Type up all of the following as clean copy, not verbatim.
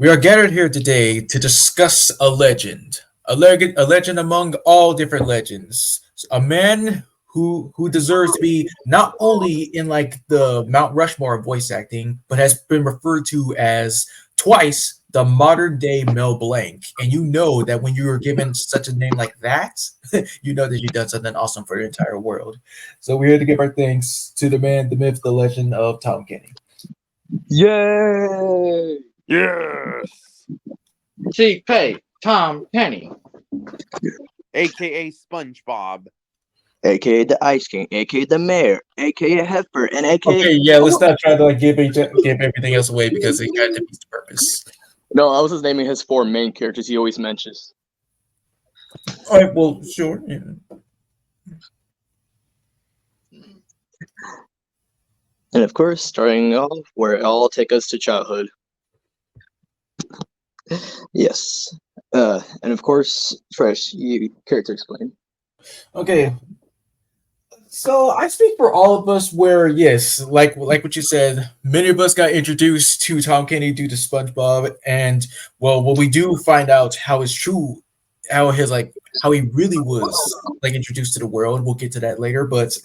We are gathered here today to discuss a legend among all different legends, a man who deserves to be not only in like the Mount Rushmore of voice acting, but has been referred to as twice the modern day Mel Blanc. And you know that when you are given such a name like that, you know that you've done something awesome for the entire world. So we're here to give our thanks to the man, the myth, the legend of Tom Kenny. Yay! Yes. T.P. Tom Kenny. AKA SpongeBob. AKA the Ice King, AKA the Mayor, AKA Heifer, and AKA. Okay, yeah, let's not try to like give everything else away because it kind of defeats the purpose. No, I was just naming his four main characters he always mentions. All right, well, sure. Yeah. And of course, starting off where it all take us to childhood. Yes. And of course, Fresh, you character explain. Okay. So I speak for all of us where yes, like what you said, many of us got introduced to Tom Kenny due to SpongeBob, and well, when we do find out how it's true, how he really was like introduced to the world, we'll get to that later. But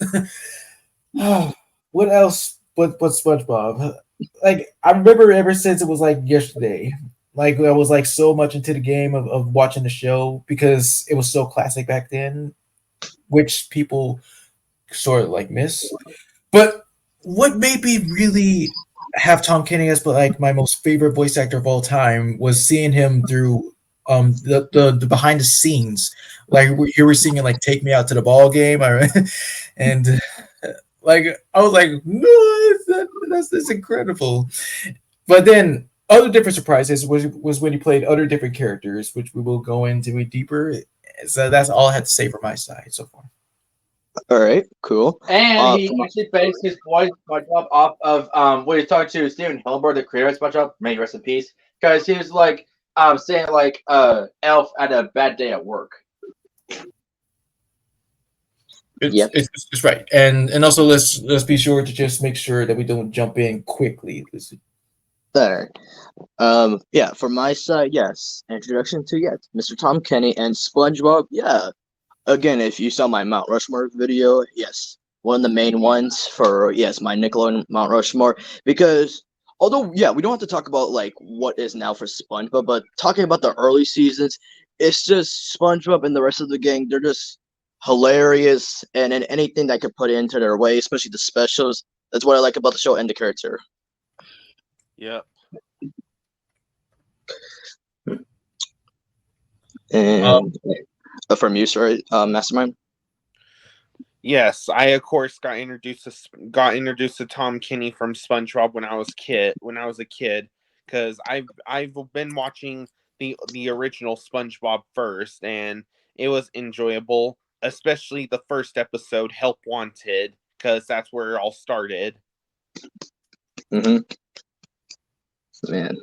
what else? But SpongeBob? Like I remember ever since it was like yesterday. Like I was like so much into the game of watching the show because it was so classic back then, which people sort of like miss. But what made me really have Tom Kenny as like my most favorite voice actor of all time was seeing him through the behind the scenes. Like you were singing like "Take Me Out to the Ball Game," and like I was like, no, that's incredible. But then other different surprises was when he played other different characters, which we will go into it deeper. So that's all I had to say for my side so far. All right, cool. And he actually based his voice SpongeBob off of when he talked to Steven Hillenburg, the creator of SpongeBob, may he rest in peace, because he was like saying like Elf had a bad day at work. It's right, and also let's be sure to just make sure that we don't jump in quickly. There. Yeah, for my side, yes. Introduction to Mr. Tom Kenny and SpongeBob, yeah. Again, if you saw my Mount Rushmore video, yes. One of the main ones for my Nickelodeon Mount Rushmore. Because although, yeah, we don't have to talk about like what is now for SpongeBob, but talking about the early seasons, it's just SpongeBob and the rest of the gang, they're just hilarious and anything that could put into their way, especially the specials. That's what I like about the show and the character. Yep. And from you, sorry, Mastermind. Yes, I of course got introduced to Tom Kenny from SpongeBob when I was a kid, because I've been watching the original SpongeBob first, and it was enjoyable, especially the first episode, Help Wanted, because that's where it all started. Mm-hmm. Man,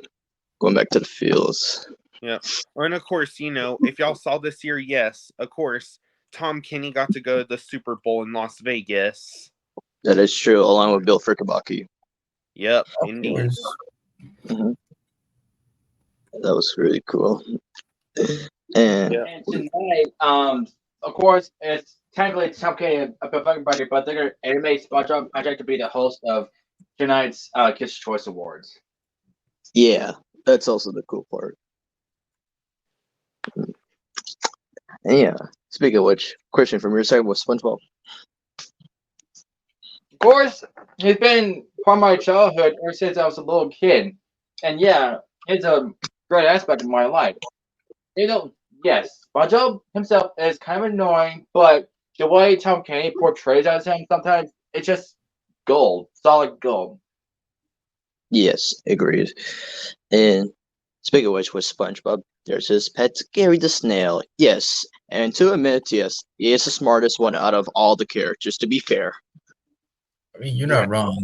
going back to the fields. Yeah, and of course, if y'all saw this year, yes, of course, Tom Kenny got to go to the Super Bowl in Las Vegas. That is true, along with Bill Frickabocky. Yep, indeed. Mm-hmm. That was really cool. And tonight, of course, it's technically Tom Kenny a perfect buddy, but they're gonna animate SpongeBob project to be the host of tonight's Kids' Choice Awards. Yeah, that's also the cool part. And yeah, speaking of which, question from your side was SpongeBob. Of course, he's been part of my childhood ever since I was a little kid. And yeah, it's a great aspect of my life. Yes, SpongeBob himself is kind of annoying, but the way Tom Kenny portrays as him sometimes, it's just gold. Solid gold. Yes, agreed. And speaking of which, with SpongeBob, there's his pet Gary the Snail. Yes, and to admit, yes, he is the smartest one out of all the characters, to be fair. I mean, you're not wrong.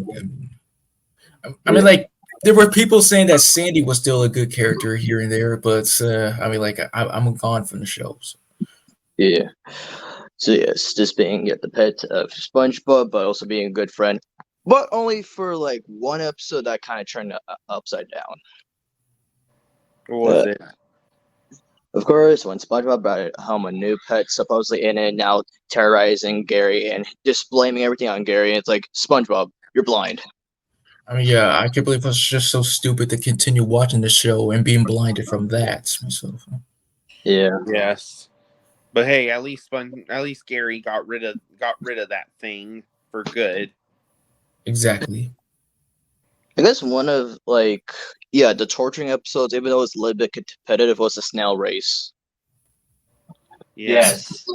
I mean, like, there were people saying that Sandy was still a good character here and there, but I mean, like, I'm gone from the shows. Yeah. So yes, just being the pet of SpongeBob, but also being a good friend. But only for like one episode that kind of turned upside down. What was it? Of course, when SpongeBob brought home a new pet supposedly in it, now terrorizing Gary and just blaming everything on Gary. And it's like, SpongeBob, you're blind. I mean, yeah, I can't believe I was just so stupid to continue watching the show and being blinded from that myself. Yeah. Yes. But hey, at least Gary got rid of that thing for good. Exactly. I guess one of the torturing episodes, even though it's a little bit competitive, was the snail race. Yes.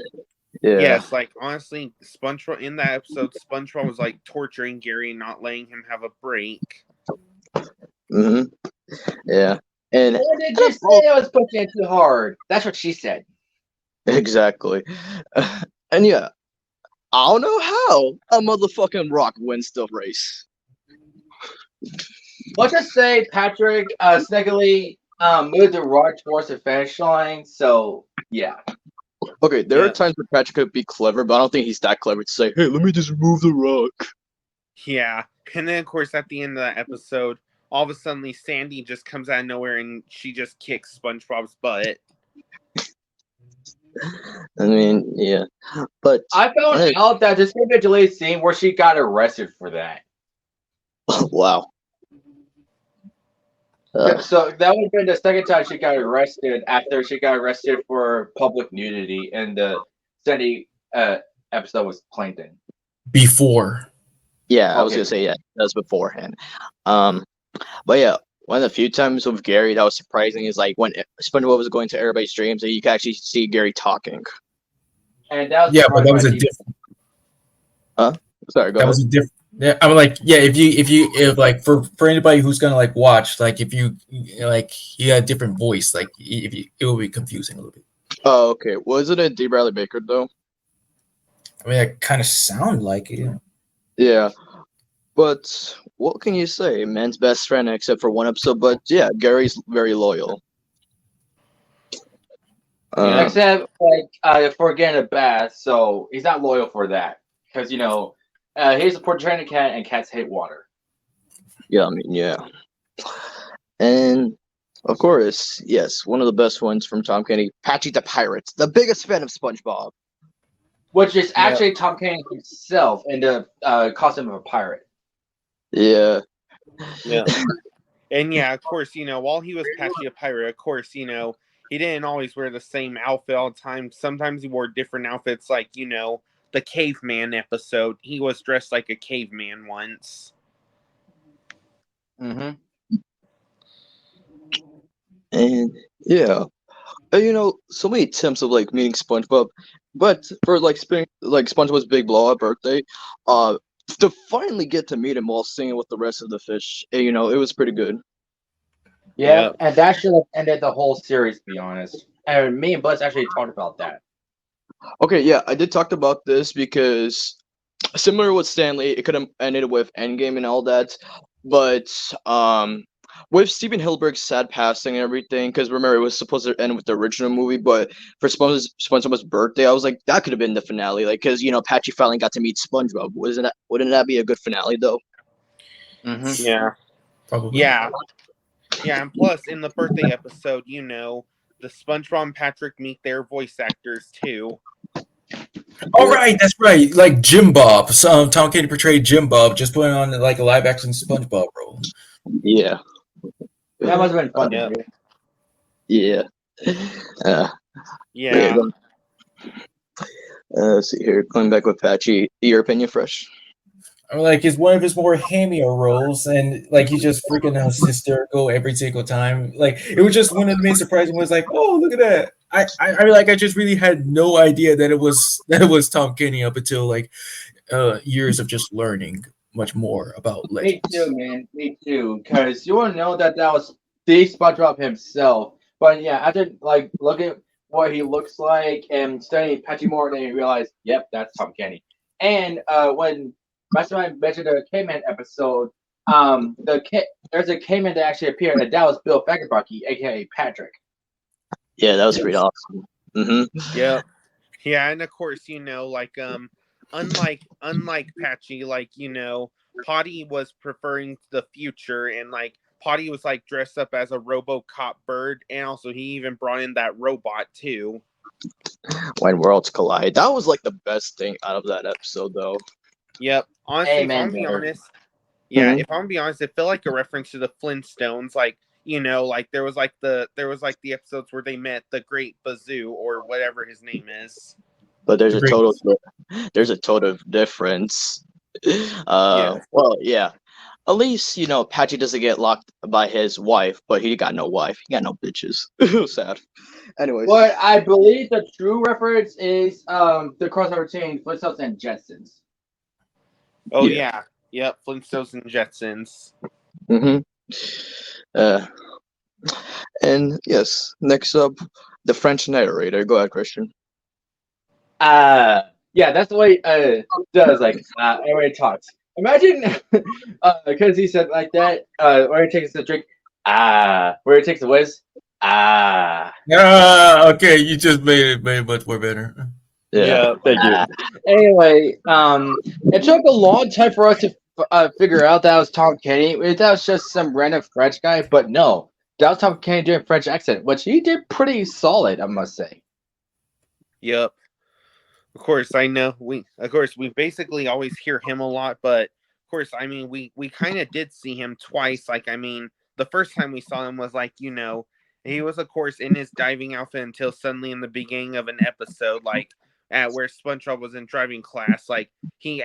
Yeah. Yes, like honestly, SpongeBob in that episode, SpongeBob was like torturing Gary and not letting him have a break. Mm-hmm. Yeah. And Or did you say I was pushing it too hard? That's what she said. exactly. And yeah, I don't know how a motherfucking rock wins the race. Let's just say Patrick sneakily moved the rock towards the finish line. So yeah. Okay, there are times where Patrick could be clever, but I don't think he's that clever to say, "Hey, let me just move the rock." Yeah, and then of course at the end of that episode, all of a sudden Sandy just comes out of nowhere and she just kicks SpongeBob's butt. I mean, yeah, but I found out that this could be a deleted scene where she got arrested for that. wow. So that would have been the second time she got arrested after she got arrested for public nudity in the Sandy episode with Plankton. Before. Yeah, I was gonna say that was beforehand. But yeah, one of the few times with Gary that was surprising is like when SpongeBob was going to everybody's dreams, and you can actually see Gary talking. And that was but that was a different. Sorry, go that ahead. was a different. Yeah, I mean, like, yeah, if like for anybody who's gonna like watch, like if you like he had a different voice, like it will be confusing a little bit. Oh, okay. Wasn't it D. Bradley Baker though? I mean, it kind of sound like it. Yeah, but what can you say? Man's best friend, except for one episode. But yeah, Gary's very loyal. Except for getting a bath, so he's not loyal for that because he's a portraying cat, and cats hate water. Yeah, I mean, yeah, and of course, yes, one of the best ones from Tom Kenny, Patchy the Pirate, the biggest fan of SpongeBob. Which is actually Tom Kenny himself in the costume of a pirate. Yeah. Yeah. And yeah, of course, while he was Patchy a pirate, of course, he didn't always wear the same outfit all the time. Sometimes he wore different outfits, like, the caveman episode. He was dressed like a caveman once. Mm-hmm. And yeah. So many attempts of like meeting SpongeBob, but for like SpongeBob's big blow up birthday, to finally get to meet him while singing with the rest of the fish, it was pretty good. Yeah, and that should have ended the whole series, to be honest. And me and Buzz actually talked about that. Okay, yeah, I did talk about this because similar with Stanley, it could have ended with Endgame and all that, but with Steven Hilberg's sad passing and everything, because remember it was supposed to end with the original movie, but for SpongeBob's birthday, I was like that could have been the finale, like because Patchy finally got to meet SpongeBob. Wouldn't that be a good finale though? Mm-hmm. Yeah, Probably. Yeah, and plus in the birthday episode, the SpongeBob and Patrick meet their voice actors too. All right, that's right. Like Jim Bob. So, Tom Kenny portrayed Jim Bob, just putting on like a live action SpongeBob role. Yeah. That must have been fun. Yeah. Yeah. Let's see here. Going back with Patchy, your opinion, Fresh? I mean, like it's one of his more hammier roles, and like he's just freaking hysterical every single time. Like it was just one of the main surprising was like, oh, look at that. I just really had no idea that it was Tom Kenny up until like years of just learning much more about Legends. Me too, man. Me too. Because you want to know that was the SpongeBob himself. But yeah, after like looking at what he looks like and studying Patchy more, then you realize, yep, that's Tom Kenny. And when Mastermind mentioned the Caveman episode, there's a Caveman that actually appeared, and that was Bill Fagerbucky, aka Patrick. Yeah, that was pretty awesome. Mm-hmm. Yeah, and of course, like unlike Patchy, like Potty was preferring the future, and like Potty was like dressed up as a RoboCop bird, and also he even brought in that robot too. When worlds collide, that was like the best thing out of that episode, though. Yep. Honestly, if I'm Amen, being brother. honest, yeah, Mhm. if I'm being honest, it felt like a reference to the Flintstones. Like, you know, like there was like the episodes where they met the Great Bazoo or whatever his name is. But there's The a greatest. total difference. Yeah. Well, yeah. At least, you know, Patchy doesn't get locked by his wife, but he got no wife. He got no bitches. Sad. Anyways. But I believe the true reference is the crossover between Flintstones and Jetsons. Oh Yeah. yeah. Yep. Flintstones and Jetsons. Mm-hmm. And yes, next up, the French narrator. Go ahead, Christian. Yeah, that's the way does like everybody talks. Imagine because he said like that, where he takes the drink, where he takes the whiz, Okay, you just made it much more better. Yeah. Thank you. Anyway, it took a long time for us to figure out that was Tom Kenny. That was just some random French guy, but no, that was Tom Kenny doing French accent, which he did pretty solid, I must say. Yep. Of course, I know we basically always hear him a lot, but of course, I mean we kind of did see him twice. Like, I mean, the first time we saw him was like, you know, he was of course in his diving outfit until suddenly in the beginning of an episode, like at where SpongeBob was in driving class, like he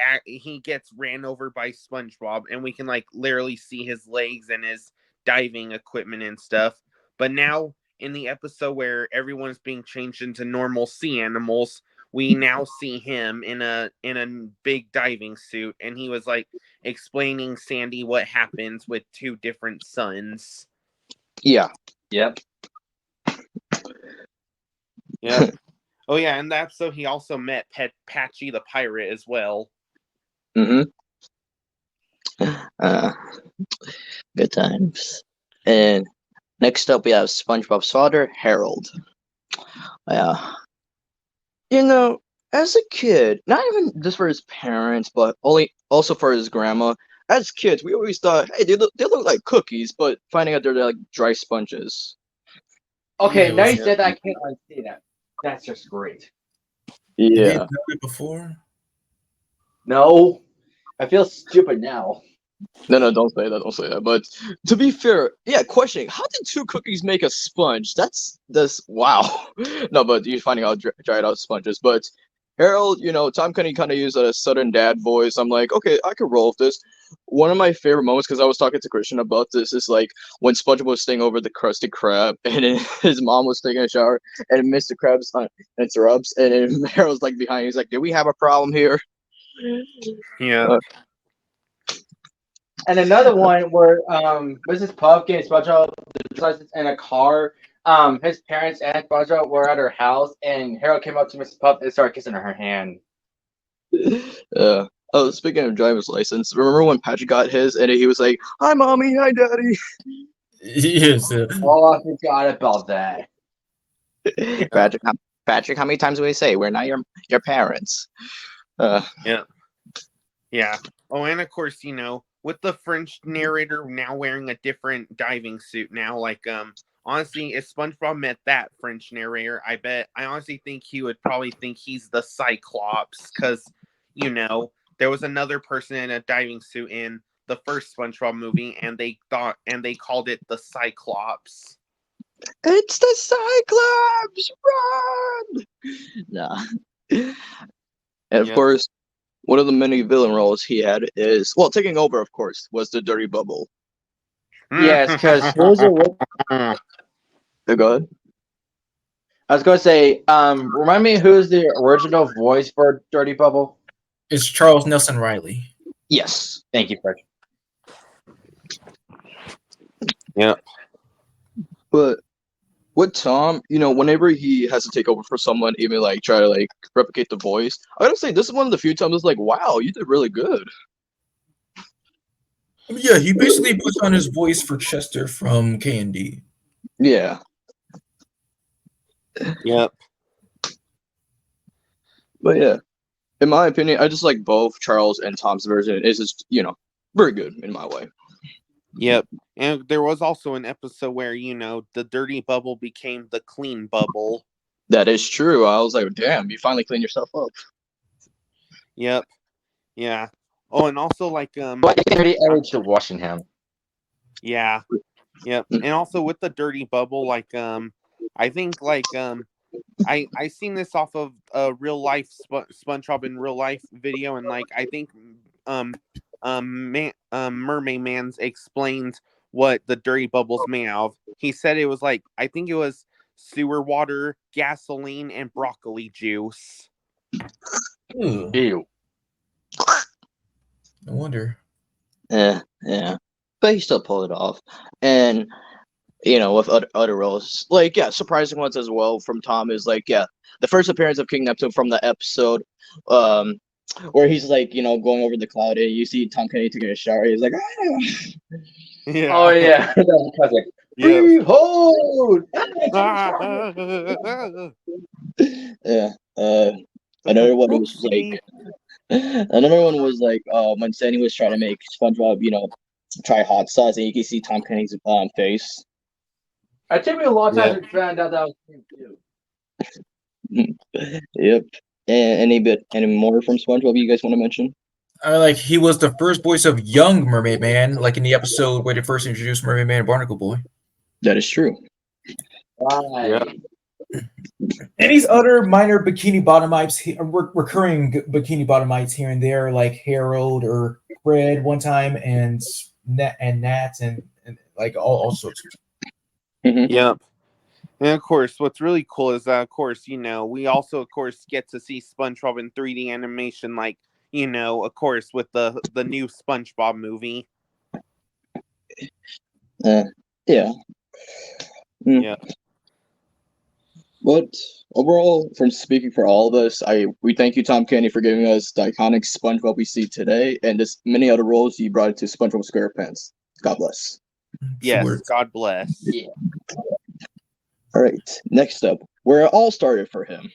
gets ran over by SpongeBob, and we can like literally see his legs and his diving equipment and stuff. But now in the episode where everyone's being changed into normal sea animals, we now see him in a big diving suit, and he was like explaining Sandy what happens with two different suns. Yeah. Yep. Yep. Oh yeah, and that so he also met Patchy the pirate as well. Mm-hmm. Good times. And next up, we have SpongeBob's father, Harold. Yeah. You know, as a kid, not even just for his parents, but also for his grandma. As kids, we always thought, hey, they look like cookies, but finding out they're like dry sponges. Okay, Yeah, now was you said that, I can't unsee that. That's just great. Did they Yeah. know it before? No, I feel stupid now. No, don't say that. Don't say that. But to be fair, yeah. Questioning: how did two cookies make a sponge? That's wow. No, but you're finding out dried out sponges. But Harold, you know, Tom Kenny kind of used a Southern dad voice. I'm like, okay, I could roll with this. One of my favorite moments, because I was talking to Christian about this, is like when SpongeBob was staying over the Krusty Krab, and then his mom was taking a shower, and Mr. Krabs interrupts, and then Harold's like behind. He's like, "Do we have a problem here?" Yeah. And another one where Mrs. Puff getting SpongeBob the license in a car. His parents and SpongeBob were at her house, and Harold came up to Mrs. Puff and started kissing her hand. Oh, speaking of driver's license, remember when Patrick got his and he was like, "Hi, mommy, hi, daddy." Yes. Oh, I forgot about that. Patrick, how many times do we say we're not your parents? Yeah. Yeah. Oh, and of course, you know, with the French narrator now wearing a different diving suit now, like honestly, if SpongeBob met that French narrator, I honestly think he would probably think he's the Cyclops, because, you know, there was another person in a diving suit in the first SpongeBob movie, and they called it the Cyclops. It's the Cyclops! Run! Nah. And of Yep. course, one of the many villain roles he had is, well, taking over, of course, was the Dirty Bubble. Yes, because who's it? Go ahead. I was gonna say, remind me who's the original voice for Dirty Bubble? It's Charles Nelson Riley. Yes. Thank you, Fred. Yeah. But with Tom, you know, whenever he has to take over for someone, even like try to like replicate the voice, I gotta say this is one of the few times it's like, wow, you did really good. Yeah, he basically puts on his voice for Chester from K&D. Yeah. Yep. But yeah, in my opinion, I just like both Charles and Tom's version. It's just, you know, very good in my way. Yep. And there was also an episode where, you know, the dirty bubble became the clean bubble. That is true. I was like, damn, you finally cleaned yourself up. Yep. Yeah. Oh, and also like But it's pretty early to washing him. yeah. Yep. And also with the dirty bubble, like I think like I seen this off of a real life SpongeBob in real life video, and like I think Mermaid Man's explained what the dirty bubble's made of. He said it was like, I think it was sewer water, gasoline, and broccoli juice. Ooh, Ew. no wonder. Yeah. But he still pulled it off. And, you know, with other roles, like, yeah, surprising ones as well from Tom is, like, yeah, the first appearance of King Neptune from the episode, where he's, like, you know, going over the cloud, and you see Tom Kenny taking a shower. He's like, ah! Yeah. Oh yeah, that was classic. Yeah. Behold! Yeah. Another one was like, when Sandy was trying to make SpongeBob, you know, try hot sauce, and you can see Tom Kenny's face. It took me a long time to find out that was him too. Yep. And any more from SpongeBob you guys want to mention? Like he was the first voice of young Mermaid Man, like in the episode where they first introduced Mermaid Man and Barnacle Boy. That is true. Right. Yeah. And these other minor bikini bottomites, recurring bikini bottomites here and there, like Harold or Fred one time, and Nat and like all sorts. Yep. And of course, what's really cool is that, of course, you know, we also, of course, get to see SpongeBob in 3D animation, like, you know, of course, with the new SpongeBob movie. Yeah. Yeah. But overall, from speaking for all of us, we thank you, Tom Kenny, for giving us the iconic SpongeBob we see today, and just many other roles you brought to SpongeBob SquarePants. God bless. Yes, Sure. God bless. Yeah. All right, next up, where it all started for him.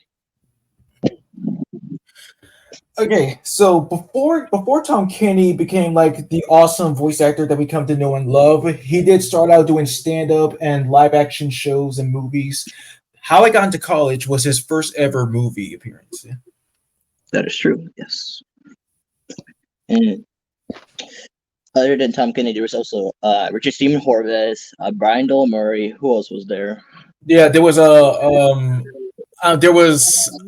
Okay, so before Tom Kenny became like the awesome voice actor that we come to know and love, he did start out doing stand-up and live action shows and movies. How I Got Into College was his first ever movie appearance. That is true, yes. And other than Tom Kenny, there was also Richard Steven Horvitz, Brian Doyle Murray. Who else was there? Yeah, there was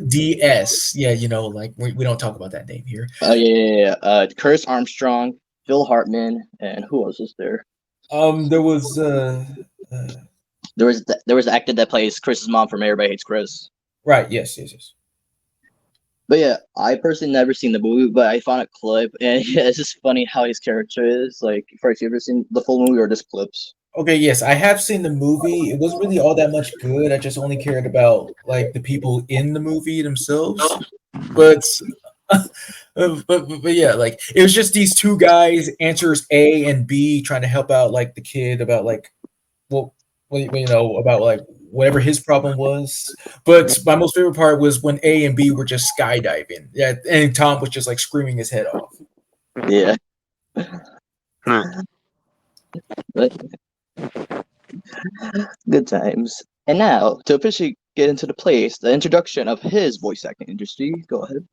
DS. Yeah, you know, like we don't talk about that name here. Curtis Armstrong, Phil Hartman, and who else was there? There was There was the actor that plays Chris's mom from Everybody Hates Chris. right, yes. But yeah, I personally never seen the movie, but I found a clip, and yeah, it's just funny how his character is. Like, first, you ever seen the full movie or just clips? Okay, yes, I have seen the movie. It wasn't really all that much good. I just only cared about like the people in the movie themselves. But but yeah, like it was just these two guys, answers A and B, trying to help out like the kid about like well, you know, about like whatever his problem was. But my most favorite part was when A and B were just skydiving. Yeah, and Tom was just like screaming his head off. Yeah. But good times. And now, to officially get into the introduction of his voice acting industry, go ahead.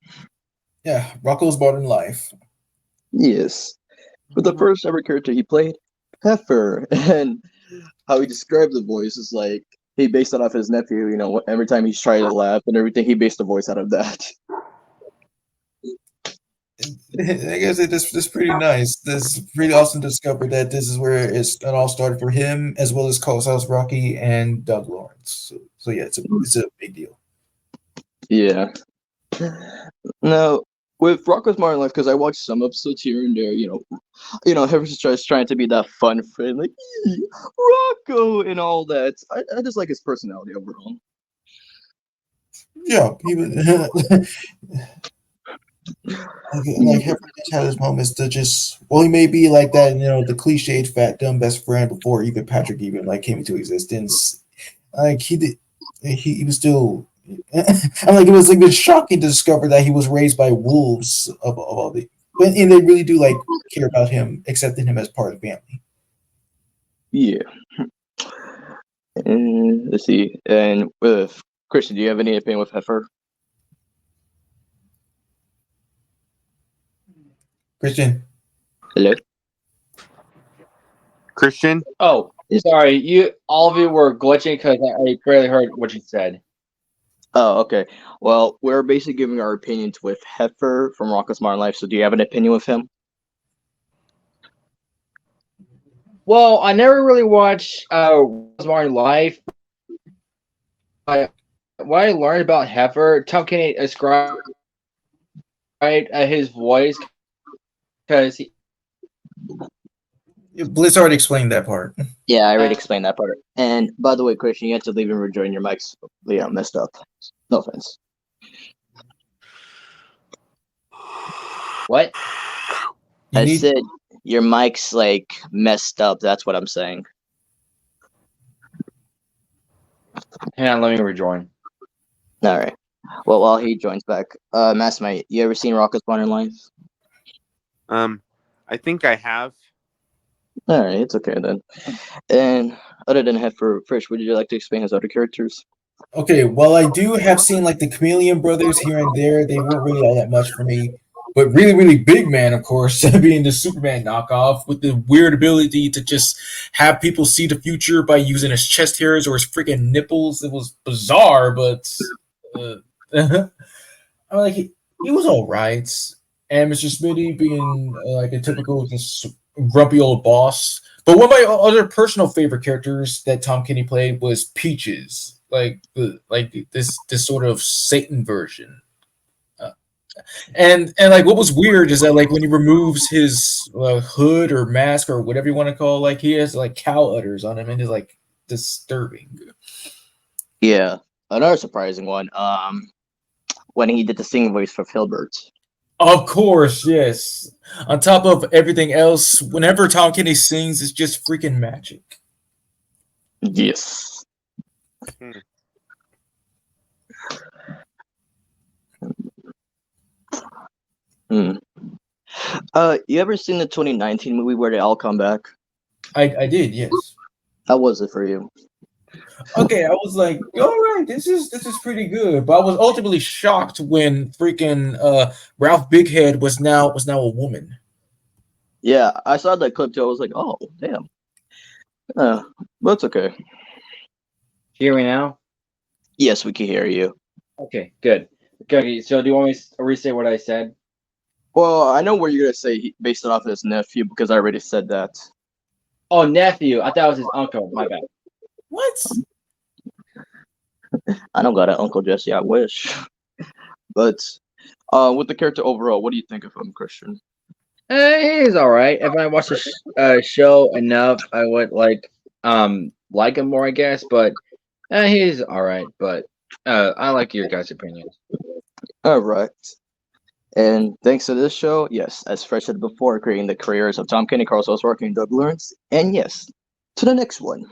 Yeah, Rocco's Modern Life. Yes. With the first ever character he played, Heifer. And how he described the voice is like, he based it off his nephew, you know, every time he's trying to laugh and everything, he based the voice out of that. I guess it's pretty nice. This pretty awesome to discover that this is where it all started for him, as well as Carlos House Rocky and Doug Lawrence. So yeah, it's a big deal. Yeah. Now, with Rocco's Modern Life, because I watched some episodes here and there, you know, Heifer's just trying to be that fun friend, like Rocco and all that. I just like his personality overall. Yeah, like Heifer just had his moments to just he may be like that, you know, the cliched fat dumb best friend before even Patrick even like came into existence. Like he was still. I'm like it was like it's shocking to discover that he was raised by wolves of all the, and they really do like care about him, accepting him as part of the family. Yeah. And let's see. And with Christian, do you have any opinion with Heifer? Christian. Hello. Christian? Oh, sorry. All of you were glitching because I barely heard what you said. Oh, okay. Well, we're basically giving our opinions with Heifer from Rocko's Modern Life. So, do you have an opinion with him? Well, I never really watched Modern Life. What I learned about Heifer, Tom Kenny described his voice because Blizzard explained that part. Yeah, I already explained that part. And by the way, Christian, you have to leave and rejoin your mics. Yeah, messed up. No offense. what? I said your mic's like messed up. That's what I'm saying. Hang on, let me rejoin. All right. Well, while he joins back, Mastermind, you ever seen Rocko's Modern Life? I think I have. All right, it's okay then. And other than Heifer, Frisch, would you like to explain his other characters? Okay, well, I do have seen like the Chameleon Brothers here and there. They weren't really all that much for me. But really, really big man, of course, being the Superman knockoff with the weird ability to just have people see the future by using his chest hairs or his freaking nipples. It was bizarre, but I like he was all right. And Mr. Smitty being like a typical just grumpy old boss. But one of my other personal favorite characters that Tom Kenny played was Peaches, like this sort of Satan version. And like what was weird is that like when he removes his hood or mask or whatever you want to call it, like he has like cow udders on him and it's like disturbing. Yeah, another surprising one. When he did the singing voice for Filbert. Of course, yes. On top of everything else, whenever Tom Kenny sings, it's just freaking magic. Yes. Hmm. You ever seen the 2019 movie where they all come back? I did, yes. How was it for you? Okay, I was like, all right, this is pretty good. But I was ultimately shocked when freaking Ralph Bighead was now a woman. Yeah, I saw that clip too. I was like, oh, damn. But it's okay. Hear me now? Yes, we can hear you. Okay, good. Okay, so do you want me to restate what I said? Well, I know what you're gonna say. He based it off of his nephew because I already said that. Oh, nephew. I thought it was his uncle. My bad. What? I don't got an Uncle Jesse. I wish. But with the character overall, what do you think of him, Christian? He's all right. If I watch the show enough, I would like him more, I guess. But he's all right. But I like your guys' opinions. All right. And thanks to this show, yes, as Fresh said before, creating the careers of Tom Kenny, Carl Ellsworth, and Doug Lawrence. And yes, to the next one.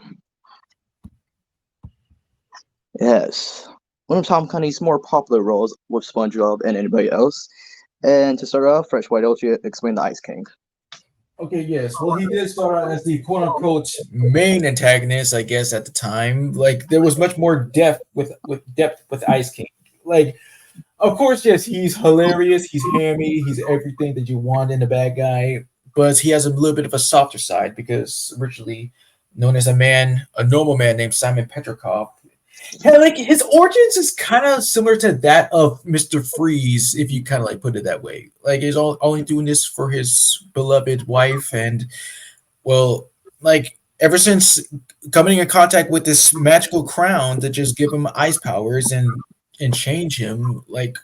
Yes, one of Tom Kenny's more popular roles with SpongeBob and anybody else. And to start off, Fresh, why don't you explain the Ice King? Okay, yes. Well, he did start out as the quote unquote main antagonist, I guess, at the time. Like there was much more depth with Ice King. Like, of course, yes, he's hilarious, he's hammy, he's everything that you want in a bad guy, but he has a little bit of a softer side because originally known as a normal man named Simon Petrikov. And like his origins is kind of similar to that of Mr. Freeze, if you kind of like put it that way. Like he's only doing this for his beloved wife, and well, like ever since coming in contact with this magical crown that just give him ice powers and change him like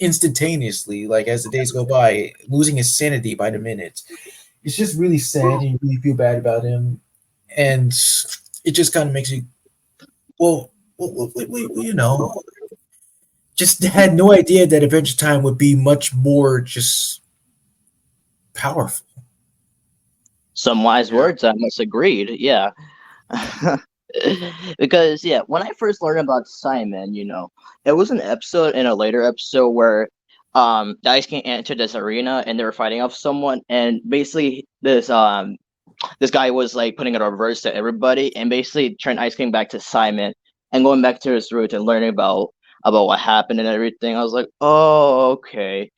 instantaneously, like as the days go by, losing his sanity by the minute. It's just really sad, and you really feel bad about him, and it just kind of makes you. Well, you know, just had no idea that Adventure Time would be much more just powerful. Some wise words, I must agreed. Yeah. Because yeah, when I first learned about Simon, it was an episode in a later episode where the Ice King entered this arena and they were fighting off someone, and basically this this guy was like putting a reverse to everybody and basically turned Ice King back to Simon and going back to his roots and learning about what happened and everything. I was like, oh, okay.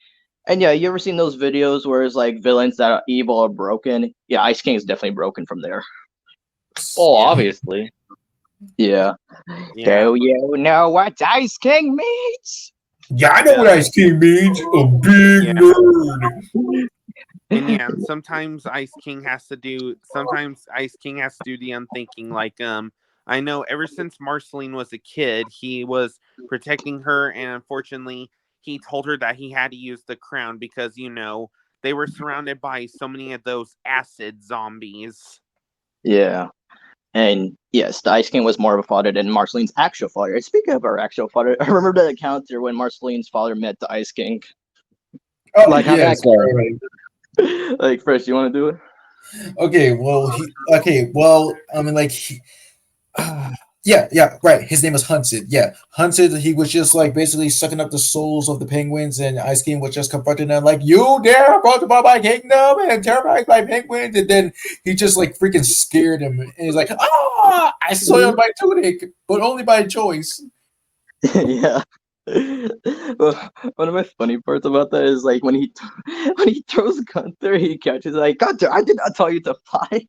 And yeah, you ever seen those videos where it's like villains that are evil or broken? Yeah, Ice King is definitely broken from there. Oh, Yeah. obviously. Yeah. Yeah. Do you know what Ice King means? Yeah, I know what Yeah. Ice King means. A big Yeah. nerd. And yeah, sometimes Ice King has to do the unthinking. Like I know ever since Marceline was a kid, he was protecting her, and unfortunately he told her that he had to use the crown because they were surrounded by so many of those acid zombies. Yeah. And yes, the Ice King was more of a father than Marceline's actual father. And speaking of our actual father, I remember that encounter when Marceline's father met the Ice King. Oh, Like, how'd yes. that go? Right. Like, first, you want to do it? Okay, well, I mean, like, yeah, right. His name was Hunted. Yeah, Hunted. He was just like basically sucking up the souls of the penguins, and Ice King was just confronting them like, "You dare approach my kingdom and terrorize my penguins!" And then he just like freaking scared him, and he's like, "Ah, I soiled my tunic, but only by choice." Yeah. Well, one of my funny parts about that is like when when he throws Gunther, he catches like Gunther. I did not tell you to fly.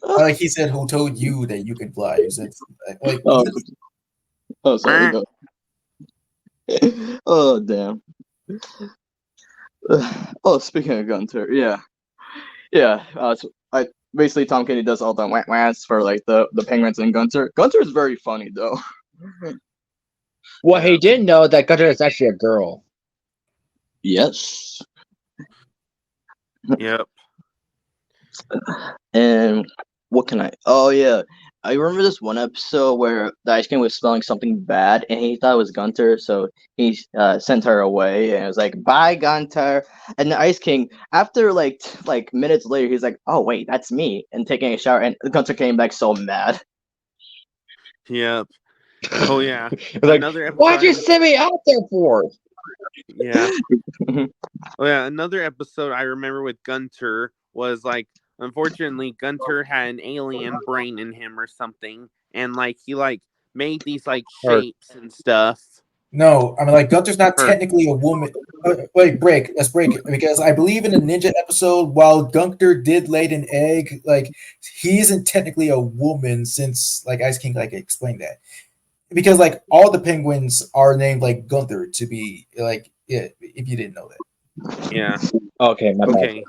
Like he said, "Who told you that you can fly?" He said, "Like Oh, oh, sorry. Go. Oh, damn. Oh, speaking of Gunther, yeah. So I basically Tom Kenny does all the whans for like the penguins and Gunther. Gunther is very funny though. Well, Yeah. he didn't know that Gunther is actually a girl. Yes. Yep. And what can I? Oh yeah, I remember this one episode where the Ice King was smelling something bad, and he thought it was Gunther, so he sent her away, and it was like, "Bye, Gunther." And the Ice King, after like minutes later, he's like, "Oh wait, that's me," and taking a shower, and Gunther came back so mad. Yep. Oh yeah. Like, Another why'd you episode. send me out there for? Yeah. Oh yeah, another episode I remember with Gunter was like, unfortunately, Gunter had an alien brain in him or something, and like he like made these like Or shapes and stuff. no, I mean, like Gunther's not Or technically a woman. Wait, break. Let's break it because I believe in the ninja episode, while Gunther did lay an egg, like he isn't technically a woman since like Ice King like explained that because like all the penguins are named like Gunther to be like yeah, if you didn't know that. yeah, okay, my bad. okay,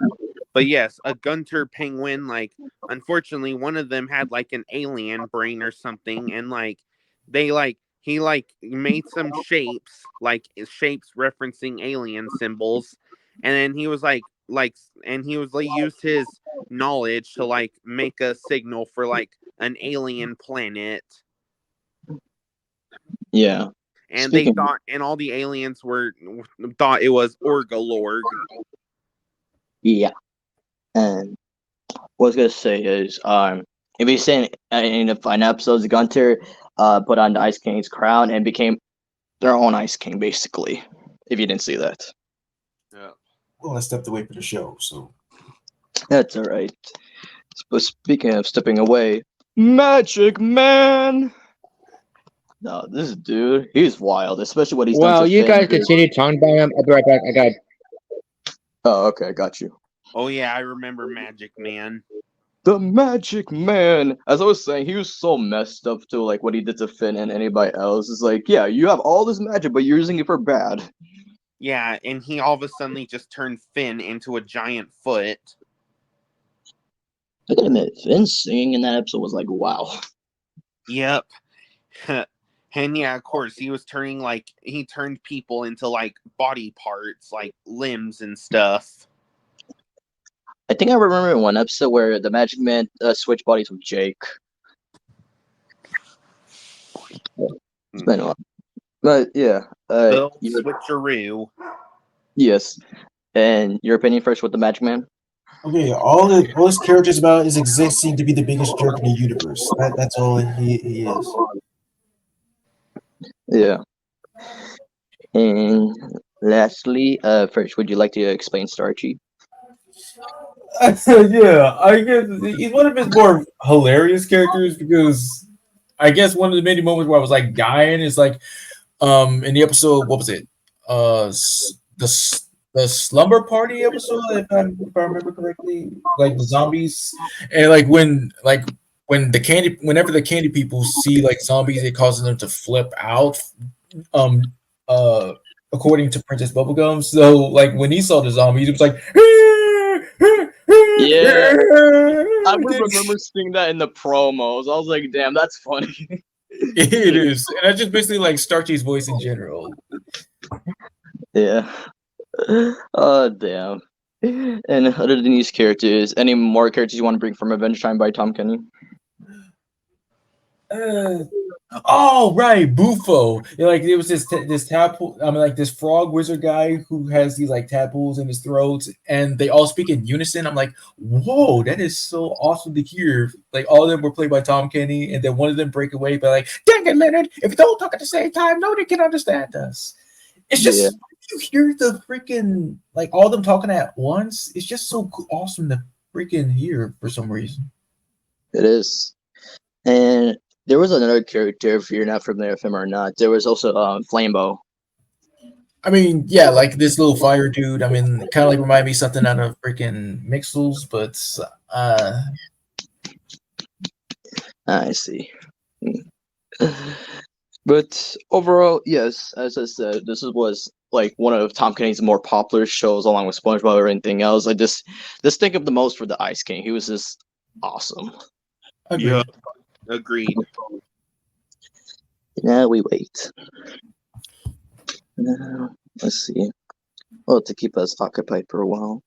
but yes, a Gunter penguin. Like, unfortunately, one of them had like an alien brain or something, and like they like he like made some shapes referencing alien symbols, and then he was and he was like used his knowledge to like make a signal for like an alien planet, Yeah. and they Speaking. thought and all the aliens were thought it was Orgalorg. Yeah. And what I was gonna say is, if you see in the final episodes, Gunther put on the Ice King's crown and became their own Ice King, basically. If you didn't see that, Yeah. Well, I stepped away from the show, so that's all right. But speaking of stepping away, Magic Man. No, this dude, he's wild, especially what he's done Well, to you Finn. guys continue talking about him. I'll be right back. I got. Oh, okay, got you. Oh yeah, I remember Magic Man. The Magic Man. As I was saying, he was so messed up too. Like what he did to Finn and anybody else is like, yeah, you have all this magic, but you're using it for bad. Yeah, and he all of a sudden just turned Finn into a giant foot. I gotta admit, Finn singing in that episode was like, wow. Yep. And yeah, of course, he turned people into like body parts, like limbs and stuff. I think I remember one episode where the Magic Man switched bodies with Jake. It's been a while. But yeah, The switcheroo. yes. And your opinion first with the Magic Man? okay. All his characters about is existing to be the biggest jerk in the universe. That's all he is. Yeah. And lastly, first, would you like to explain Starchy? Yeah, I guess he's one of his more hilarious characters because I guess one of the many moments where I was like dying is like in the episode, what was it? The slumber party episode, if I remember correctly, like the zombies, and when the candy, whenever the candy people see like zombies, it causes them to flip out. Um, uh, according to Princess Bubblegum, so like when he saw the zombies, it was like. Yeah, I would remember seeing that in the promos. I was like, damn, that's funny. It is, and that's just basically like Starchy's voice in general. Yeah. Oh, damn. And other than these characters, any more characters you want to bring from Adventure Time by Tom Kenny? Oh right, Bufo. Like there was this tadpole. I mean, like this frog wizard guy who has these like tadpoles in his throat, and they all speak in unison. I'm like, whoa, that is so awesome to hear. Like all of them were played by Tom Kenny, and then one of them break away by like, dang it, Leonard! If we don't talk at the same time, nobody can understand us. It's just you hear the freaking like all of them talking at once. It's just so awesome to freaking hear for some reason. It is. And there was another character, if you're not familiar with him or not. There was also Flambeau. I mean, yeah, like this little fire dude. I mean, kind of like remind me something out of freaking Mixels, but I see. But overall, yes, as I said, was like one of Tom Kenny's more popular shows, along with SpongeBob or anything else. I just think of the most for the Ice King. He was just awesome. agreed. Yeah, agreed. Now we wait. Let's see. Well, to keep us occupied for a while.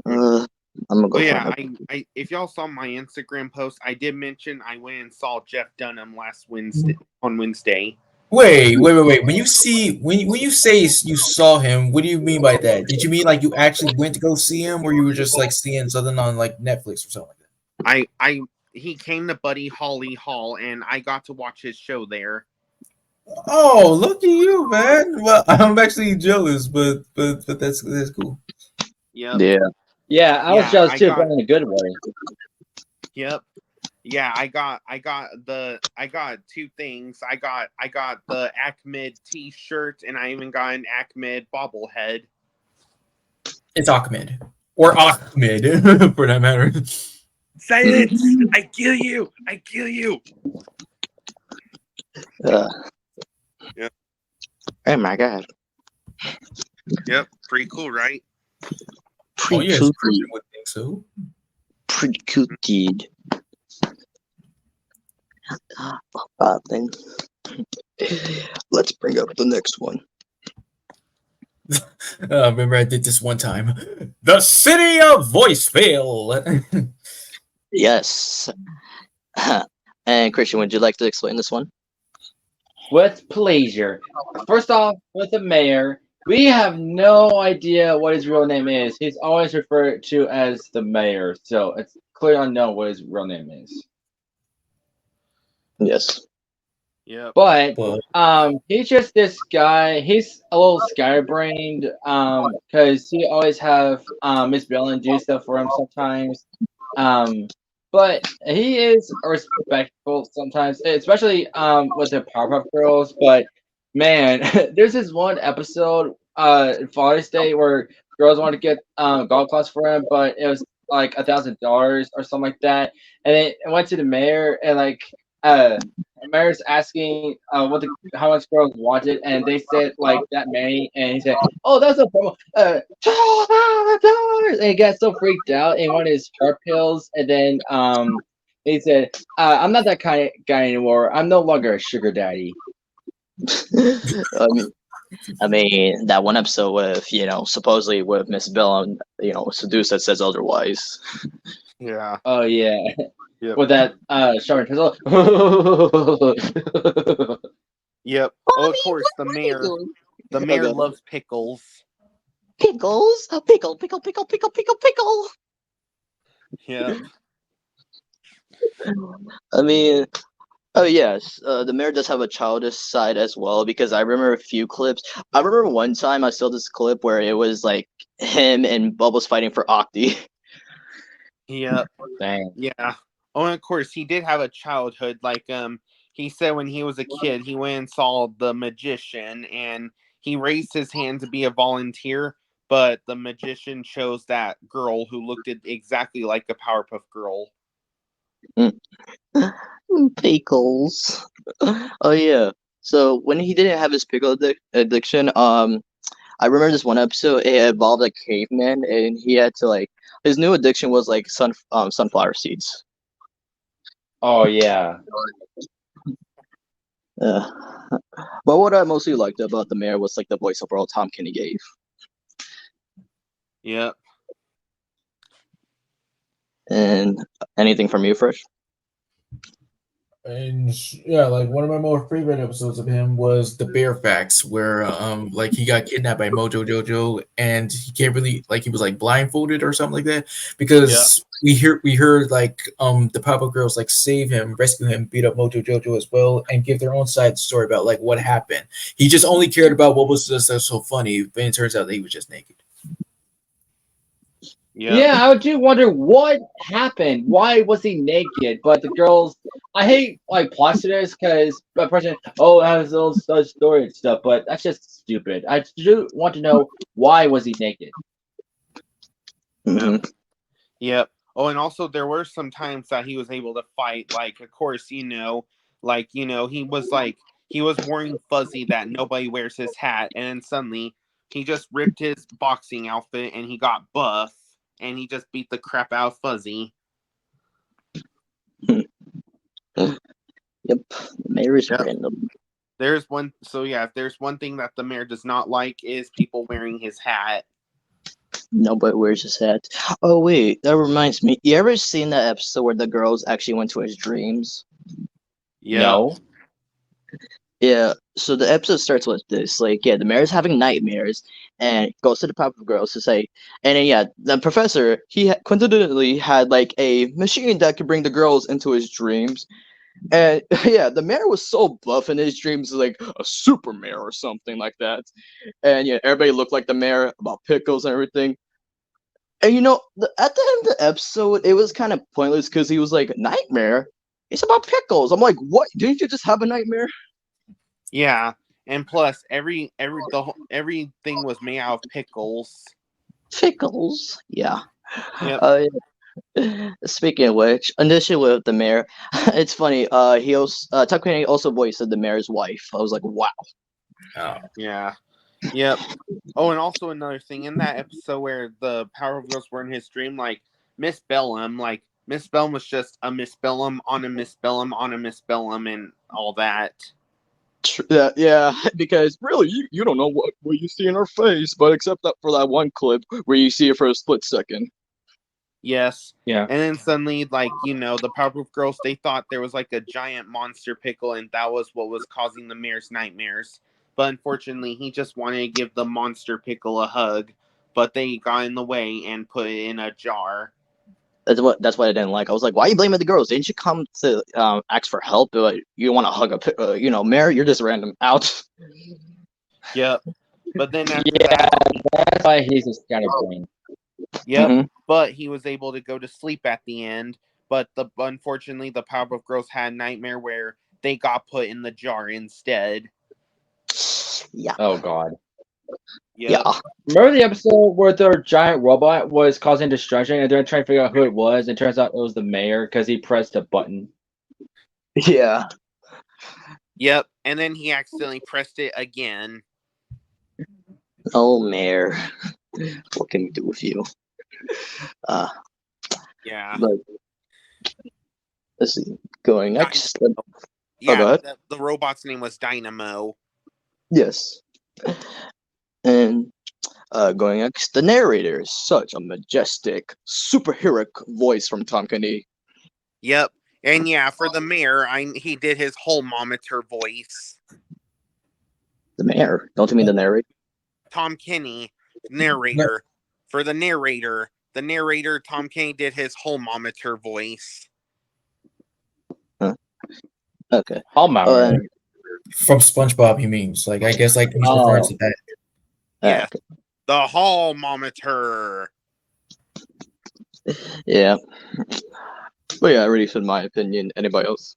I'm gonna go. Oh yeah, I if y'all saw my Instagram post, I did mention I went and saw Jeff Dunham last Wednesday on Wednesday. Wait. When you say you saw him, what do you mean by that? Did you mean like you actually went to go see him, or you were just like seeing something on like Netflix or something like that? He came to Buddy Holly Hall, and I got to watch his show there. Oh, look at you, man! Well, I'm actually jealous, but that's cool. Yep. Yeah, I was jealous too, but in a good way. Yep. Yeah, I got two things. I got the Ahmed T-shirt, and I even got an Ahmed bobblehead. It's Ahmed or Ahmed for that matter. Silence! I kill you! I kill you! Yeah. Oh my god. Yep, pretty cool, right? Pretty yes, cool. I would think so. Pretty cool, dude. Then let's bring up the next one. Remember, I did this one time. The city of Voiceville. Yes. And Christian, would you like to explain this one? With pleasure. First off, with the mayor, we have no idea what his real name is. He's always referred to as the mayor, so it's clear unknown what his real name is. Yes. Yeah. But he's just this guy. He's a little scatterbrained because he always have Miss Bellin do stuff for him sometimes. But he is respectful sometimes, especially with the Powerpuff Girls. But man, there's this one episode Father's Day where girls want to get golf clubs for him, but it was like $1,000 or something like that. And then it went to the mayor, and like the mayor's asking how much girls wanted, and they said like that many, and he said, "Oh, that's a promo, $2,000," and he got so freaked out and wanted his heart pills, and then he said, "I'm not that kind of guy anymore. I'm no longer a sugar daddy." I mean, that one episode with, supposedly with Miss Bellin, seduced that says otherwise. Yeah. Oh yeah. Yep. With that sharp pencil. Yep. Oh, of course, the mayor loves pickles. Pickles? Pickle, pickle, pickle, pickle, pickle, pickle. Yeah. I mean, oh yes, the mayor does have a childish side as well, because I remember a few clips. I remember one time I saw this clip where it was like him and Bubbles fighting for Octi. Yep. Dang. Yeah. Oh, and of course, he did have a childhood. Like, he said when he was a kid, he went and saw the magician, and he raised his hand to be a volunteer, but the magician chose that girl who looked exactly like a Powerpuff Girl. Pickles. Oh yeah. So when he didn't have his pickle addiction, I remember this one episode. It involved a caveman, and he had to like his new addiction was like sunflower seeds. Oh yeah. Uh, but what I mostly liked about the mayor was like the voiceover Tom Kenny gave. Yep. And anything from you, Fresh? And yeah, like one of my more favorite episodes of him was the Bear Facts, where like he got kidnapped by Mojo Jojo, and he can't really like he was like blindfolded or something like that because we heard like the Pop-Up Girls like save him, rescue him, beat up Mojo Jojo as well, and give their own side story about like what happened. He just only cared about what was just so funny, but it turns out that he was just naked. Yeah, I do wonder what happened. Why was he naked? But the girls, I hate like plot to this because a person, oh, it has little story and stuff, but that's just stupid. I do want to know why was he naked. Mm-hmm. Yep. Oh, and also there were some times that he was able to fight. Like, of course, he was wearing Fuzzy that nobody wears his hat, and then suddenly he just ripped his boxing outfit and he got buff, and he just beat the crap out of Fuzzy. Yep, the mayor is Yep. random. There's one. So yeah, if there's one thing that the mayor does not like is people wearing his hat. Nobody wears his hat. Oh wait, that reminds me. You ever seen that episode where the girls actually went to his dreams? Yep. No. Yeah, so the episode starts with this, like, yeah, the mayor's having nightmares, and goes to the Pop-Up Girls to say, and then, yeah, the professor, coincidentally had, like, a machine that could bring the girls into his dreams, and, yeah, the mayor was so buff in his dreams, like, a super mayor or something like that, and, yeah, everybody looked like the mayor, about pickles and everything, and, at the end of the episode, it was kind of pointless, because he was like, nightmare? It's about pickles. I'm like, what? Didn't you just have a nightmare? Yeah, and plus everything was made out of pickles. Pickles, yeah. Yep. Speaking of which, initially with the mayor, it's funny. He also Tuck Penny also voiced the mayor's wife. I was like, wow. Oh. Yeah. Yep. Oh, and also another thing in that episode where the Powerpuff Girls were in his dream, like Miss Bellum was just a Miss Bellum on a Miss Bellum on a Miss Bellum and all that. Yeah, because really, you don't know what you see in her face, but except that for that one clip where you see it for a split second. Yes. Yeah. And then suddenly, the Powerpuff Girls, they thought there was like a giant monster pickle, and that was what was causing the mayor's nightmares. But unfortunately, he just wanted to give the monster pickle a hug, but they got in the way and put it in a jar. That's what I didn't like. I was like, why are you blaming the girls? Didn't you come to ask for help? Like, you want to hug mayor? You're just random out. Yep. But then after Yeah, that's why he's a scatterbrain. Yep. Mhm. But he was able to go to sleep at the end. But unfortunately, the Powerpuff Girls had a nightmare where they got put in the jar instead. Yeah. Oh god. Yep. Yeah. Remember the episode where their giant robot was causing destruction and they're trying to figure out who it was, and it turns out it was the mayor because he pressed a button. Yeah. Yep. And then he accidentally pressed it again. Oh, mayor. What can we do with you? Yeah. But let's see. Going next. Yeah. Go ahead. The robot's name was Dynamo. Yes. And going next, the narrator is such a majestic, superheroic voice from Tom Kenny. Yep. And yeah, for the mayor, he did his Holmometer voice. The mayor? Don't you mean the narrator? Tom Kenny, narrator. For the narrator, Tom Kenny did his Holmometer voice. Huh. Okay. Holmometer. From SpongeBob, he means. Like, I guess, like, he's referring to that. Yeah. Okay. The Holmometer. Yeah. But yeah, I already said my opinion. Anybody else?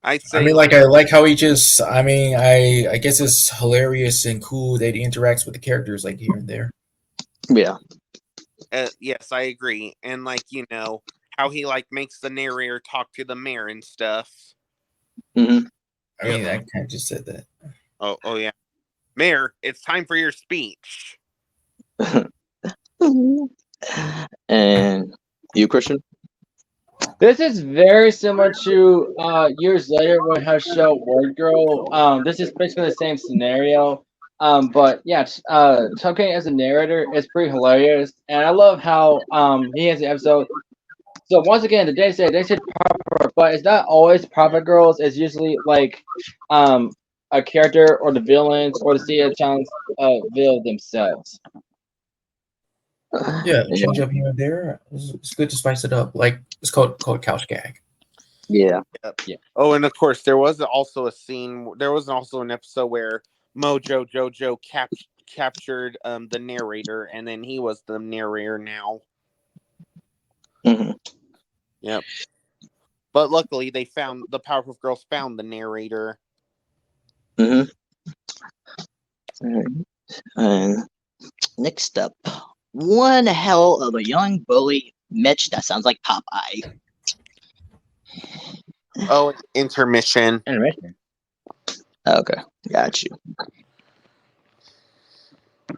I'd I say mean, like I like how he just. I mean, I guess it's hilarious and cool that he interacts with the characters like here and there. Yeah. Yes, I agree. And like, how he like makes the narrator talk to the mayor and stuff. hmm I mean, I kind of just said that. Oh yeah. Mayor, it's time for your speech. And you, Christian? This is very similar to years later when her show Word Girl. This is basically the same scenario. But yeah, Tom Kenny as a narrator is pretty hilarious, and I love how he has the episode. So once again, they said proper, but it's not always proper girls. It's usually like a character or the villains or the Sea Challenge vil themselves. Yeah, Yeah. change up here and there. It's good to spice it up. Like it's called couch gag. Yeah. Yep. Yeah. Oh, and of course, there was also a scene. There was also an episode where Mojo Jojo captured the narrator, and then he was the narrator now. hmm Yep. But luckily, the Powerpuff Girls found the narrator. hmm And next up, one hell of a young bully, Mitch. That sounds like Popeye. Oh, intermission. Interesting. Okay, got you.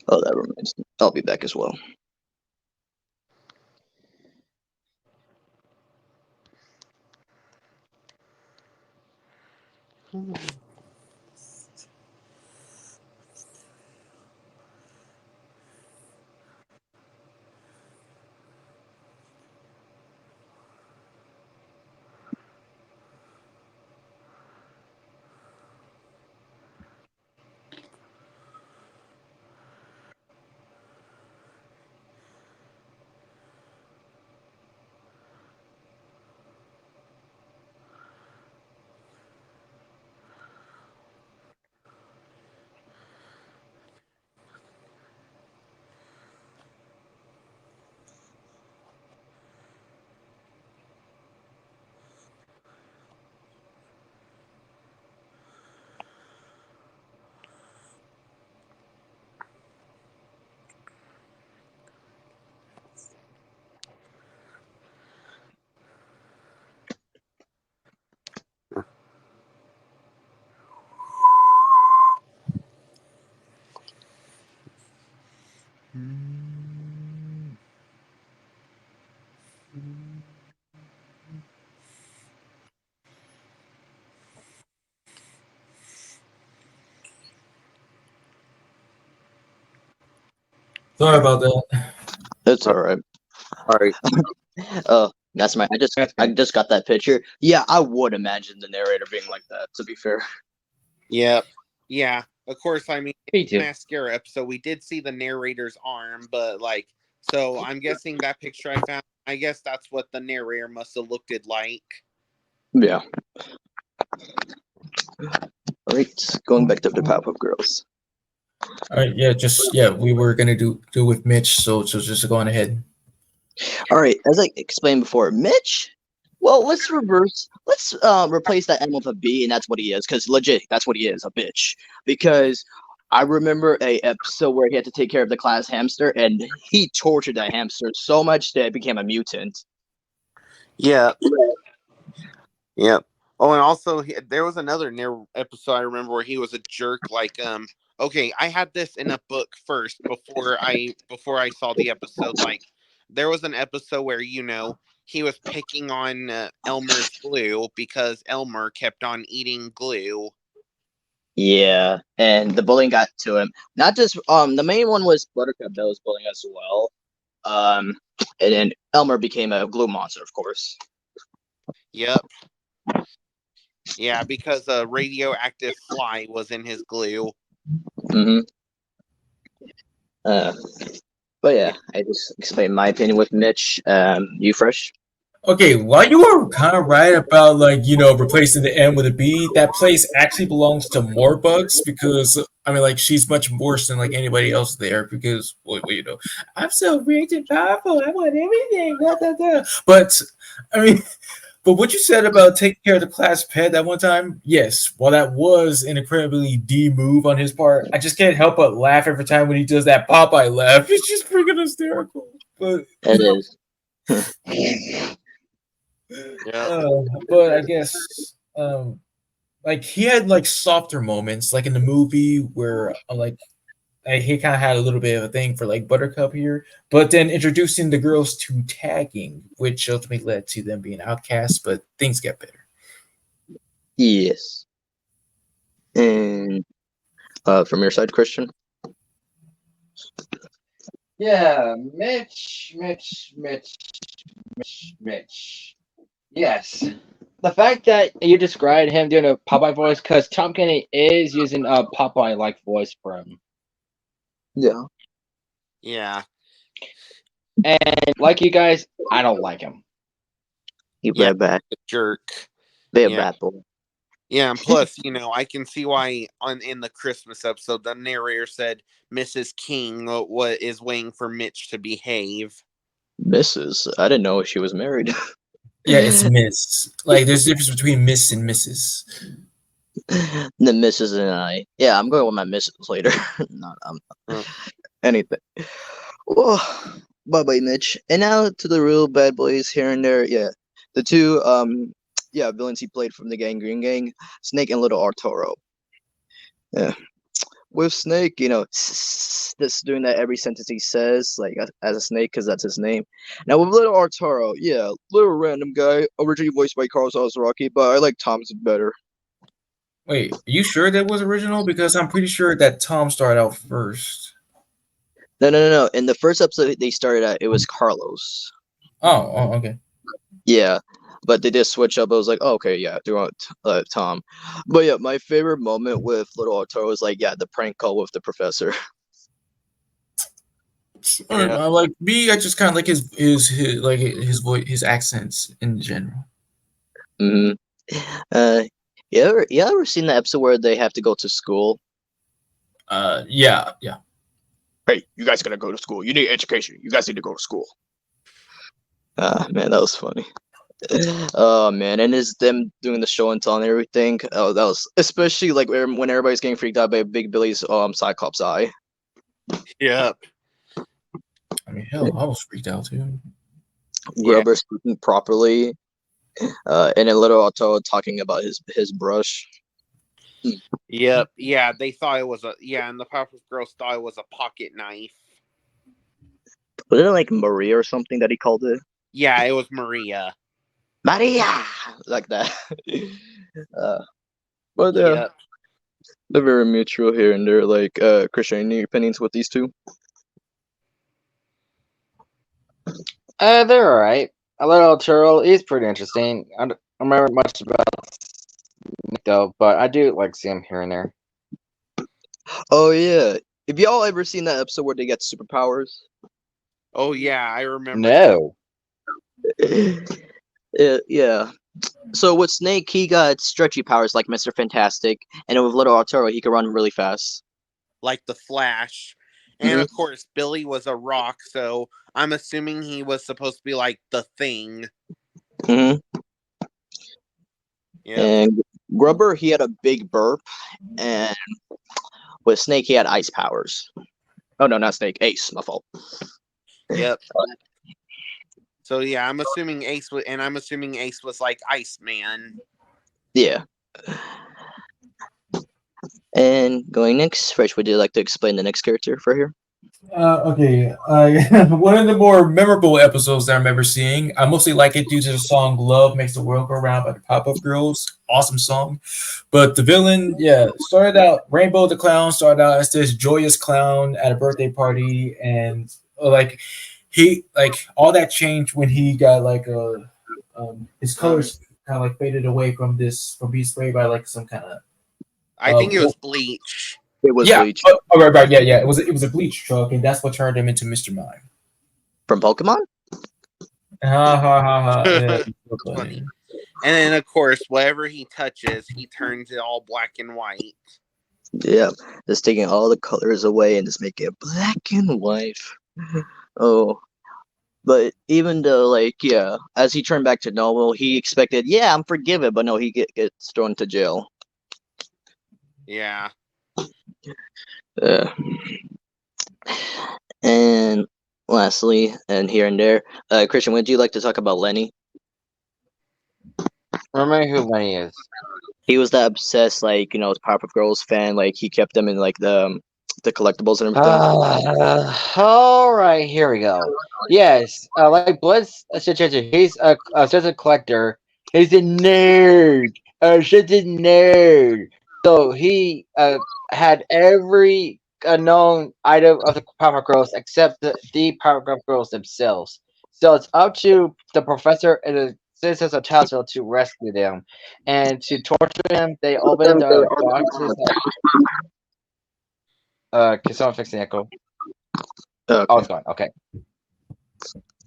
Oh, that reminds me. I'll be back as well. Sorry about that. It's all right. All right. That's my. That's I good. just got that picture. Yeah, I would imagine the narrator being like that. To be fair. Yep. Yeah. Of course. I mean, Me too. mascara episode, we did see the narrator's arm, but like, so I'm guessing that picture I found. I guess that's what the narrator must have looked like. Yeah. All right, going back to the Powerpuff Girls. All right, yeah, we were gonna do with Mitch, so just go on ahead. All right, as I explained before, Mitch. Well, let's reverse. Let's replace that M with a B, and that's what he is. Because legit, that's what he is, a bitch. Because I remember a episode where he had to take care of the class hamster, and he tortured that hamster so much that it became a mutant. Yeah. Yep. Oh, and also there was another episode I remember where he was a jerk. Like, okay, I had this in a book first before I saw the episode. Like, there was an episode where he was picking on Elmer's glue because Elmer kept on eating glue. Yeah, and the bullying got to him. Not just the main one was Buttercup that was bullying as well. Um, and then Elmer became a glue monster, of course. Yep. Yeah, because a radioactive fly was in his glue. Mm-hmm. But yeah, I just explained my opinion with Mitch. You fresh? Okay, while you are kind of right about like replacing the M with a B, that place actually belongs to more bugs because I mean like she's much worse than like anybody else there because I'm so rich and powerful. I want everything. Blah, blah, blah. But I mean, but what you said about taking care of the class pet that one time, yes, while that was an incredibly D move on his part, I just can't help but laugh every time when he does that Popeye laugh. It's just freaking hysterical. But It is. Yeah. but I guess like he had like softer moments, like in the movie where he kind of had a little bit of a thing for like Buttercup here, but then introducing the girls to tagging, which ultimately led to them being outcasts. But things get better. Yes. And from your side, Christian? Yeah, Mitch. Yes. The fact that you described him doing a Popeye voice, because Tom Kenny is using a Popeye-like voice for him. Yeah. Yeah. And like you guys, I don't like him. He Yeah. bad bad. Jerk. Bad Yeah. bad boy. Yeah, and plus, I can see why in the Christmas episode the narrator said Mrs. King what is waiting for Mitch to behave. Mrs. I didn't know she was married. Yeah, it's Miss. Like there's a difference between Miss and Mrs. The Mrs. and I. Yeah, I'm going with my Mrs. later. Not anything. Oh, bye bye, Mitch. And now to the real bad boys here and there. Yeah, the two villains he played from the Green Gang, Snake and Little Arturo. Yeah, with Snake, just doing that every sentence he says, like as a snake, because that's his name. Now with Little Arturo, yeah, little random guy, originally voiced by Carlos Alazraki, but I like Tom's better. Wait, are you sure that was original? Because I'm pretty sure that Tom started out first. No. In the first episode they started at, it was Carlos. Oh, okay. Yeah, but they did switch up. I was like, oh, okay, yeah, do you want Tom? But yeah, my favorite moment with Little Arturo was like, yeah, the prank call with the professor. I like me. I just kind of like his like his voice, his accents in general. Mm-hmm. You ever seen the episode where they have to go to school? Yeah. Hey, you guys gotta go to school. You need education. You guys need to go to school. Man, that was funny. Oh man, and it's them doing the show and tell and everything. Oh, that was especially like when everybody's getting freaked out by Big Billy's Cyclops eye. Yep. I mean, hell, I was freaked out too. Grubber speaking properly, and then Little Otto talking about his brush. Yep. Yeah, they thought it was and the Powerpuff Girls thought it was a pocket knife. Was it like Maria or something that he called it? Yeah, it was Maria. Maria, like that. But Yep. they're very mutual here and there. Like, Christian, any opinions with these two? They're alright. A little Turtle is pretty interesting. I don't remember much about Nick though, but I do like see him here and there. Oh yeah. Have y'all ever seen that episode where they get superpowers? Oh yeah, I remember. No. Yeah. So with Snake, he got stretchy powers like Mr. Fantastic, and then with Little Arturo, he could run really fast. Like the Flash. And of course, Billy was a rock, so I'm assuming he was supposed to be like the Thing. Mm-hmm. Yeah. And Grubber, he had a big burp, and with Snake, he had ice powers. Oh no, not Snake, Ace. My fault. Yep. So yeah, I'm assuming Ace was like Iceman. Yeah. And going next, Fresh, would you like to explain the next character for here? Okay. One of the more memorable episodes that I remember seeing. I mostly like it due to the song "Love Makes the World Go Round" by the Pop-Up Girls. Awesome song. But the villain, started out Rainbow the Clown. Started out as this joyous clown at a birthday party, and he all that changed when he got his colors kind of like faded away from being sprayed by like some kind of. I think it was bleach. It was Bleach. Right. Yeah. It was a bleach truck, and that's what turned him into Mr. Mime From Pokemon? Ha ha ha ha. Yeah, Funny. so funny. And then, of course, whatever he touches, he turns it all black and white. Yeah, just taking all the colors away and just making it black and white. Oh, but even though, like, yeah, as he turned back to normal, he expected, yeah, I'm forgiven, but no, he gets thrown to jail. Yeah. And lastly, and here and there, Christian, would you like to talk about Lenny? Remember who Lenny is? He was that obsessed, like, Powerpuff Girls fan. Like, he kept them in like the collectibles and everything. All right, here we go. Yes, like Blitz suggested, he's such a collector. He's a nerd. Such a nerd. So he had every known item of the Powerpuff Girls except the Powerpuff Girls themselves. So it's up to the professor and the citizens of Townsville to rescue them and to torture them. They open the boxes. Can someone fix the echo? Okay. Oh, it's gone. Okay.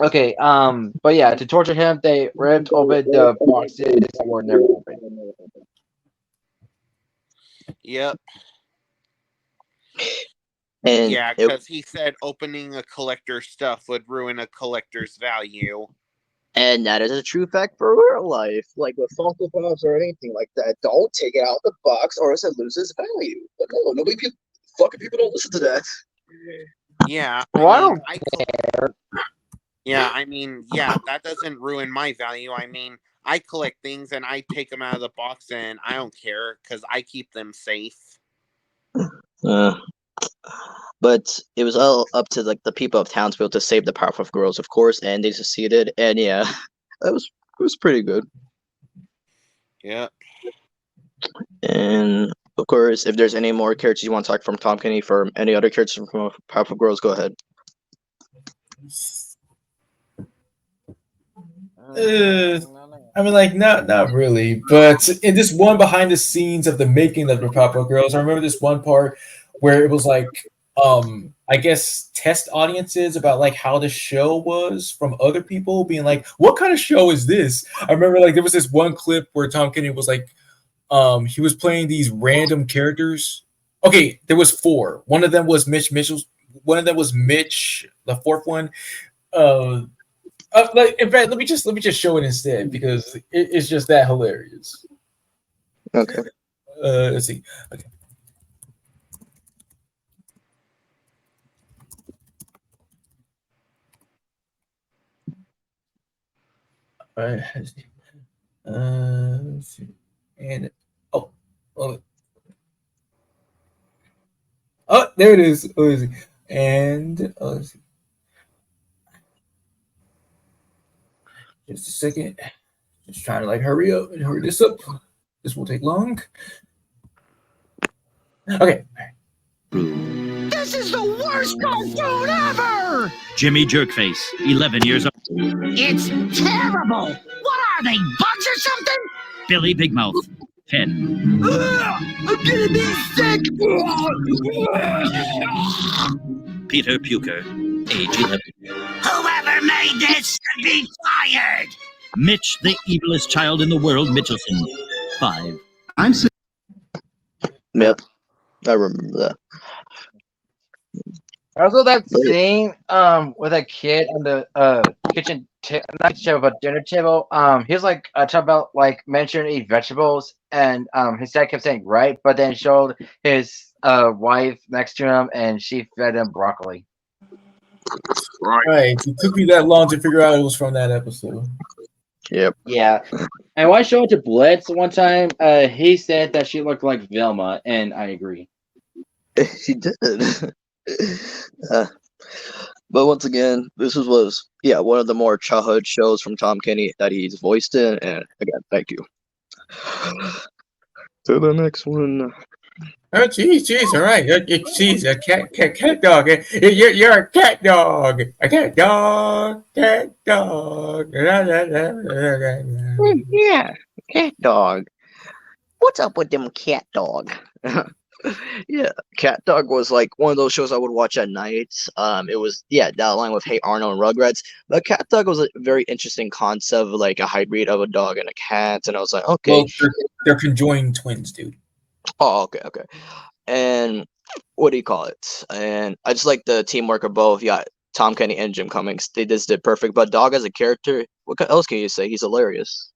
Okay. But yeah, to torture him, they ripped open the boxes that were never opened. Yep. And Yeah, because he said opening a collector's stuff would ruin a collector's value. And that is a true fact for real life. Like with Funko Pops or anything like that, don't take it out of the box or else it loses value. But no, fucking people don't listen to that. Yeah, Well, I mean, that doesn't ruin my value. I mean, I collect things and I take them out of the box and I don't care because I keep them safe. But it was all up to like the people of Townsville to save the Powerpuff Girls, of course, and they succeeded. And yeah, it was pretty good. Yeah. And of course, if there's any more characters you want to talk from Tom Kenny, from any other characters from Powerpuff Girls, go ahead. I mean, like, not really, but in this one behind the scenes of the making of the Powerpuff Girls, I remember this one part where it was like, I guess test audiences about like how the show was from other people being like, what kind of show is this? I remember like there was this one clip where Tom Kenny was like, he was playing these random characters. Okay, there was 4. One of them was Mitchell's. One of them was Mitch. The fourth one, like, in fact, let me just show it instead because it's just that hilarious. Okay. Let's see. Okay. All right. Let's see. And oh, there it is. Let's see. And let's see. Just a second. Just trying to like hurry up and hurry this up. This won't take long. Okay. This is the worst cartoon ever! Jimmy Jerkface, 11 years old. It's terrible! What are they, bugs or something? Billy Bigmouth, 10. I'm gonna be sick! Peter Puker, age 11. Whoever made this should be fired! Mitch, the evilest child in the world, Mitchelson, 5. Yep, I remember that. Also, that scene with a kid on the kitchen not kitchen but dinner table. He was like talking about like mentioning eat vegetables, and his dad kept saying right, but then showed his wife next to him, and she fed him broccoli. Right. It took me that long to figure out it was from that episode. Yep. Yeah, and when I showed it to Blitz one time, he said that she looked like Vilma, and I agree. She did. But once again, this was one of the more childhood shows from Tom Kenny that he's voiced in, and again, thank you. To the next one. Oh, jeez, all right. Jeez, a cat dog. You're a cat dog. A cat dog. Yeah, cat dog. What's up with them cat dog? Yeah, Cat Dog was like one of those shows I would watch at night. It was that line with Hey Arnold and Rugrats. But Cat Dog was a very interesting concept, like a hybrid of a dog and a cat. And I was like, okay, Well, they're conjoined twins, dude. oh, okay. And what do you call it? And I just like the teamwork of both. Yeah, Tom Kenny and Jim Cummings. They just did perfect. But Dog as a character, else can you say? He's hilarious.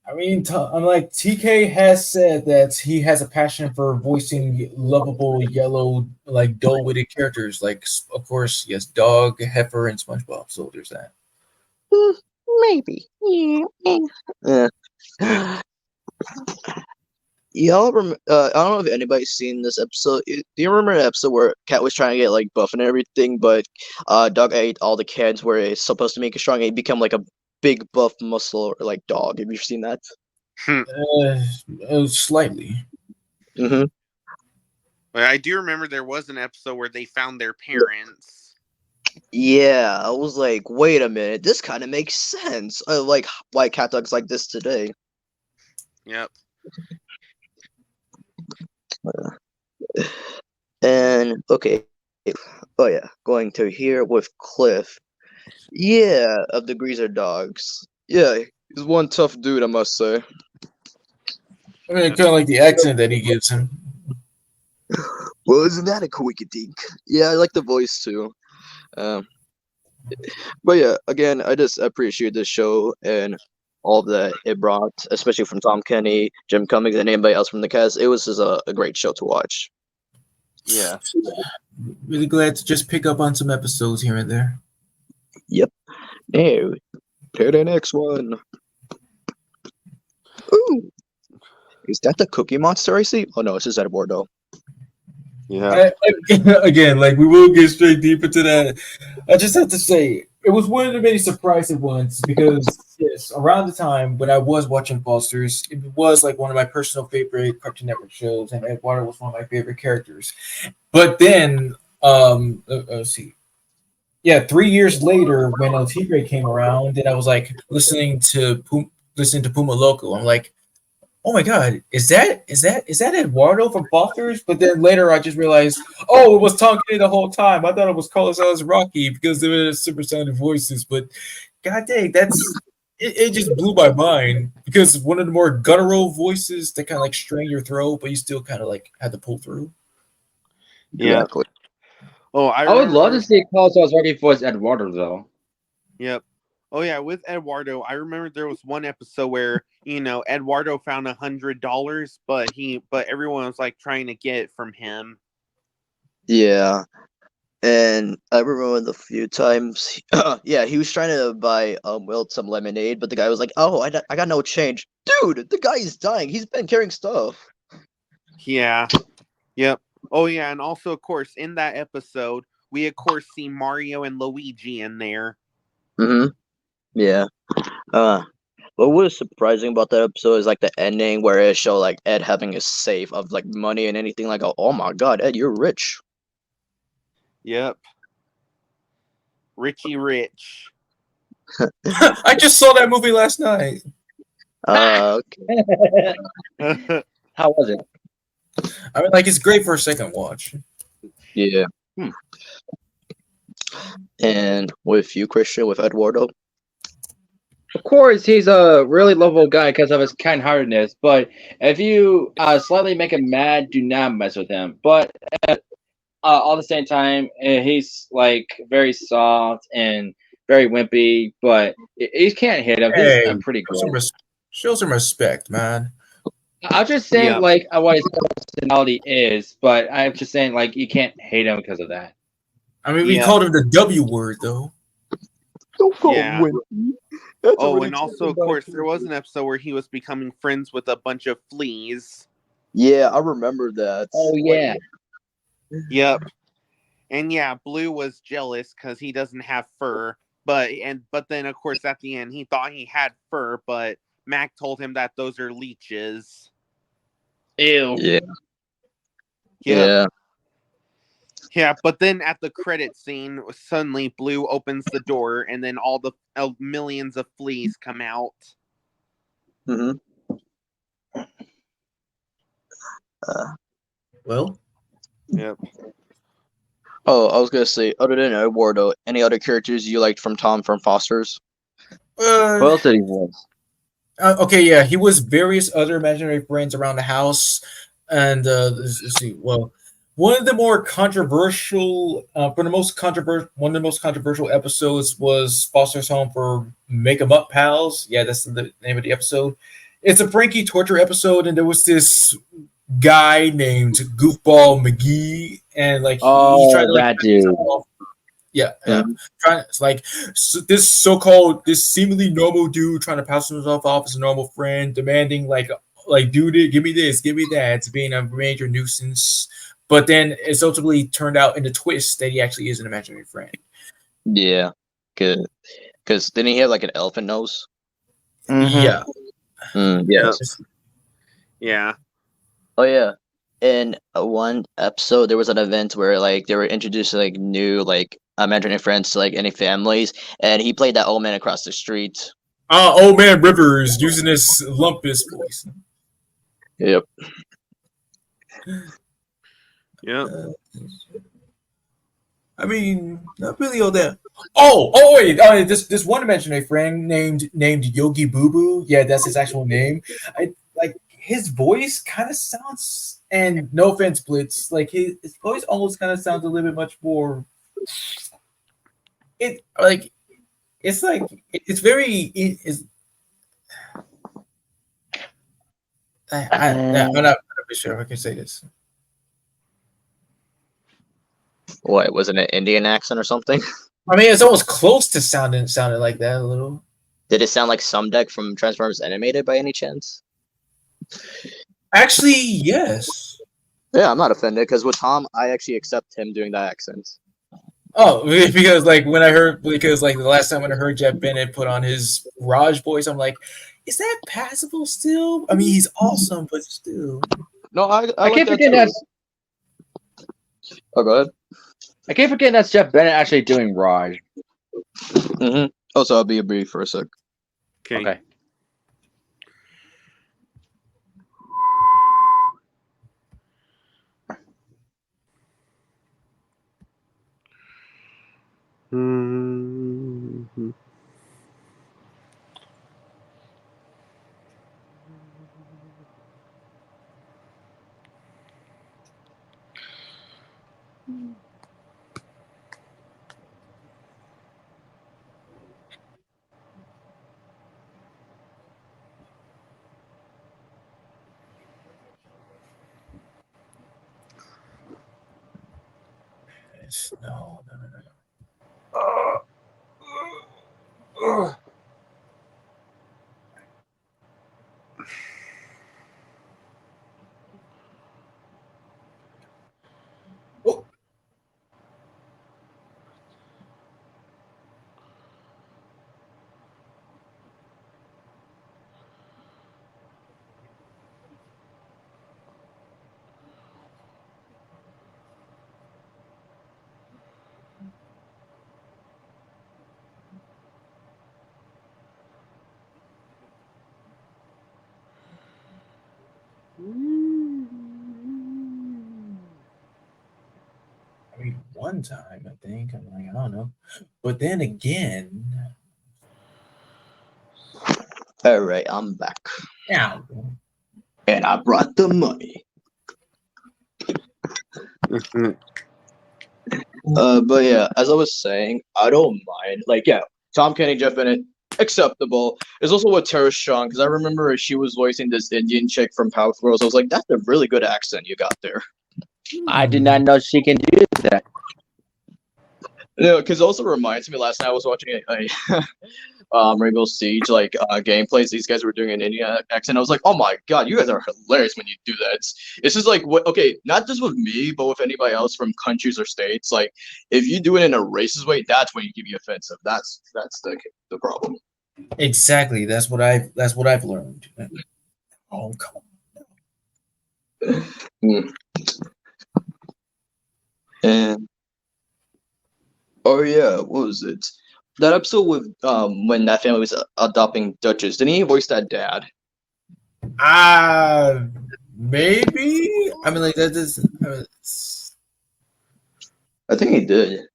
I mean, unlike TK has said that he has a passion for voicing lovable yellow, like dull-witted characters, like of course, yes, Dog, Heifer, and SpongeBob. So there's that. Maybe. Yeah. Y'all I don't know if anybody's seen this episode. Do you remember the episode where Cat was trying to get like buff and everything, but Dog ate all the cans where it's supposed to make it strong and he become like a big buff muscle like dog. Have you seen that? Slightly. Mm-hmm. I do remember there was an episode where they found their parents. Yeah, I was like, wait a minute, this kind of makes sense. Like why Cat Dog's like this today. Yep. And okay, oh yeah, going to here with Cliff. Yeah, of the Greaser Dogs. Yeah, he's one tough dude, I must say. I mean, kind of like the accent that he gives him. Well, isn't that a coinkydink? Yeah, I like the voice too. But yeah, again, I just appreciate this show and all that it brought, especially from Tom Kenny, Jim Cummings, and anybody else from the cast. It was just a great show to watch. Yeah. Really glad to just pick up on some episodes here and there. Yep. Now, to the next one. Ooh. Is that the Cookie Monster I see? Oh no, it's just Eduardo. Yeah. Again, like we will get straight deep into that. I just have to say it was one of the many surprising ones because yes, around the time when I was watching Foster's, it was like one of my personal favorite Cartoon Network shows, and Eduardo was one of my favorite characters. But then, let's see, 3 years later when El Tigre came around, and I was like listening to Puma Loco, I'm like, oh my god, is that Eduardo from Foster's? But then later I just realized, oh, it was Tom Kenny the whole time. I thought it was Carlos Alice Rocky because they were supersonic voices. But god dang, it just blew my mind because one of the more guttural voices that kind of like strain your throat, but you still kind of like had to pull through. Yeah. Exactly. Oh, I would love to see Carlos Rocky voice Eduardo though. Yep. Oh yeah, with Eduardo, I remember there was one episode where Eduardo found $100, but everyone was like trying to get it from him. Yeah. And I remember the few times, he was trying to buy Wilt some lemonade, but the guy was like, "Oh, I got no change, dude. The guy is dying. He's been carrying stuff." Yeah. Yep. Oh yeah, and also of course in that episode we of course see Mario and Luigi in there. Mm-hmm. Yeah. What was surprising about that episode is like the ending where it showed like Ed having a safe of like money and anything like, oh my god, Ed, you're rich. Yep. Richie Rich. I just saw that movie last night. Okay. How was it? I mean, like it's great for a second watch. Yeah. And with you, Christian, with Eduardo. Of course, he's a really lovable guy because of his kind-heartedness. But if you slightly make him mad, do not mess with him. But all the same time, he's like very soft and very wimpy. But you can't hit him. He's Hey, pretty show good. show some respect, man. I'm just saying, Yeah. like what his personality is. But I'm just saying, like you can't hate him because of that. I mean, we Yeah. called him the W word, though. Don't call Yeah. him wimpy. That's Oh, already and also taken of by course there people. was an episode where he was becoming friends with a bunch of fleas. Yeah, I remember that. Oh yeah. Yep. And yeah, Blue was jealous because he doesn't have fur. But then of course at the end he thought he had fur, but Mac told him that those are leeches. Ew. Yeah. Yep. Yeah. Yeah, but then at the credit scene, suddenly Blue opens the door, and then all the millions of fleas come out. Mm-hmm. Well, Yep. Oh, I was gonna say, other than Eduardo, any other characters you liked from Tom from Foster's? uh, What else did he voice? okay, yeah, he was various other imaginary friends around the house, and let's see. Well, one of the more controversial, one of the most controversial episodes was Foster's Home for Make 'Em Up Pals. Yeah, that's the name of the episode. It's a Frankie torture episode, and there was this guy named Goofball McGee, and like he tried Oh, to like that pass himself dude. off. Yeah, yeah. Mhm. It's like this so-called this seemingly normal dude trying to pass himself off as a normal friend, demanding like dude, give me this, give me that. It's being a major nuisance. But then it's ultimately turned out in the twist that he actually is an imaginary friend. Yeah, good. Because didn't he have like an elephant nose? Yeah. Yep. Yes. Yeah. Oh yeah. In one episode, there was an event where like they were introducing like new like imaginary friends to like any families, and he played that old man across the street. Old man Rivers using his lumpus voice. Yep. Yep. I mean, not really all that. Wait, this one imaginary friend named Yogi Boo Boo. Yeah, that's his actual name. I like his voice kind of sounds, and no offense, Blitz, like his voice almost kind of sounds a little bit much more. It's very it's. I'm not really sure if I can say this. What was it, an Indian accent or something? I mean, it's almost close to sounding like that a little. Did it sound like Sumdeck from Transformers Animated by any chance? Actually, yes. Yeah, I'm not offended because with Tom, I actually accept him doing that accent. Oh, because the last time when I heard Jeff Bennett put on his Raj voice, I'm like, is that passable still? I mean, he's awesome, but still. No, I I like keep that forgetting too. that's Oh, go ahead. I keep forgetting that's Jeff Bennett actually doing Raj. Mm-hmm. Oh, so I'll be a brief for a sec. Okay. Mhm. No. Oh. I mean, one time I think I'm like, I don't know, but then again, All right, I'm back, yeah. and I brought the money. Mhm. But yeah, as I was saying, I don't mind. Like, yeah, Tom Kenny, Jeff Bennett, acceptable. It's also with Tara Strong because I remember she was voicing this Indian chick from Powerpuff Girls. I was like, that's a really good accent you got there. I did not know she can do that. Yeah, because it also reminds me. Last night I was watching Rainbow Siege gameplays. These guys were doing an Indian accent. I was like, oh my god, you guys are hilarious when you do that. It's just like what? Okay, not just with me, but with anybody else from countries or states. Like, if you do it in a racist way, that's when you can be offensive. That's the problem. Exactly. That's what I've learned. Oh, come on. Mm. And oh yeah, what was it? That episode with when that family was adopting Duchess. Didn't he voice that dad? Maybe. I mean, like that is. I think he did.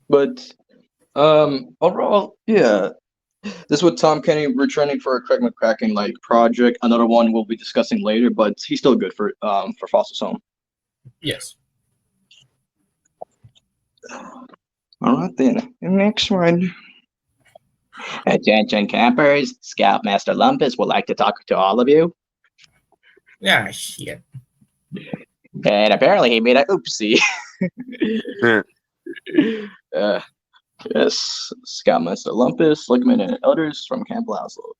But overall, yeah. This with Tom Kenny returning for a Craig McCracken like project. Another one we'll be discussing later, but he's still good for Foster's Home. Yes. All right then. Next one. Attention campers, Scoutmaster Lumpus would like to talk to all of you. Yeah, shit. And apparently he made a oopsie. Yes, Scoutmaster Lumpus, Lickman, and others from Camp Laszlo.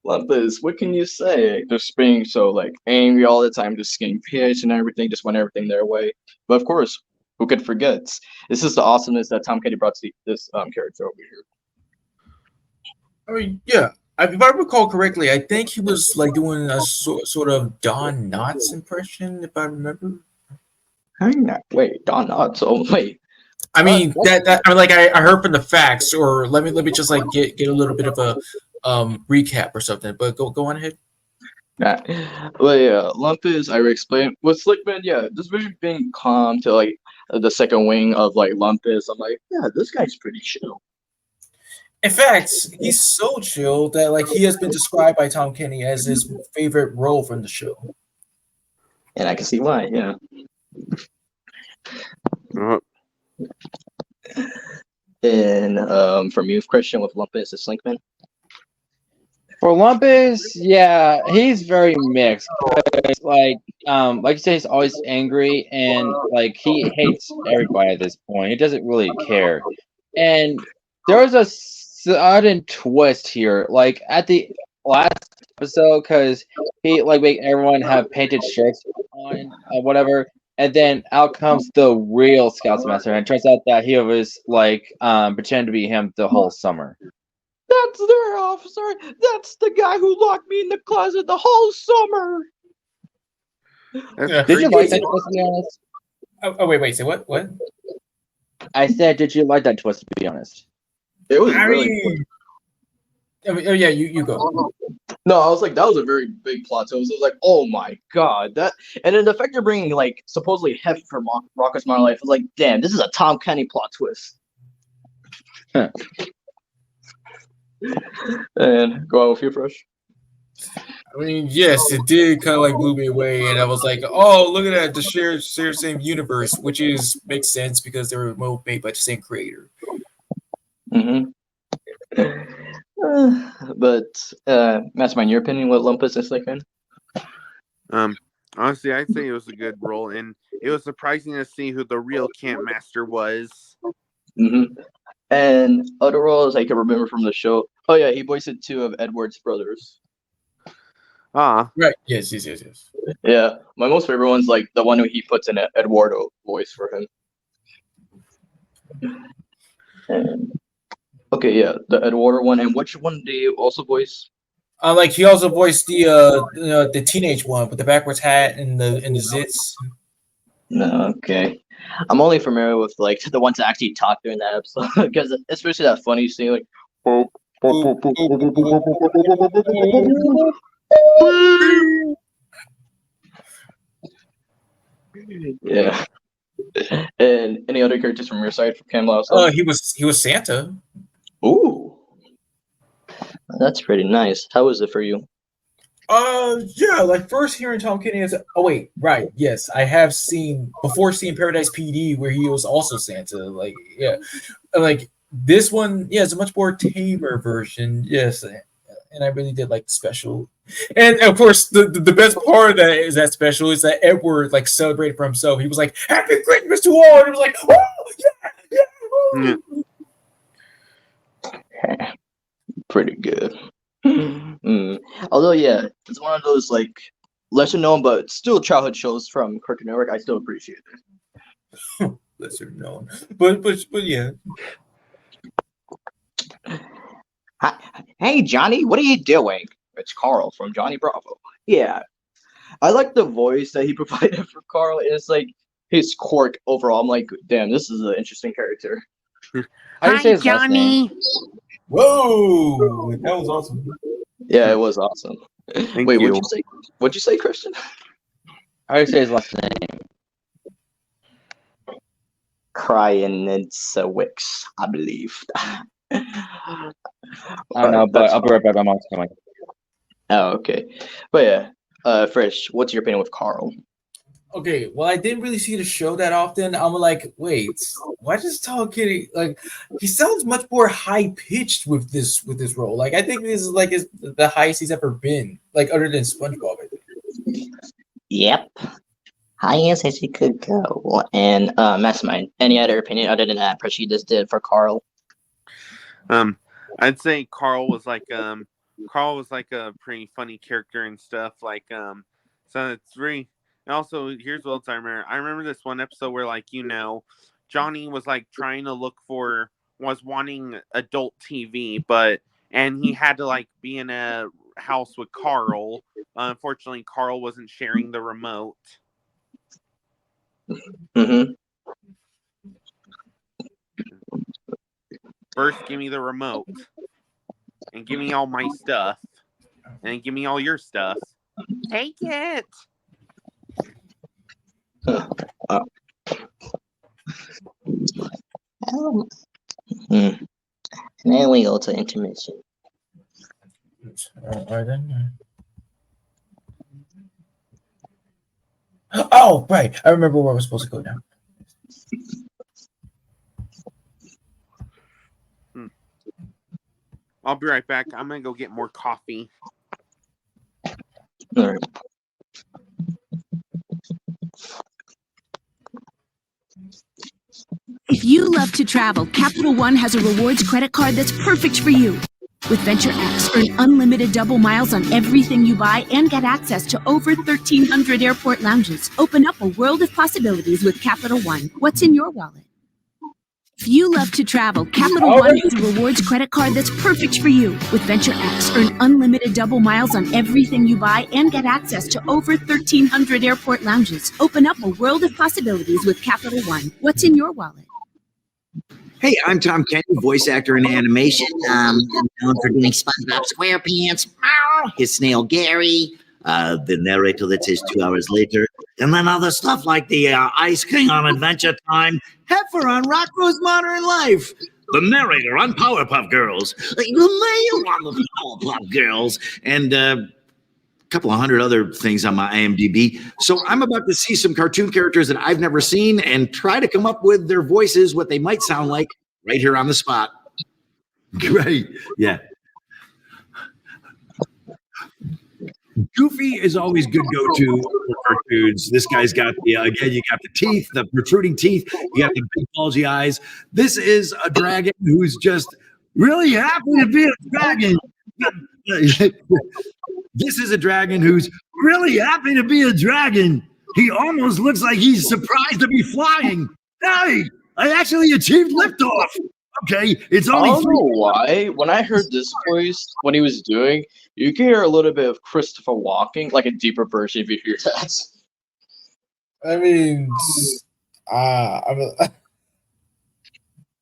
Lumpus, what can you say? Just being so like angry all the time, just getting pissed and everything, just want everything their way. But of course, who could forget? This is the awesomeness that Tom Kenny brought to this character over here. I mean, yeah. If I recall correctly, I think he was like doing a sort of Don Knotts impression, if I remember. Wait, Don Knotts. Oh wait. I mean that I mean, like I heard from the facts, or let me just like get a little bit of a recap or something. But go on ahead. Well, yeah, Lumpus, I explained with Slickman, yeah, this vision being calm to like the second wing of like Lumpus. I'm like, yeah, this guy's pretty chill. In fact, he's so chill that like he has been described by Tom Kenny as his favorite role from the show. And I can see why, yeah. And from you, Christian, with Lumpus is Slinkman. For Lumpus, yeah, he's very mixed. Like you say, he's always angry and like he hates everybody at this point. He doesn't really care. And there was a sudden twist here, like at the last episode, because he like made everyone have painted shirts on, whatever. And then out comes the real Scoutsmaster, and it turns out that he was like pretending to be him the whole summer. That's there, officer. That's the guy who locked me in the closet the whole summer. Did you like that twist, to be honest? Oh wait, say what? What? I said, did you like that twist, to be honest? It was really. Oh yeah, you go. No, I was like, that was a very big plot twist. I was like, oh my god, that, and then the fact they're bringing like supposedly Hef from Rocko's Modern Life, I was like, damn, this is a Tom Kenny plot twist. Huh. And go on with you, Fresh. I mean, yes, it did kind of like blew me away, and I was like, "Oh, look at that! The shared same universe," which makes sense because they were both made by the same creator. Mm-hmm. But Mastermind, your opinion, what Lumpus is like, man? Honestly, I'd say it was a good role, and it was surprising to see who the real Camp Master was. Mm-hmm. And other roles I can remember from the show. Oh yeah, he voiced 2 of Edward's brothers. Ah, right. Yes. Yeah, my most favorite one's like the one who he puts in an Eduardo voice for him. And, okay, yeah, the Eduardo one. And which one do you also voice? Like he also voiced the teenage one with the backwards hat and the zits. No, okay. I'm only familiar with like the ones that actually talk during that episode because especially that funny scene like. Yeah. And any other characters from your side from Camp Laszlo? He was Santa. Ooh, that's pretty nice. How was it for you? Yeah, like first hearing Tom Kenny as right, yes, I have seen Paradise PD where he was also Santa. Like, yeah, like this one, yeah, it's a much more tamer version. Yes, and I really did like the special. And of course, the best part of that is that special is that Edward like celebrated for himself. He was like, "Happy Christmas to all!" And it was like, "Oh yeah." Pretty good. Although, yeah, it's one of those like lesser known but still childhood shows from Cartoon Network. I still appreciate it. Lesser known, but yeah. Hey Johnny, what are you doing? It's Carl from Johnny Bravo. Yeah, I like the voice that he provided for Carl. It's like his quirk overall. I'm like, damn, this is an interesting character. Hi, Johnny. Whoa, that was awesome. Yeah, it was awesome. Thank Wait, you. What'd you say, Christian? How do you say his last name? Krajinitsewicz, I believe. I don't know, but I'll be right back. I'm on my. Oh, okay. But yeah, Frisch, what's your opinion with Carl? Okay, well, I didn't really see the show that often. I'm like, wait, why does Tom Kenny like? He sounds much more high pitched with this role. Like, I think this is like the highest he's ever been, like other than SpongeBob. I think. Yep. Highest as he could go. And Mastermind, any other opinion other than that Frisch you just did for Carl? I'd say Carl was like a pretty funny character and stuff. Like so it's very. And also, here's what else I remember. I remember this one episode where, like, Johnny was like trying to was wanting adult TV, and he had to like be in a house with Carl. Unfortunately, Carl wasn't sharing the remote. Mm-hmm. First, give me the remote, and give me all my stuff, and then give me all your stuff. Take it. And then we go to intermission. All right then. Oh, right. I remember where we're supposed to go now. I'll be right back. I'm gonna go get more coffee. All right. If you love to travel, Capital One has a rewards credit card that's perfect for you. With Venture X, earn unlimited double miles on everything you buy and get access to over 1,300 airport lounges. Open up a world of possibilities with Capital One. What's in your wallet? If you love to travel, Capital One has a rewards credit card that's perfect for you. With Venture X, earn unlimited double miles on everything you buy and get access to over 1,300 airport lounges. Open up a world of possibilities with Capital One. What's in your wallet? Hey, I'm Tom Kenny, voice actor in animation. I'm known for doing SpongeBob SquarePants, his snail Gary, the narrator that says 2 hours later, and then other stuff like the Ice King on Adventure Time, Heifer on Rocco's Modern Life, the narrator on Powerpuff Girls, the mayor on the Powerpuff Girls, and a couple of hundred other things on my IMDb. So I'm about to see some cartoon characters that I've never seen and try to come up with their voices, what they might sound like, right here on the spot. Great. Yeah. Goofy is always good go-to for cartoons. This guy's got again, you got the teeth, the protruding teeth, you got the big bulgy eyes. This is a dragon who's just really happy to be a dragon. This is a dragon who's really happy to be a dragon. He almost looks like he's surprised to be flying. Hey, I actually achieved liftoff. Okay, it's only. I don't know why. When I heard this voice, when he was doing, you can hear a little bit of Christopher Walken, like a deeper version if you hear that. I mean,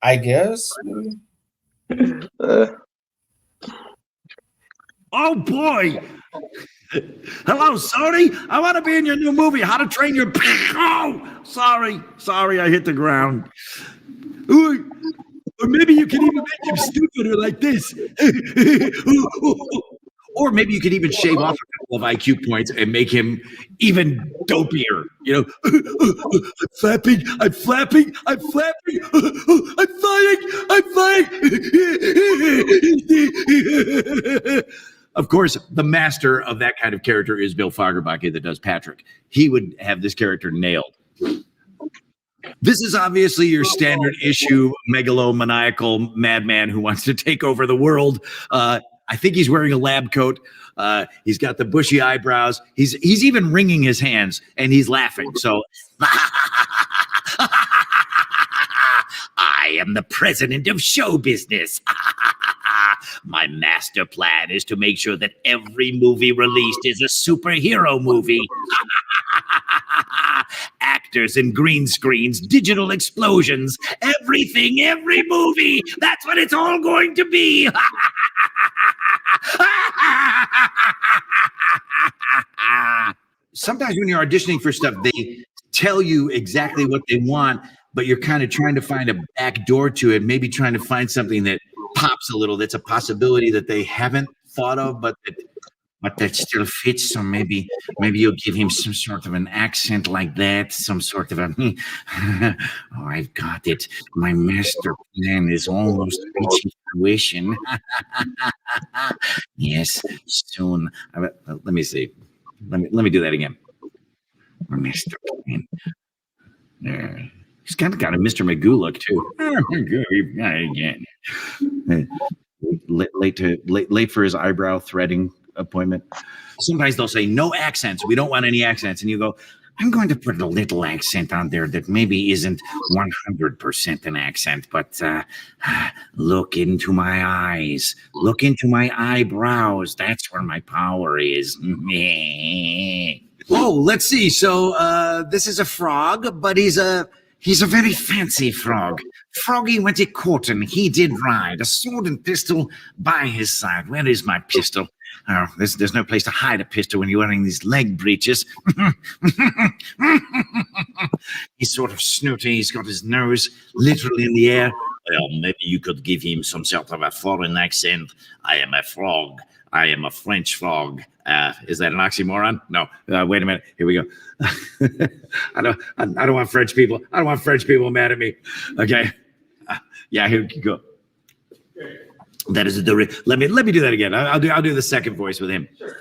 I guess. Oh boy! Hello, Sony. I want to be in your new movie, How to Train Your. Oh, sorry, I hit the ground. Ooh. Or maybe you can even make him stupider like this. Or maybe you could even shave off a couple of IQ points and make him even dopier. You know, I'm flapping, I'm flying. Of course, the master of that kind of character is Bill Fagerbacke that does Patrick. He would have this character nailed. This is obviously your standard issue megalomaniacal madman who wants to take over the world. I think he's wearing a lab coat. He's got the bushy eyebrows. He's even wringing his hands and he's laughing. So I am the president of show business. My master plan is to make sure that every movie released is a superhero movie. Actors and green screens, digital explosions, everything, every movie. That's what it's all going to be. sometimes when you're auditioning for stuff, they tell you exactly what they want, but you're kind of trying to find a back door to it, maybe trying to find something that pops a little, that's a possibility that they haven't thought of, but that still fits. So maybe you'll give him some sort of an accent like that, some sort of a oh, I've got it. My master plan is almost reaching fruition. Yes, soon. Let me see. Let me do that again. My master plan. There. He's kind of got a Mr. Magoo look too. Late for his eyebrow threading appointment. Sometimes they'll say no accents. We don't want any accents, and you go, I'm going to put a little accent on there that maybe isn't 100% an accent, but look into my eyes, look into my eyebrows. That's where my power is. Oh, let's see. So this is a frog, but he's a very fancy frog. Froggy went a courting, he did ride, a sword and pistol by his side. Where is my pistol? Oh, there's no place to hide a pistol when you're wearing these leg breeches. He's sort of snooty. He's got his nose literally in the air. Well, maybe you could give him some sort of a foreign accent. I am a frog. I am a French frog. Is that an oxymoron? No. Wait a minute. Here we go. I don't want French people. I don't want French people mad at me. Okay. Yeah, here we go. That is let me do that again. I'll do the second voice with him. Sure.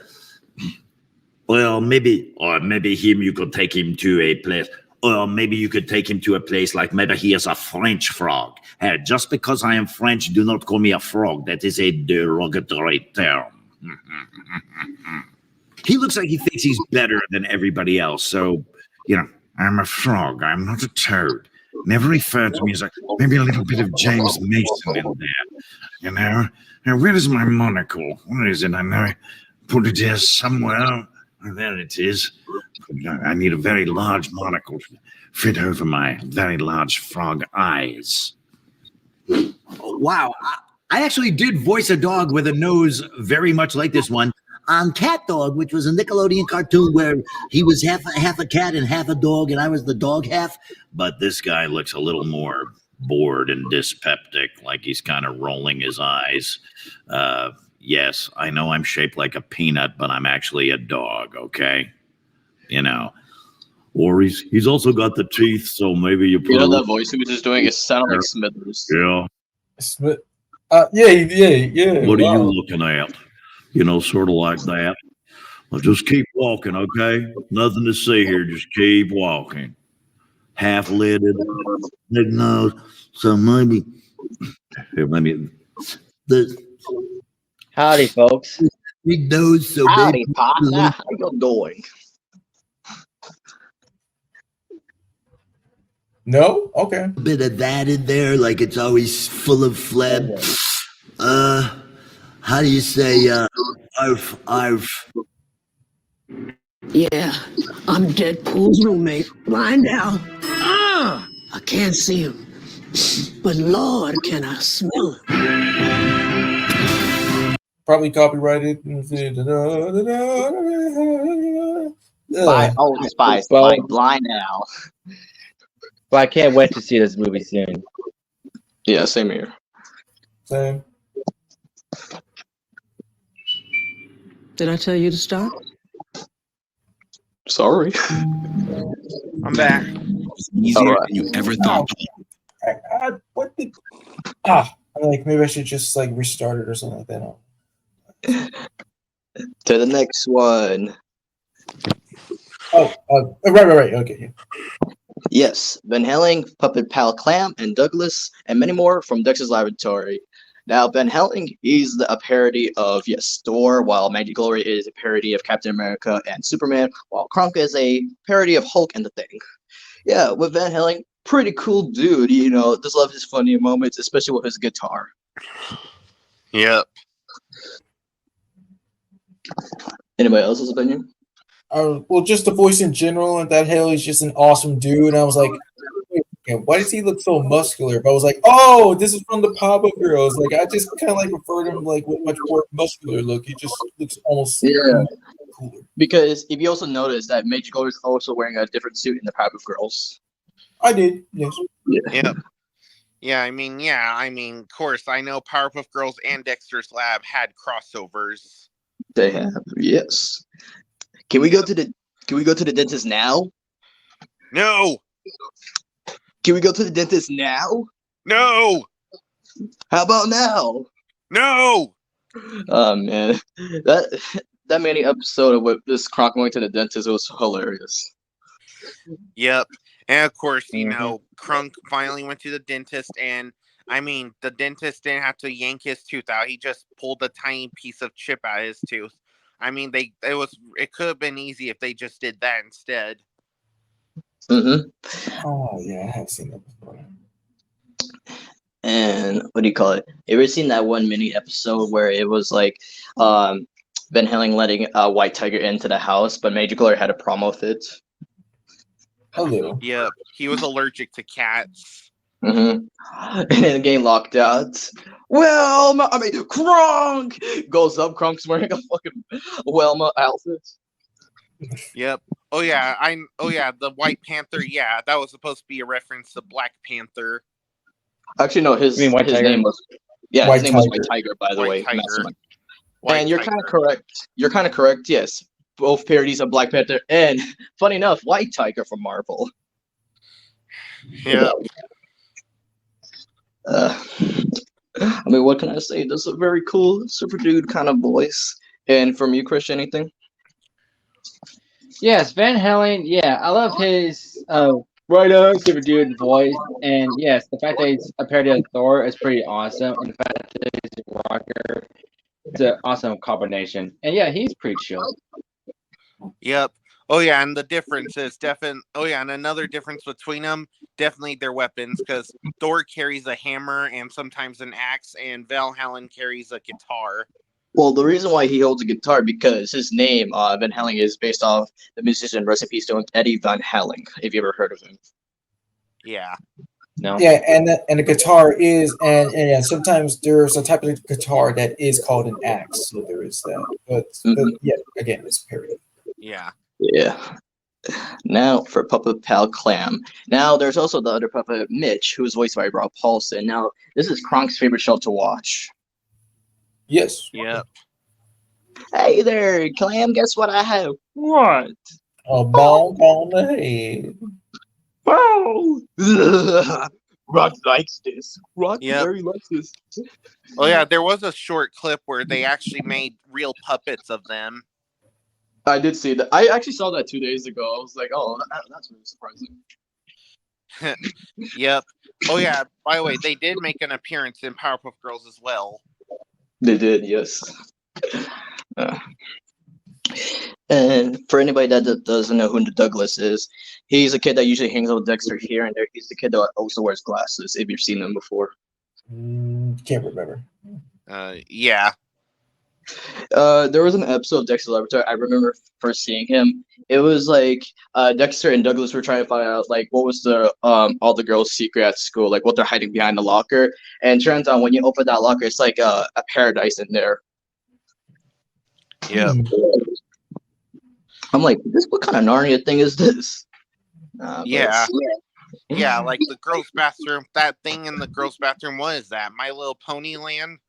Well, maybe him. You could take him to a place. Or maybe you could take him to a place like maybe he is a French frog. Hey, just because I am French, do not call me a frog. That is a derogatory term. He looks like he thinks he's better than everybody else. So, I'm a frog. I'm not a toad. Never refer to me as maybe a little bit of James Mason in there. Now, where is my monocle? Where is it? I know I put it here somewhere. There it is. I need a very large monocle to fit over my very large frog eyes. Wow. I actually did voice a dog with a nose very much like this one on Cat Dog, which was a Nickelodeon cartoon where he was half a cat and half a dog, and I was the dog half. But this guy looks a little more bored and dyspeptic, like he's kind of rolling his eyes. Yes, I know I'm shaped like a peanut, but I'm actually a dog, okay? Or he's also got the teeth, so maybe you put that voice he was just doing is sounding like Smithers. Yeah. Yeah. What are you looking at? Sort of like that. Well, just keep walking, okay? Nothing to see here. Just keep walking. Half-lidded, big nose. So maybe Howdy, folks. big nose. So Howdy, maybe partner. How you doing? No? Okay. a bit of that in there, like it's always full of phlegm. How do you say arf? Yeah, I'm Deadpool's roommate, blind now. I can't see him, but Lord, can I smell him? Probably copyrighted. By Old Spice, by Blind Now. But I can't wait to see this movie soon. Yeah, same here. Same. Did I tell you to stop? Sorry. I'm back. Easier All right. than you ever thought. What did? Maybe I should just restart it or something like that. To the next one. Right. Okay. Yes, Van Helsing, Puppet Pal Clam, and Douglas, and many more from Dexter's Laboratory. Now, Van Helsing is a parody of, Thor, while Magic Glory is a parody of Captain America and Superman, while Kronk is a parody of Hulk and the Thing. Yeah, with Van Helsing, pretty cool dude, just love his funny moments, especially with his guitar. Yep. Anybody else's opinion? Well, just the voice in general, and that Haley's just an awesome dude. And I was like, why does he look so muscular? But I was like, oh, this is from the Papa Girls. I just kind of referred him with much more muscular look. He just looks almost cooler. Because if you also notice that Major Glory is also wearing a different suit in the Powerpuff Girls. I did, yes. Yep. Yeah, I mean, of course, I know Powerpuff Girls and Dexter's Lab had crossovers. They have, yes. Can we go to the dentist now? No, Can we go to the dentist now? no, How about now? no. Oh man, that mini episode of this Kronk going to the dentist was hilarious. Yep. And of course, Krunk finally went to the dentist, and I mean, the dentist didn't have to yank his tooth out. He just pulled a tiny piece of chip out of his tooth. I mean, it could have been easy if they just did that instead. Mm-hmm. Oh yeah, I have seen that before. And what do you call it? You ever seen that one mini episode where it was like Van Halen letting White Tiger into the house, but Major Glory had a problem with it? A little. Yep. He was allergic to cats. Mm-hmm. And then the game locked out. Well, I mean, Kronk goes up. Kronk's wearing a fucking Welma outfit. Yep. Oh yeah, the White Panther. Yeah, that was supposed to be a reference to Black Panther. Actually, no, his name was White his name was Tiger. White Tiger, by the White way. Tiger. Mastermind. White And you're Tiger. kind of correct. You're kind of correct. Yes, both parodies of Black Panther, and funny enough, White Tiger from Marvel. Yeah. I mean, what can I say? That's a very cool super dude kind of voice. And from you, Christian, anything? Yes, Van Halen. Yeah, I love his right on super dude voice, and yes, the fact that he's a parody of Thor is pretty awesome, and the fact that he's a rocker, it's an awesome combination. And yeah, he's pretty chill. Yep. Oh yeah, and the difference is and another difference between them, definitely their weapons, because Thor carries a hammer and sometimes an axe, and Van Halen carries a guitar. Well, the reason why he holds a guitar because his name, Van Halen, is based off the musician rest in peace to Eddie Van Halen. If you ever heard of him. Yeah. No. Yeah, and the guitar is and yeah, sometimes there's a type of guitar that is called an axe, so there is that. But yeah, again, it's period. Yeah. Yeah. Now for Puppet Pal Clam. Now there's also the other puppet Mitch, who's voiced by Rob Paulson. Now this is Kronk's favorite show to watch. Yes. Yep. Hey there, Clam. Guess what I have? What? A ball on the head. Wow. Rock likes this. Rock very likes this. Oh yeah, there was a short clip where they actually made real puppets of them. I did see that. I actually saw that 2 days ago. I was like, oh, that's really surprising. Yep. Oh yeah, by the way, they did make an appearance in Powerpuff Girls as well. They did, yes. And for anybody that doesn't know who Douglas is, he's a kid that usually hangs out with Dexter here and there. He's the kid that also wears glasses, if you've seen him before. Can't remember. Yeah. There was an episode of Dexter's Laboratory. I remember first seeing him. It was like Dexter and Douglas were trying to find out like what was the all the girls' secret at school, like what they're hiding behind the locker. And turns out when you open that locker, it's like a paradise in there. Yeah. I'm like, what kind of Narnia thing is this? Yeah. Yeah, like the girls' bathroom. That thing in the girls' bathroom. What is that? My Little Pony Land?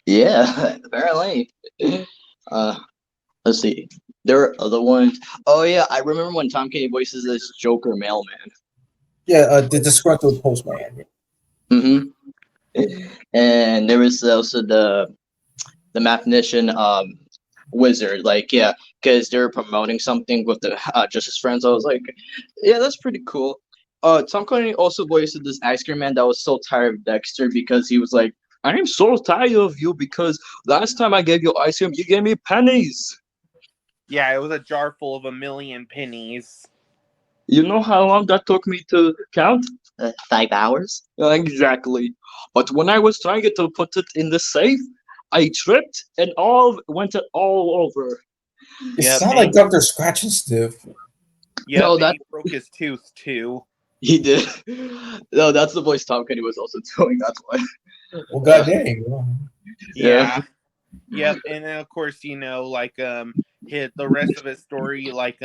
Yeah, apparently. Let's see. There are other ones. Oh yeah, I remember when Tom Kenny voices this Joker mailman. Yeah, the disgruntled postman. And there was also the mathematician wizard. Like, yeah, because they were promoting something with the Justice Friends. I was like, yeah, that's pretty cool. Tom Kenny also voiced this ice cream man that was so tired of Dexter because he was like, I'm so tired of you because last time I gave you ice cream, you gave me pennies. Yeah, it was a jar full of 1,000,000 pennies. You know how long that took me to count? 5 hours. Exactly. But when I was trying to put it in the safe, I tripped and went all over. It sounded like Dr. Scratch and Stiff. Yeah, no, he broke his tooth too. He did. No, that's the voice Tom Kenny was also doing. That's why. Well, goddamn. Yeah. Yep, and then of course, like the rest of his story, like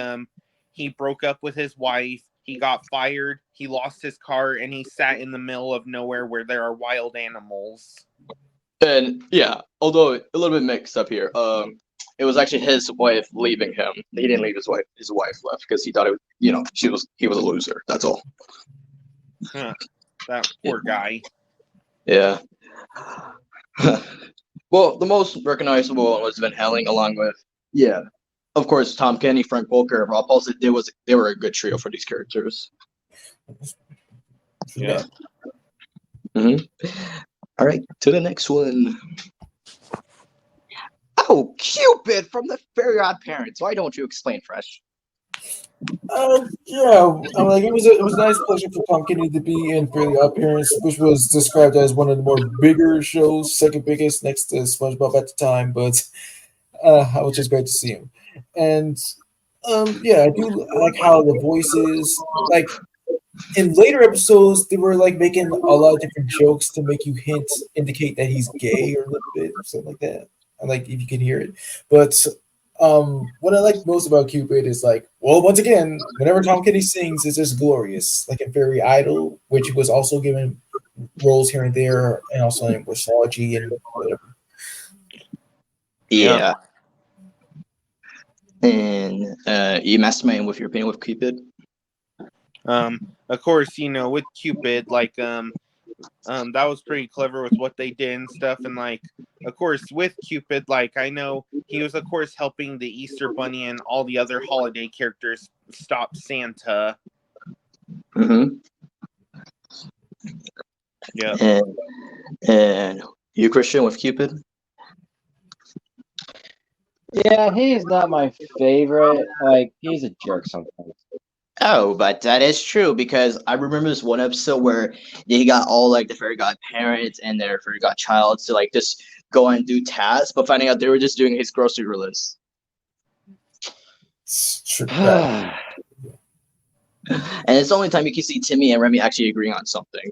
he broke up with his wife, he got fired, he lost his car, and he sat in the middle of nowhere where there are wild animals. And yeah, although a little bit mixed up here, it was actually his wife leaving him. He didn't leave his wife. His wife left because he thought it, he was a loser. That's all. Huh. That poor guy. Yeah. Well, the most recognizable one was Van Helsing, along with of course, Tom Kenny, Frank Welker, and Rob Paulson. They were a good trio for these characters. Yeah. All right, to the next one. Oh, Cupid from the Very Odd Parents. Why don't you explain, Fresh? Yeah, like it was a nice pleasure for Tom Kenny to be in Fairly Odd Parents, which was described as one of the more bigger shows, second biggest next to SpongeBob at the time, but which is great to see him. And yeah, I do like how the voices, like in later episodes, they were like making a lot of different jokes to make you indicate that he's gay or a little bit or something like that. I like if you can hear it. But what I like most about Cupid is like, well, once again, whenever Tom Kenny sings, it's just glorious. Like in Very Idol, which he was also given roles here and there, and also in Wishology and whatever. Yeah. And you mastermind with your opinion with Cupid? Of course, with Cupid, like that was pretty clever with what they did and stuff. And like, of course, with Cupid, like I know he was, of course, helping the Easter Bunny and all the other holiday characters stop Santa. Yeah. And you, Christian, with Cupid? Yeah, he's not my favorite. Like, he's a jerk sometimes. Oh, but that is true because I remember this one episode where they got all like the fairy god parents and their fairy god child to like just go and do tasks, but finding out they were just doing his grocery list. And it's the only time you can see Timmy and Remy actually agreeing on something.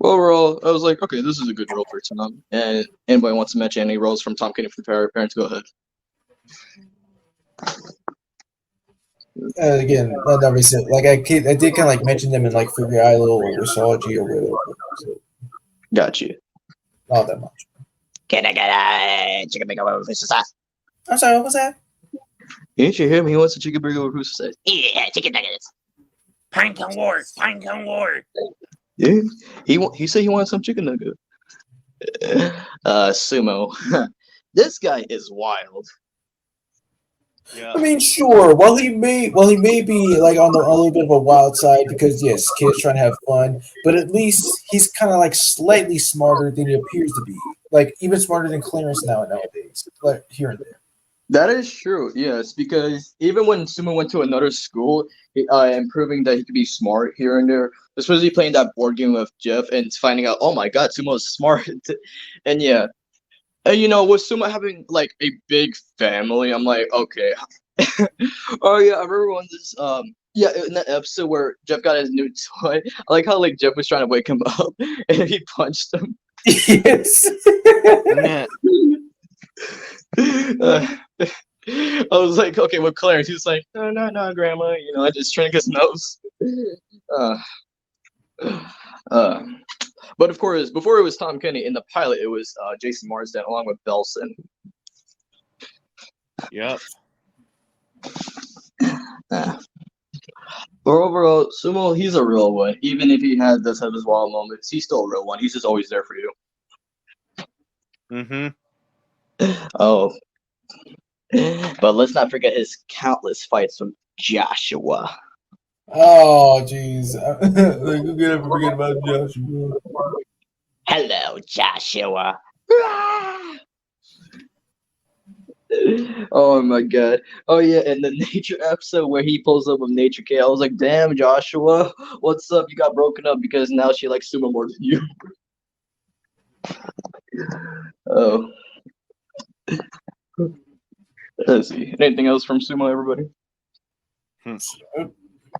Overall, I was like, okay, this is a good role for Tom. And anybody wants to mention any roles from Tom Kenny from Fairy Parents, go ahead. Again, not recent. Like I did kind of like mention them in like Fairy Idol or Wishology or whatever. So, got you. Not that much. Can I get a chicken burger with fish sauce? I'm sorry, what was that? Didn't you hear me? He wants a chicken burger with fish sauce. Yeah, chicken nuggets. Pinecone War. Yeah, he said he wanted some chicken nugget. Sumo. This guy is wild. Yeah. I mean, sure. While he may be like on a little bit of a wild side because yes, kids trying to have fun, but at least he's kind of like slightly smarter than he appears to be. Like even smarter than Clarence nowadays, like here and there. That is true, yes, because even when Sumo went to another school, and proving that he could be smart here and there, especially playing that board game with Jeff and finding out, oh my god, Sumo is smart. And yeah, and with Sumo having like a big family, I'm like, okay. Oh yeah, I remember when this, in that episode where Jeff got his new toy, I like how like Jeff was trying to wake him up and he punched him. Yes. I was like, okay, with Clarence, he was like, no, Grandma, I just drank his nose. But of course, before it was Tom Kenny, in the pilot, it was Jason Marsden along with Belson. Yep. But overall, Sumo, he's a real one. Even if he does have his wild moments, he's still a real one. He's just always there for you. Oh. But let's not forget his countless fights with Joshua. Oh, jeez. Like, who could ever forget about Joshua? Hello, Joshua. Oh my god. Oh yeah, and the nature episode where he pulls up with Nature K, I was like, damn, Joshua, what's up? You got broken up because now she likes Sumo more than you. Oh. Let's see. Anything else from Sumo, everybody?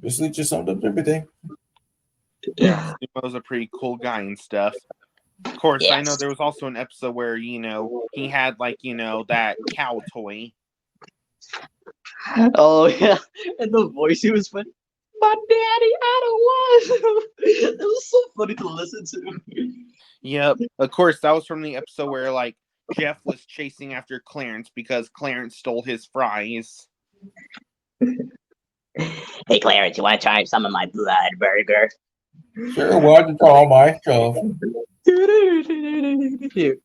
Basically just summed up everything. Yeah, Sumo's a pretty cool guy and stuff. Of course, I know Yes. there was also an episode where, he had, that cow toy. Oh yeah, and the voice he was putting. My daddy, I don't want. It was so funny to listen to. Yep. Of course, that was from the episode where, Jeff was chasing after Clarence because Clarence stole his fries. Hey, Clarence, you want to try some of my blood burger? Sure, what to all my stuff. You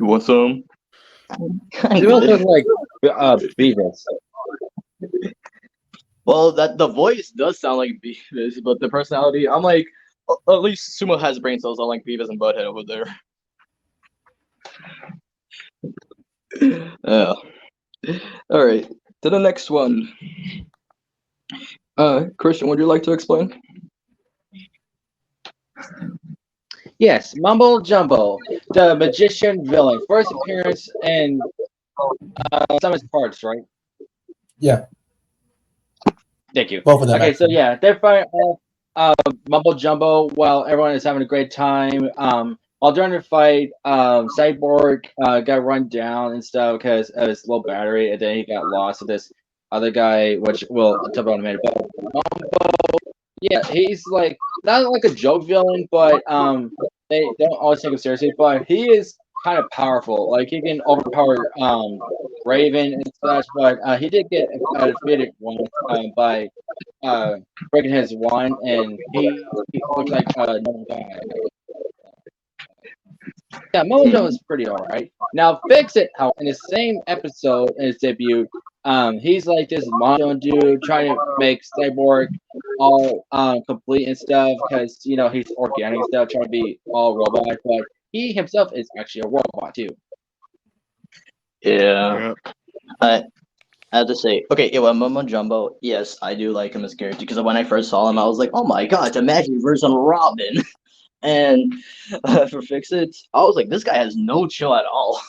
want some? They both look like Beavis. Well, that the voice does sound like Beavis, but the personality, I'm like, at least Sumo has brain cells, unlike Beavis and Butthead over there. Yeah. All right. To the next one. Christian, would you like to explain? Yes, Mumbo Jumbo, the magician villain, first appearance in some of his parts, right? Yeah, Thank you. both of them. Okay, so actually. yeah, they're fighting Mumbo Jumbo while everyone is having a great time. While during the fight, Cyborg got run down and stuff because of his low battery, and then he got lost with this other guy, which we'll talk about in a minute. But Mumbo, yeah, he's like not like a joke villain, but they don't always take him seriously. But he is kind of powerful. Like he can overpower Raven and such. But he did get defeated once by breaking his wand, and he looks like a normal guy. Yeah, Mojo is pretty alright. Now, Fix It, how in the same episode in his debut, he's like this Mojo dude trying to make Cyborg all complete and stuff because he's organic and stuff, trying to be all robot, but he himself is actually a robot too. Yeah. Yep. I have to say, okay, yeah, well, Momo Jumbo, yes, I do like him as a character because when I first saw him, I was like, oh my god, it's a magic version of Robin. And for Fix It, I was like, this guy has no chill at all.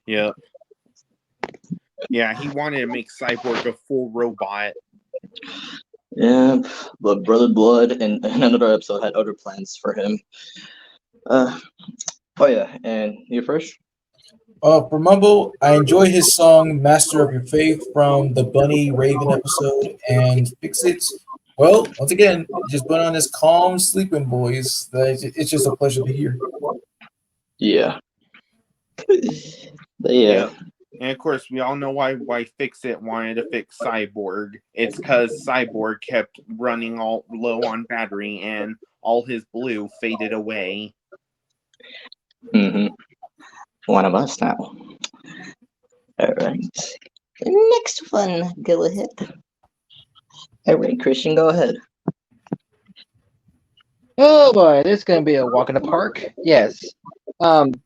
Yep. Yeah, he wanted to make Cyborg a full robot. Yeah, but Brother Blood in another episode had other plans for him. Oh yeah, and you first? For Mumble, I enjoy his song "Master of Your Faith" from the Bunny Raven episode, and Fix It. Well, once again, just put on this calm sleeping voice. It's just a pleasure to hear. Yeah. But Yeah. And of course, we all know why Fix It wanted to fix Cyborg. It's because Cyborg kept running all low on battery, and all his blue faded away. One of us now. All right. Next one, go ahead. All right, Christian, go ahead. Oh boy, this is gonna be a walk in the park. Yes.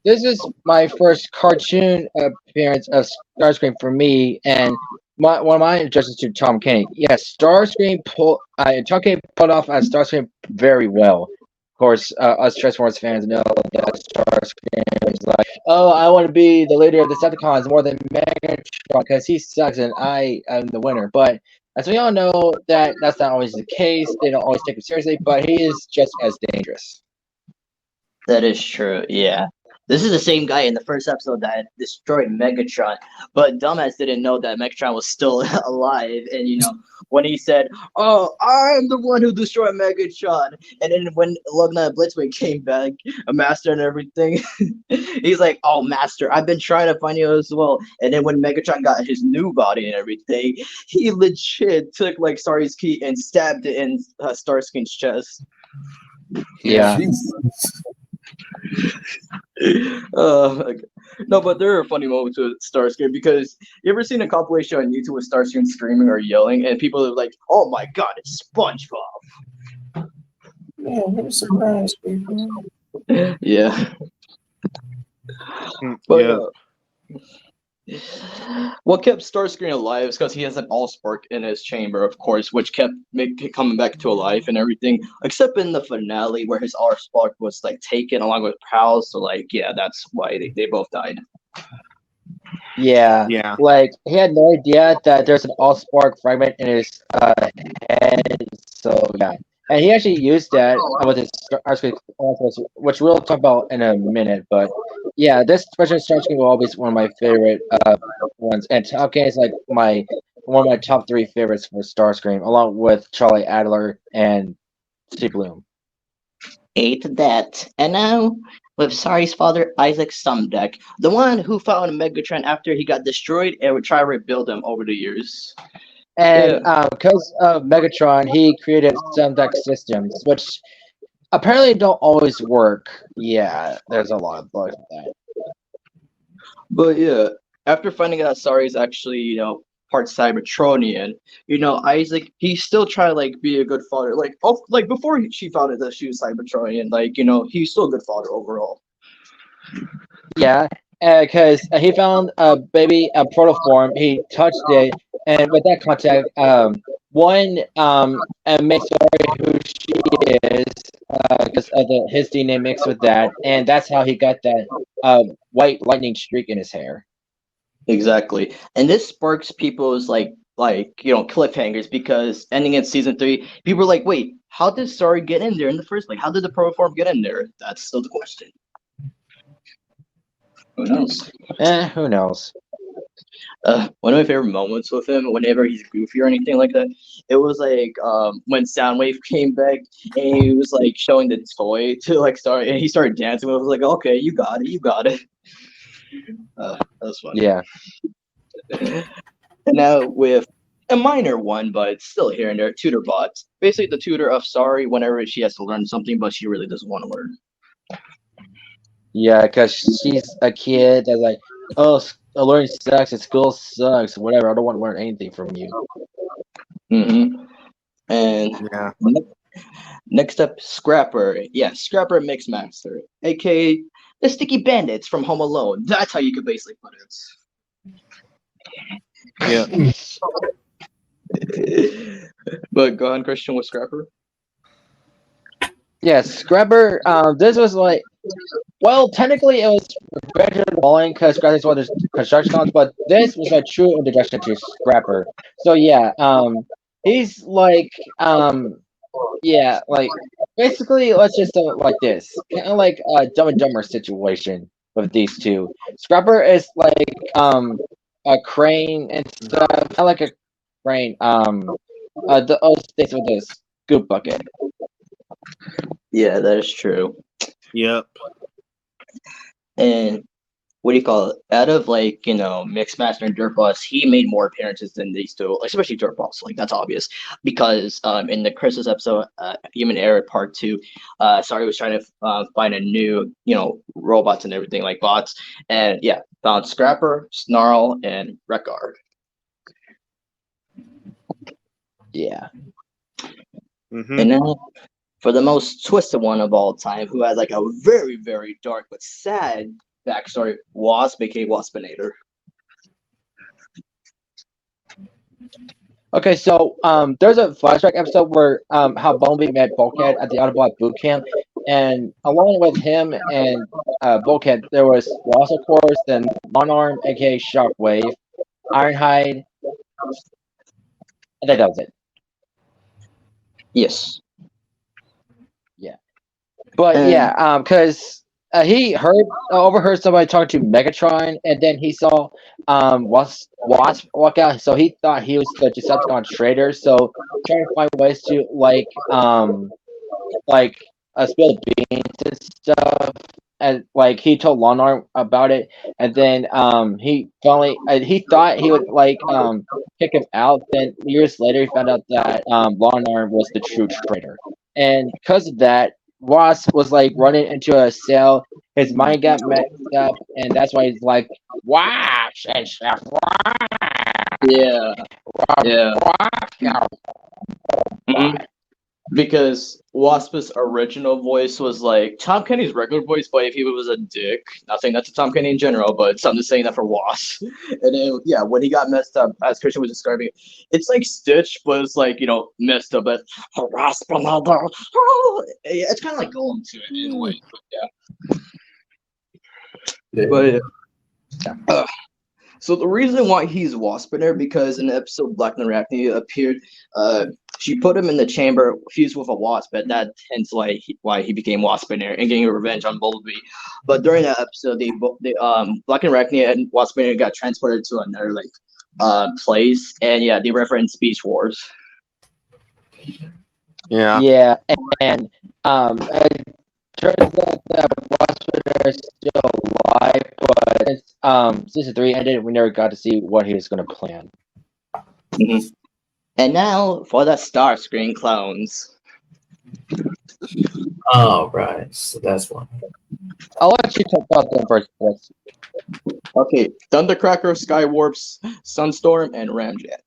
This is my first cartoon appearance of Starscream for me, and one of my introductions to Tom Kenny. Yes, Tom Kenny pulled off as Starscream very well. Of course, us Transformers fans know that Starscream is like, oh, I want to be the leader of the Decepticons more than Megatron because he sucks and I am the winner. But as we all know, that's not always the case. They don't always take him seriously, but he is just as dangerous. That is true, yeah. This is the same guy in the first episode that destroyed Megatron, but Dumbass didn't know that Megatron was still alive. And when he said, "Oh, I'm the one who destroyed Megatron," and then when Lugna Blitzwing came back, a master and everything, he's like, "Oh, master, I've been trying to find you as well." And then when Megatron got his new body and everything, he legit took like Starry's key and stabbed it in Starscream's chest. Yeah. No, but there are funny moments with Starscream because you ever seen a compilation on YouTube with Starscream screaming or yelling, and people are like, "Oh my god, it's SpongeBob!" Man, I'm surprised, people. Yeah. Yeah. What kept Starscream alive is because he has an Allspark in his chamber, of course, which kept coming back to life and everything, except in the finale where his Allspark was like taken along with Prowl. So yeah, that's why they both died. Yeah. Like he had no idea that there's an Allspark fragment in his head. So yeah, and he actually used that with his Starscream, which we'll talk about in a minute. But yeah, this version of Starscream will always be one of my favorite ones, and Top Gun is like one of my top 3 favorites for Starscream, along with Charlie Adler and Steve Bloom. Ate that. And now, with Sari's father, Isaac Sumdeck, the one who found Megatron after he got destroyed and would try to rebuild him over the years. And because of Megatron, he created some deck systems, which apparently don't always work. Yeah, there's a lot of bugs with that. But yeah, after finding out Sari's actually, part Cybertronian, Isaac, he still tried to like be a good father. Like before she found out that she was Cybertronian, he's still a good father overall. Yeah, because he found a baby protoform, he touched it, and with that contact, one and makes Sari who she is because of his DNA mixed with that, and that's how he got that white lightning streak in his hair. Exactly, and this sparks people's cliffhangers because ending in season 3, people are like, wait, how did Sari get in there in the first place? How did the protoform get in there? That's still the question. Who knows? Who knows? One of my favorite moments with him, whenever he's goofy or anything like that, it was like when Soundwave came back and he was like showing the toy to like start, and he started dancing. I was like, okay, you got it, you got it. That was fun. Yeah. Now with a minor one, but still here and there, tutor bots. Basically, the tutor of Sari whenever she has to learn something, but she really doesn't want to learn. Yeah, because she's a kid that's like, oh, learning sucks, and school sucks, whatever. I don't want to learn anything from you. Mm-hmm. And Yeah. Next up, Scrapper. Yeah, Scrapper Mixmaster, aka the Sticky Bandits from Home Alone. That's how you could basically put it. Yeah. But go on, Christian, with Scrapper. Yeah, Scrapper. This was like, well, technically it was Revenge of the Fallen because Scrapper's one of the construction cons, but this was a true introduction to Scrapper. So yeah, he's like, yeah, like basically, let's just do it like this, kind of like a Dumb and Dumber situation with these two. Scrapper is like a crane and stuff, kind of like a crane. The old states with this scoop bucket. Yeah, that is true. Yep. And what do you call it? Out of Mixmaster and Dirt Boss, he made more appearances than these two, especially Dirt Boss. Like that's obvious because in the Christmas episode, Human Error Part 2, Sari was trying to find a new, robots and everything like bots, and yeah, found Scrapper, Snarl, and Rekard. Yeah. Mm-hmm. And now for the most twisted one of all time, who has like a very, very dark but sad backstory, Wasp, aka Waspinator. Okay, so there's a flashback episode where how Bumblebee met Bulkhead at the Autobot boot camp, and along with him and Bulkhead, there was Wasp, of course, then Long Arm, aka Shockwave, Ironhide, and that was it. Yes. Yeah, but yeah, because he overheard somebody talking to Megatron, and then he saw Wasp walk out, so he thought he was the Decepticon traitor. So trying to find ways to spill beans and stuff, and like he told Long Arm about it, and then he finally he thought he would kick him out. Then years later, he found out that Long Arm was the true traitor, and because of that, Wasp was like running into a cell. His mind got messed up, and that's why he's like, "Wash and stuff." Yeah. Mm-hmm. Because Wasp's original voice was like Tom Kenny's regular voice, but if he was a dick, not saying that to Tom Kenny in general, but something saying that for Wasp. And then, yeah, when he got messed up, as Christian was describing, it's like Stitch, but it's like, messed up, but Wasp, it's kind of like Golem to it in a way, but yeah. But yeah. So the reason why he's Waspinator, because in the episode Black and Arachne appeared, She put him in the chamber fused with a wasp, and that hence why he became Waspinator and getting revenge on Bumblebee. But during that episode, Black and Arachnia and Waspinator got transported to another place, and yeah, they referenced Beast Wars. Yeah. Yeah, and it turns out that Waspinator is still alive, but season 3 ended, we never got to see what he was going to plan. Mm-hmm. And now for the Starscream clones. Oh, right. So that's one. I'll let you talk about them first. Okay, Thundercracker, Skywarps, Sunstorm, and Ramjet.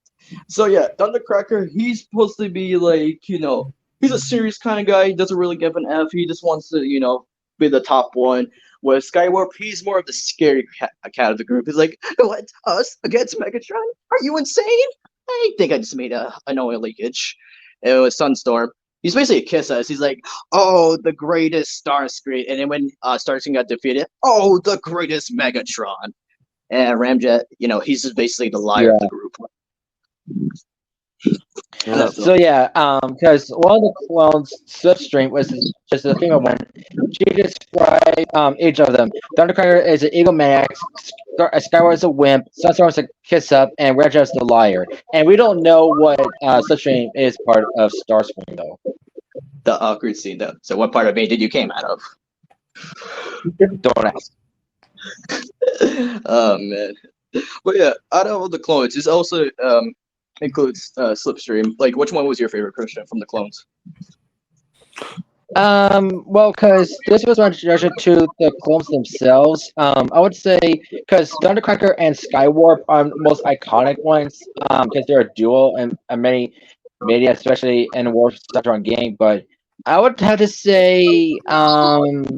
So yeah, Thundercracker, he's supposed to be he's a serious kind of guy. He doesn't really give an F. He just wants to, be the top one. With Skywarp, he's more of the scary cat of the group. He's like, what? Us against Megatron? Are you insane? I think I just made a annoying leakage. And with Sunstorm, he's basically a kiss us. He's like, oh, the greatest Starscream. And then when Starscream got defeated, oh, the greatest Megatron. And Ramjet, he's just basically the liar of the group. Yeah. So yeah, because one of the clones, Slipstream, was just a female one. She described each of them. Thundercracker is an egomaniac, Skyward is a wimp, Sunstorm is a kiss up, and Ramjet is the liar. And we don't know what Slipstream is part of Starscream though. The awkward scene though. So what part of me did you came out of? Don't ask. Oh man. But yeah, out of all the clones, this also includes Slipstream. Like, which one was your favorite, Christian, from the clones? Well, because this was my introduction to the clones themselves. I would say because Thundercracker and Skywarp are the most iconic ones. Because they're a duo in many media, especially in War Saturn game. But I would have to say Thundercracker.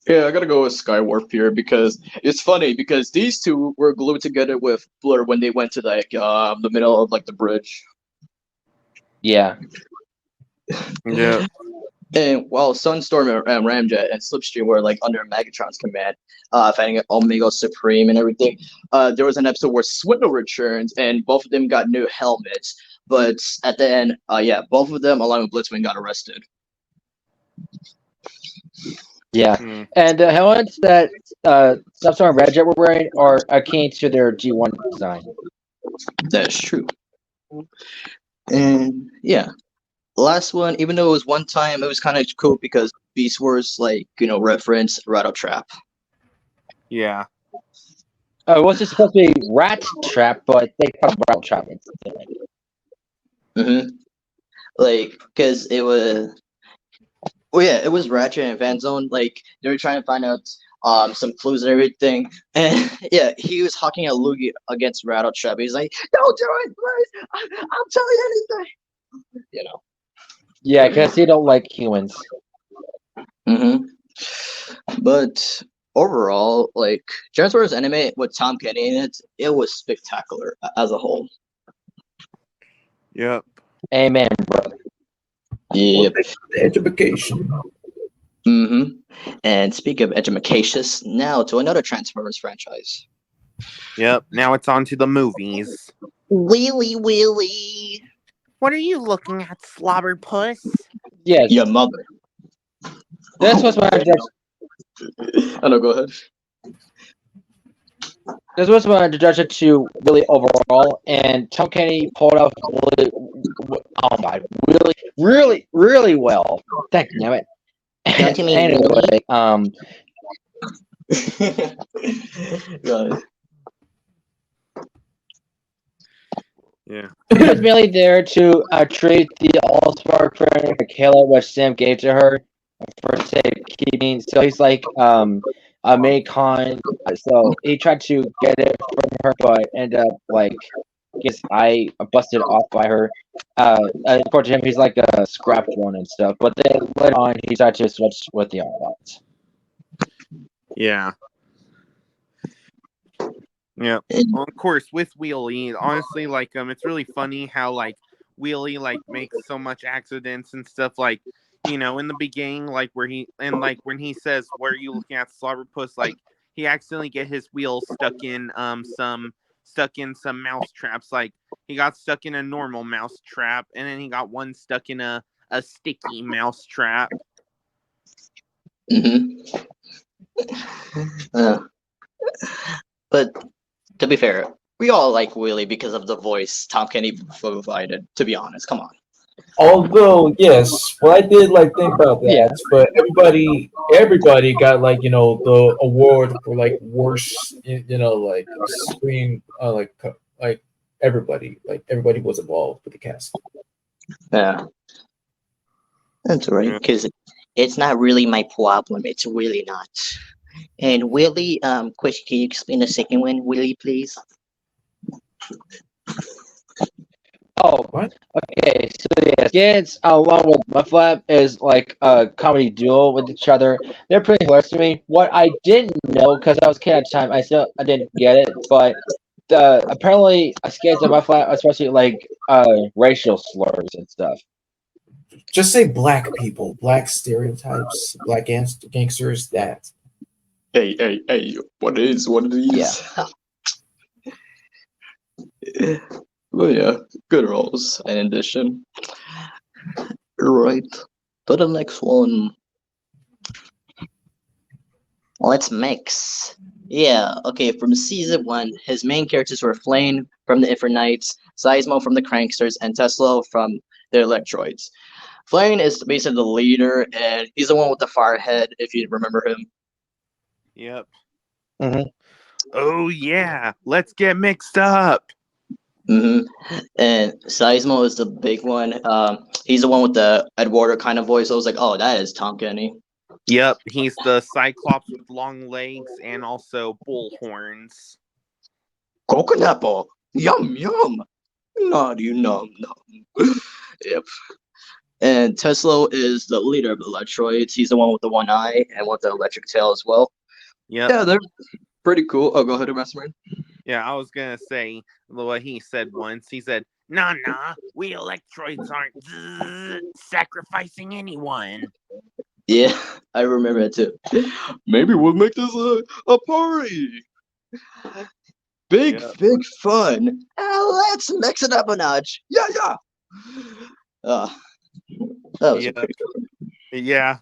Yeah, I gotta go with Skywarp here because it's funny because these two were glued together with Blur when they went to the middle of the bridge. Yeah. Yeah. And while Sunstorm and Ramjet and Slipstream were under Megatron's command, fighting Omega Supreme and everything, there was an episode where Swindle returns and both of them got new helmets. But at the end, both of them, along with Blitzwing, got arrested. Yeah, and the helmets that Sunstorm and Ramjet were wearing are akin to their G1 design. That's true. And yeah, last one, even though it was one time, it was kind of cool because Beast Wars, reference Rattle Trap. Yeah. It wasn't supposed to be Rat Trap, but they called it Rattle Trap instead. Because it was. Well, yeah, it was Ratchet and Van Zone. They were trying to find out some clues and everything. And yeah, he was hawking at Luigi against Rattle Trap. He's like, "Don't do it, please! I'll tell you anything." Yeah, because he don't like humans. But overall, Transformers anime with Tom Kenny in it, it was spectacular as a whole. Yep. Amen, brother. Yep. Education. And speak of educacious, now to another Transformers franchise. Yep. Now it's on to the movies. Willy. What are you looking at, Slobberpuss? Yes. Your mother. This was my introduction. Oh no, go ahead. This was my introduction to Willy overall, and Tom Kenny pulled off really well. Thank you, damn it. Don't you mean Anyway, Got it. Yeah. he was mainly there to treat the All-Star training for Kayla, which Sam gave to her for safekeeping. So he's like a main con. So he tried to get it from her, but ended up his eye busted off by her. According to him, he's like a scrapped one and stuff. But then later on, he tried to switch with the Autobots. Yeah. Yeah. Well, of course, with Wheelie, honestly, it's really funny how Wheelie makes so much accidents and stuff. In the beginning, when he says, "Where are you looking at, Slobberpuss?" He accidentally get his wheels stuck in some stuck in some mouse traps. Like he got stuck in a normal mouse trap, and then he got one stuck in a sticky mouse trap. But to be fair, we all like Willie because of the voice Tom Kenny provided. To be honest, come on. Although, yes, well, I did like think about that, but everybody got like the award for like worst, like screen, like everybody was involved with the cast. Yeah, that's right. Because it's not really my problem. It's really not. And Willie, question, can you explain the second one, Willie, please? Oh, What? okay. So yeah, Gantz along with Mudflap is like a comedy duo with each other. They're pretty hilarious to me. What I didn't know, because I was a kid at the time, I didn't get it, but apparently Gantz and Mudflap, especially like racial slurs and stuff. Just say black people, black stereotypes, black gangsters. That. Hey! What is? Yeah. Well, yeah, good roles in addition. Right. To the next one. Let's mix. Yeah, okay, from season 1, his main characters were Flame from the Infernites, Seismo from the Cranksters, and Tesla from the Electroids. Flame is basically the leader, and he's the one with the fire head, if you remember him. Yep. Mm-hmm. Oh yeah, let's get mixed up. And Seismo is the big one. He's the one with the Eduardo kind of voice. I was like, oh, that is Tom Kenny. Yep, he's the Cyclops with long legs and also bull horns. Coconut ball. Yum, yum. Naughty, num, num. Yep. And Tesla is the leader of the Electroids. He's the one with the one eye and with the electric tail as well. Yep. Yeah, they're pretty cool. Oh, go ahead, Mastermind. Yeah, I was gonna say what he said once. He said, "Nah, we Electroids aren't sacrificing anyone." Yeah, I remember it too. Maybe we'll make this a party. Big fun. Let's mix it up a notch. Yeah. That was pretty cool. Yeah.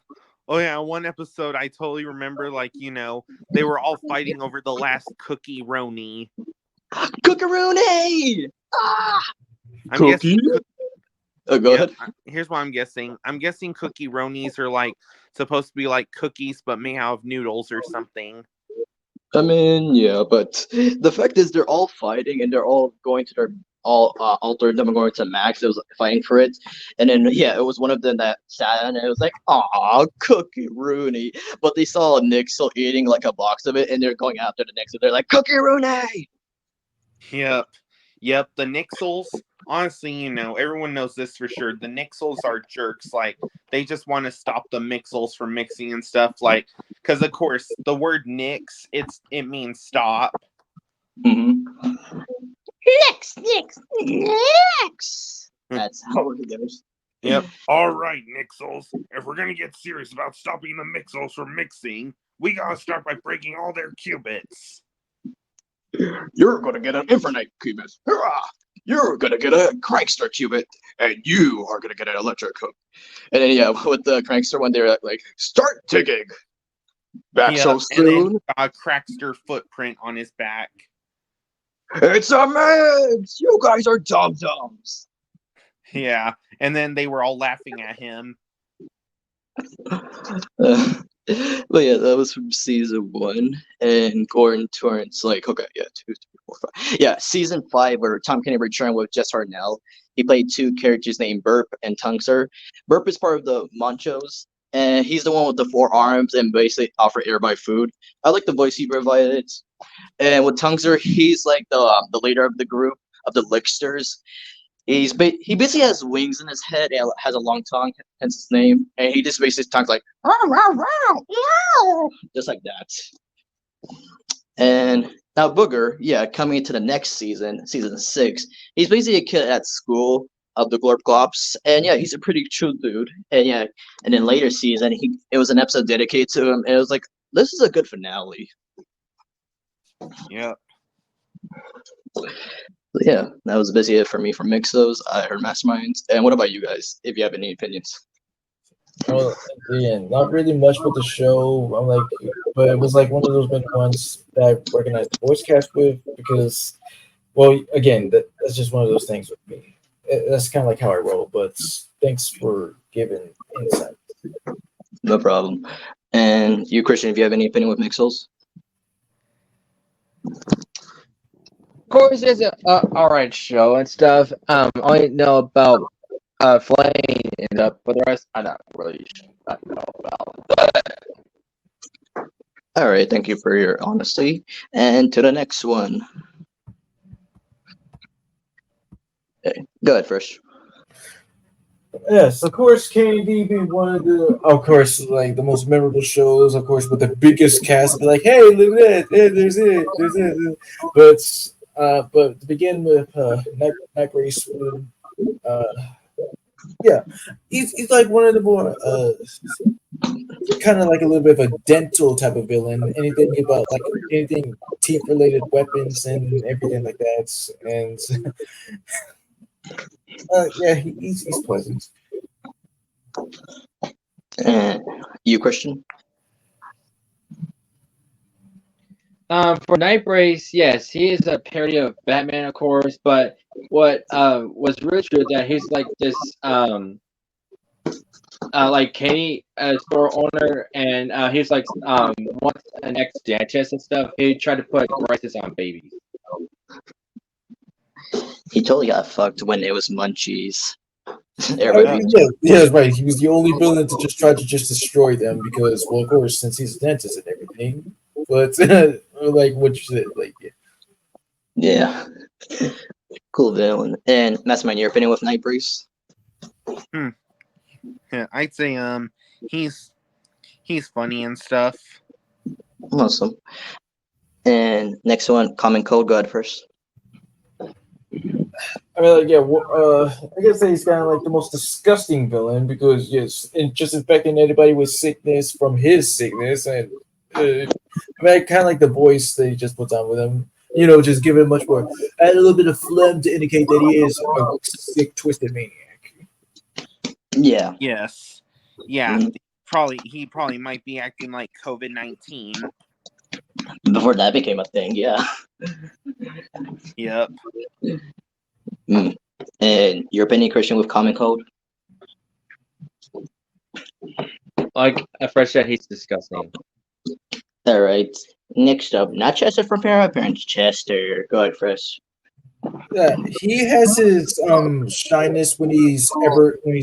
Oh yeah, one episode I totally remember, like, they were all fighting over the last cookie Roni. Cookaroonie! Ah! I'm guessing. Go ahead. Here's what I'm guessing. I'm guessing cookie Ronis are like supposed to be like cookies, but may have noodles or something. I mean, yeah, but the fact is they're all fighting and they're all going to their all three of them are going to Max. It was fighting for it, and then it was one of them that sat and it was like, "Aw, Cookie Rooney," but they saw Nick still eating like a box of it, and they're going after the next. They're like, "Cookie Rooney." Yep. The Nixels. Honestly, everyone knows this for sure. The Nixels are jerks. Like, they just want to stop the Mixels from mixing and stuff. Like, because of course the word Nix, it means stop. Nix. That's how it goes. Yep. All right, Nixels. If we're gonna get serious about stopping the Mixels from mixing, we gotta start by breaking all their qubits. You're gonna get an Infinite qubit. Hurrah! You're gonna get a Crankster qubit, and you are gonna get an electric hook. And then with the Crankster one, they're like, "Start digging." Back so soon. And then a Crackster footprint on his back. It's a mix! You guys are dum-dums. Yeah, and then they were all laughing at him. But yeah, that was from season 1, and Gordon Torrance, like, okay, 2, 3, 4, 5. Yeah, season 5, where Tom Kenny returned with Jess Hartnell. He played 2 characters named Burp and Tungster. Burp is part of the Monchos, and he's the one with the 4 arms and basically offer everybody food. I like the voice he provided. And with Tungster, he's like the leader of the group of the Licksters. He basically has wings in his head and has a long tongue, hence his name. And he just basically talks like, just like that. And now Booger, coming into the next season 6, he's basically a kid at school of the Glorpclops. And he's a pretty true dude. And and in later season, it was an episode dedicated to him. And it was like, this is a good finale. Yep. But yeah, that was basically it for me for Mixos. I heard Masterminds. And what about you guys, if you have any opinions? Well, again, not really much with the show. I'm like, but it was like one of those many ones that I recognized the voice cast with because, well, again, that's just one of those things with me. That's kind of like how I roll. But thanks for giving insight. No problem. And you, Christian, if you have any opinion with Mixos? Of course, it's a alright show and stuff. I only know about Flame and for the rest, I don't really know about that. All right, thank you for your honesty. And to the next one. Okay, go ahead first. Yes, of course, KD being one of the, of course, like the most memorable shows, of course, with the biggest cast. Be like, hey, look at that, hey, there's it. But to begin with, Night Race, yeah, he's like one of the more kind of like a little bit of a dental type of villain. Anything about like anything teeth related weapons and everything like that, and yeah, he's pleasant. You, Christian? For Night Race, yes, he is a parody of Batman, of course. But what was really true that he's like this like Kenny store owner, and he's like once an ex-dentist and stuff. He tried to put braces on babies. He totally got fucked when it was Munchies. Yeah, right. He was the only villain to just try to just destroy them because, well, of course, since he's a dentist and everything. But like what you said, like yeah, cool villain. And Mastermind, your opinion with Night Breeze? Yeah, I'd say he's funny and stuff. Awesome. And next one, Common Cold. Go ahead first. I mean, like, yeah, I guess he's kind of like the most disgusting villain because yes, and just infecting anybody with sickness from his sickness, and I mean, kind of like the voice that he just puts on with him. You know, just give it much more, add a little bit of phlegm to indicate that he is a sick, twisted maniac. Yeah. Yes. Yeah. He probably might be acting like COVID-19. Before that became a thing, yeah. Yep. And your opinion, Christian, with Common Cold? Like a fresh that he's disgusting. All right. Next up, not Chester from Parents, Chester. Go ahead, Fresh. Yeah, he has his shyness when he's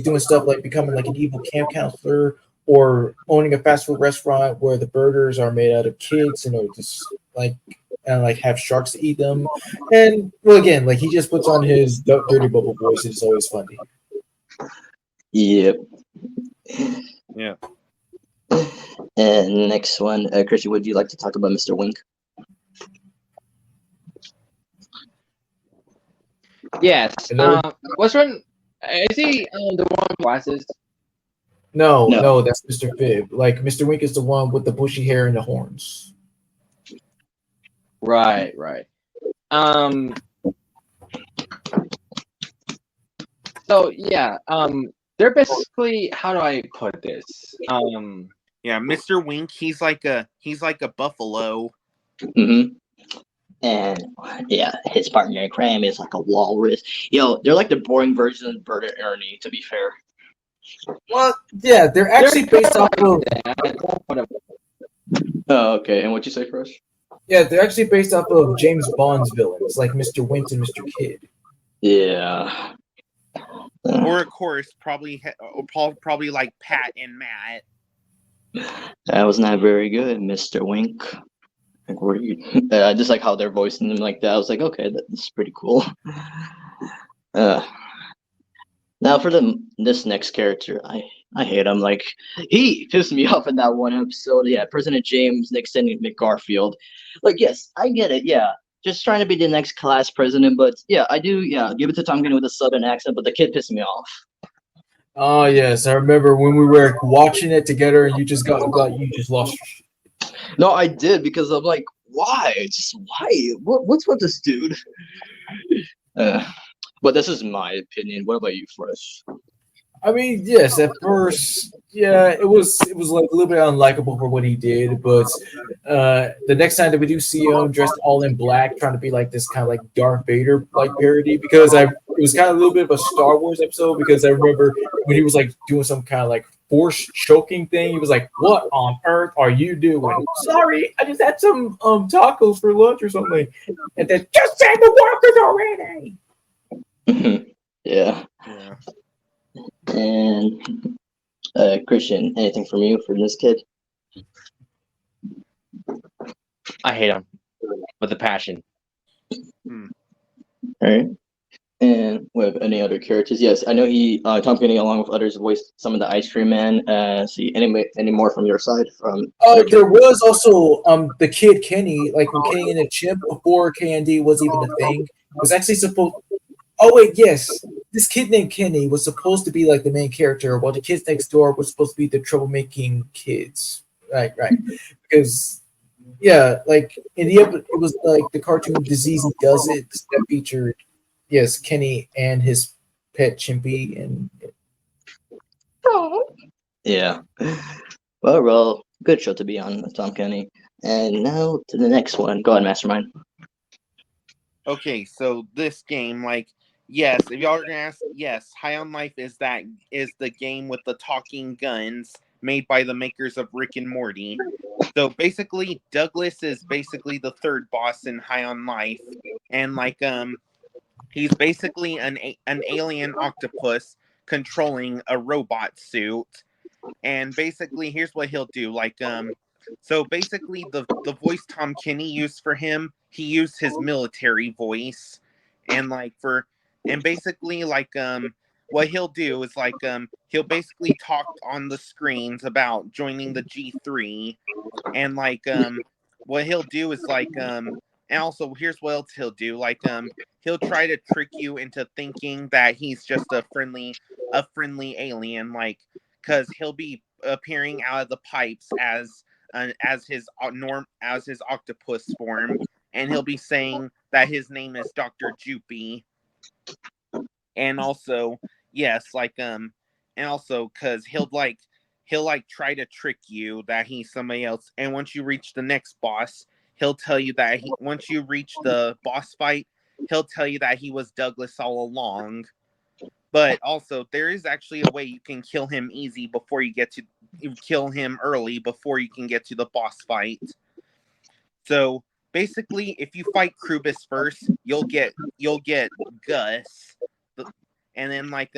doing stuff like becoming like an evil camp counselor or owning a fast food restaurant where the burgers are made out of kids and just like and like have sharks to eat them. And well, again, like he just puts on his dirty bubble voice. It's always funny. Yep. Yeah. And next one, Christian, would you like to talk about Mr. Wink? Yes. What's one? Is he the one with glasses? No, that's Mr. Fib. Like Mr. Wink is the one with the bushy hair and the horns. Right. So yeah, they're basically, how do I put this? Yeah, Mr. Wink, he's like a buffalo. Mm-hmm. And yeah, his partner in crime is like a walrus. Yo, they're like the boring version of Bert and Ernie, to be fair. Well, yeah, they're actually based off of. Oh, okay. And what you say first? Yeah, they're actually based off of James Bond's villains, like Mr. Wint and Mr. Kidd. Yeah. Or of course, probably like Pat and Matt. That was not very good, Mr. Wink. Like, were you? I just like how they're voicing them like that. I was like, okay, that's pretty cool. Now for this next character, I hate him. Like, he pissed me off in that one episode. Yeah, President James Nixon McGarfield. Like, yes, I get it. Yeah, just trying to be the next class president. But yeah, I do. Yeah, give it to Tom Kenny with a southern accent. But the kid pissed me off. Oh yes, I remember when we were watching it together, and you just lost. No, I did, because I'm like, why? Just why? What's with this dude? But this is my opinion. What about you, Fresh? I mean, yes, at first, yeah, it was like a little bit unlikable for what he did, but the next time that we do see him dressed all in black, trying to be like this kind of like Darth Vader like parody, because it was kind of a little bit of a Star Wars episode, because I remember when he was like doing some kind of like force choking thing, he was like, "What on earth are you doing?" Sorry, I just had some tacos for lunch or something, and then just send the walkers already. Yeah. Yeah. And Christian, anything from you for this kid? I hate him with a passion. All right. And with any other characters? Yes, I know Tom Kenny, along with others, voiced some of the Ice Cream Man. See, any more from your side? From There was also the kid Kenny, like when Kenny and the Chimp before KND was even a thing, was actually supposed. Oh wait, yes, this kid named Kenny was supposed to be like the main character, while the kids next door were supposed to be the troublemaking kids. Right, because yeah, like in it was like the cartoon Disease and Does It that featured yes Kenny and his pet Chimpy and Yeah. Well, good show to be on, Tom Kenny. And now to the next one. Go ahead, Mastermind. Okay, so this game, like, yes, if y'all are gonna ask, yes, High on Life is the game with the talking guns made by the makers of Rick and Morty. So basically, Douglas is basically the third boss in High on Life, and like he's basically an alien octopus controlling a robot suit, and basically here's what he'll do, like so basically the voice Tom Kenny used for him, he used his military voice, and like for and basically like what he'll do is like he'll basically talk on the screens about joining the G3, and like what he'll do is like and also here's what else he'll do, like he'll try to trick you into thinking that he's just a friendly alien, like because he'll be appearing out of the pipes as his octopus form, and he'll be saying that his name is Dr. Jupy, and also yes, like and also because he'll try to trick you that he's somebody else, and once you reach the next boss, he'll tell you that once you reach the boss fight, he'll tell you that he was Douglas all along. But also, there is actually a way you can kill him kill him early before you can get to the boss fight. So basically, if you fight Krubis first, you'll get Gus, and then like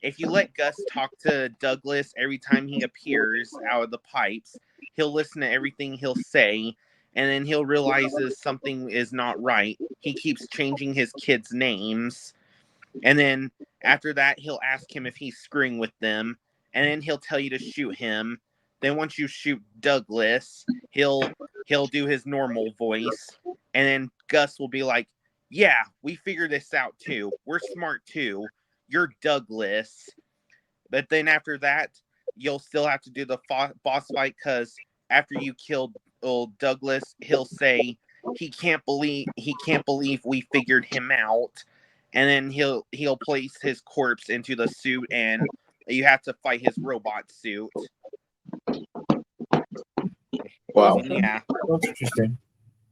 if you let Gus talk to Douglas every time he appears out of the pipes, he'll listen to everything he'll say, and then he'll realizes something is not right. He keeps changing his kids' names. And then after that, he'll ask him if he's screwing with them, and then he'll tell you to shoot him. Then once you shoot Douglas, he'll do his normal voice, and then Gus will be like, "Yeah, we figured this out too. We're smart too. You're Douglas." But then after that, you'll still have to do the boss fight, because after you kill old Douglas, he'll say he can't believe we figured him out, and then he'll place his corpse into the suit, and you have to fight his robot suit. Wow. Yeah. That's interesting.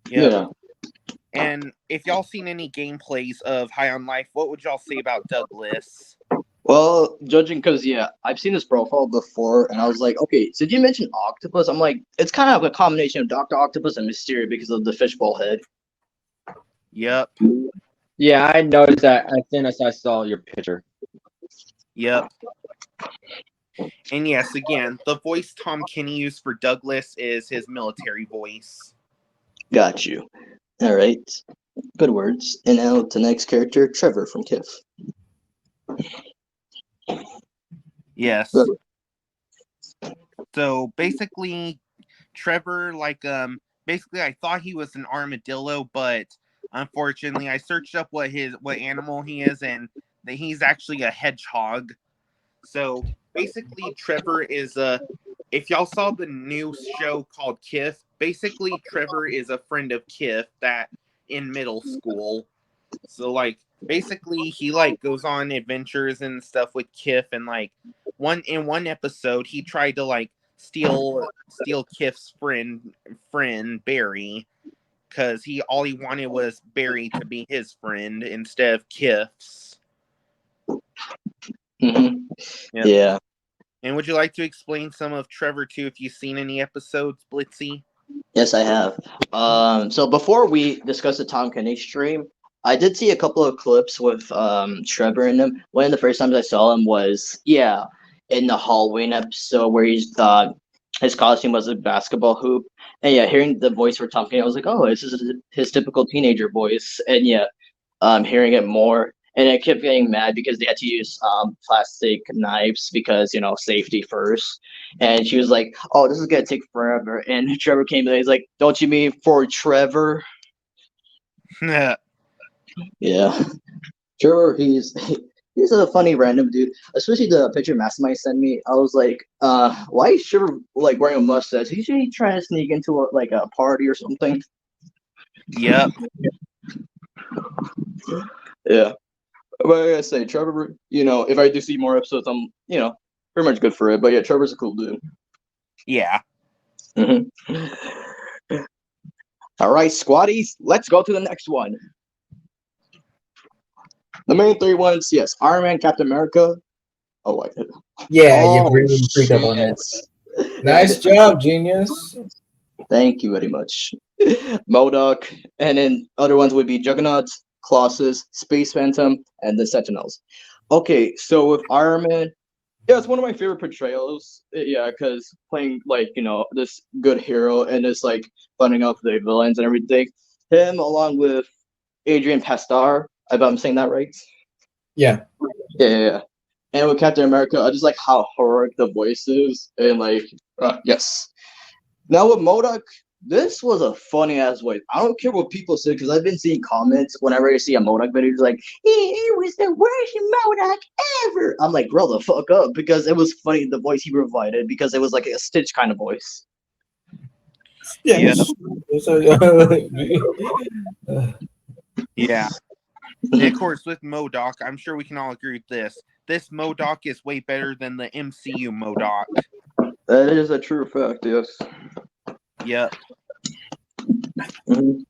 Yeah. And if y'all seen any gameplays of High on Life, what would y'all say about Douglas? Well, judging because I've seen this profile before, and I was like, okay, so did you mention octopus? I'm like, it's kind of a combination of Dr. Octopus and Mysterio because of the fishbowl head. Yep. Yeah, I noticed that as soon as I saw your picture. Yep. And yes, again, the voice Tom Kenny used for Douglas is his military voice. Got you. All right. Good words. And now to the next character, Trevor from KIF. Yes. So basically, Trevor, like, basically I thought he was an armadillo, but unfortunately I searched up what animal he is, and that he's actually a hedgehog. So basically Trevor is if y'all saw the new show called KIF, basically Trevor is a friend of Kif that in middle school. So like basically he like goes on adventures and stuff with Kif, and like one episode he tried to like steal Kif's friend Barry, because all he wanted was Barry to be his friend instead of Kif's. Mm-hmm. Yep. Yeah. And would you like to explain some of Trevor 2 if you've seen any episodes, Blitzy? Yes, I have. So before we discuss the Tom Kenny stream, I did see a couple of clips with Trevor in them. One of the first times I saw him was in the Halloween episode where he's his costume was a basketball hoop. And yeah, hearing the voice for Tom Kenny, I was like, oh, this is his typical teenager voice. And yeah, hearing it more. And I kept getting mad because they had to use plastic knives because, safety first. And she was like, oh, this is going to take forever. And Trevor came in and he's like, don't you mean for Trevor? Yeah. Trevor, he's a funny random dude. Especially the picture Mastermind sent me. I was like, why is Trevor like wearing a mustache? He's usually trying to sneak into a party or something. Yep. Yeah. But I gotta say, Trevor, if I do see more episodes, I'm, pretty much good for it. But yeah, Trevor's a cool dude. Yeah. Mm-hmm. All right, squaddies, let's go to the next one. The main three ones, yes, Iron Man, Captain America. Oh, Yeah, you really freaked up on that. Nice job, genius. Thank you very much. MODOK, and then other ones would be Juggernaut, Colossus, Space Phantom, and the Sentinels. Okay, so with Iron Man, yeah, it's one of my favorite portrayals. Yeah, because playing this good hero and just bunning up the villains and everything. Him along with Adrian Pastar. I'm saying that right? Yeah. Yeah. And with Captain America, I just like how horrific the voice is, and yes. Now with MODOK, this was a funny ass voice. I don't care what people say because I've been seeing comments whenever I see a MODOK video, it's like, it was the worst MODOK ever. I'm like, grow the fuck up, because it was funny the voice he provided, because it was like a Stitch kind of voice. Yeah. Yeah. And of course, with MODOK, I'm sure we can all agree with this. This MODOK is way better than the MCU MODOK. That is a true fact, yes. Yep. Mm-hmm.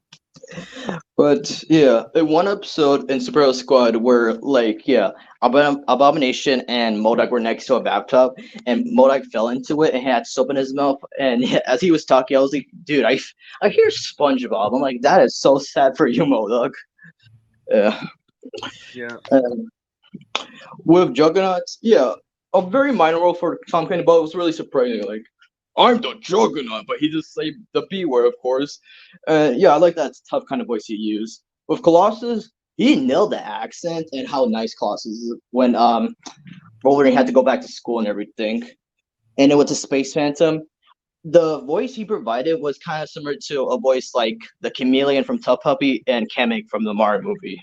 But yeah, in one episode in Superhero Squad where Abomination and MODOK were next to a bathtub, and MODOK fell into it and had soap in his mouth, and as he was talking, I was like, dude, I hear SpongeBob. I'm like, that is so sad for you, MODOK. Yeah. Yeah. With Juggernauts, yeah, a very minor role for Tom Kenny, but it was really surprising. Like, I'm the Juggernaut, but he just said the B word, of course. Yeah, I like that tough kind of voice he used. With Colossus, he nailed the accent and how nice Colossus is when Wolverine had to go back to school and everything. And then with the Space Phantom, the voice he provided was kind of similar to a voice like the Chameleon from Tough Puppy and Kamek from the Mario movie.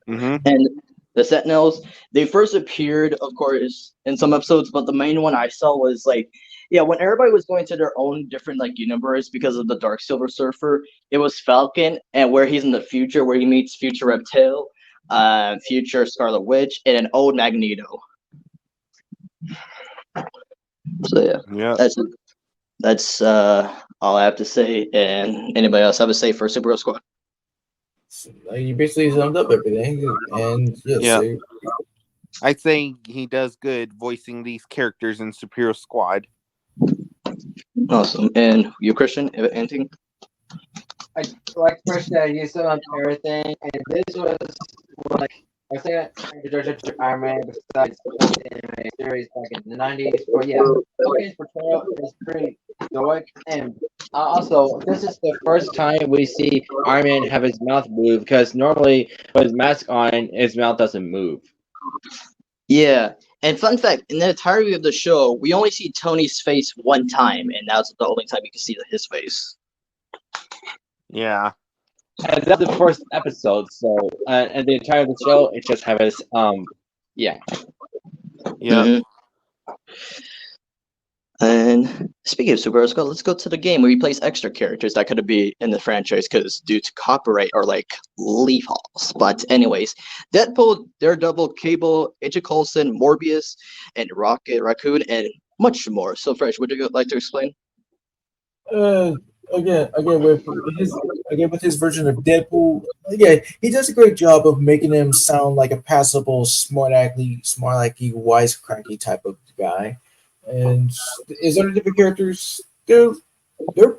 Mm-hmm. And the Sentinels, they first appeared, of course, in some episodes, but the main one I saw was when everybody was going to their own different universe because of the Dark Silver Surfer, it was Falcon, and where he's in the future, where he meets future Reptile, future Scarlet Witch, and an old Magneto. So yeah. That's all I have to say. And anybody else have a say for Superhero Squad? You basically summed up everything, and yes, yeah. I'd say he does good voicing these characters in Superhero Squad. Awesome. And you, Christian, anything? I like first that you said on everything, and this was I think I introduced to Iron Man besides the series back in the 90s. But yeah, Logan's portrayal is pretty stoic, and also this is the first time we see Iron Man have his mouth move, because normally with his mask on, his mouth doesn't move. Yeah, and fun fact, in the entirety of the show, we only see Tony's face one time, and that's the only time you can see his face. Yeah. And that's the first episode, so and the entire of the show, it just have his yeah. Yeah. Mm-hmm. And speaking of superhero squad, let's go to the game where he plays extra characters that could be in the franchise because due to copyright or like leaf halls. But anyways, Deadpool, Daredevil, Cable, Agent Coulson, Morbius, and Rocket Raccoon, and much more. So, Fresh, would you like to explain? Uh, again with his version of Deadpool, he does a great job of making him sound like a passable, smart alecky, wisecracky type of guy. And his other different characters, they're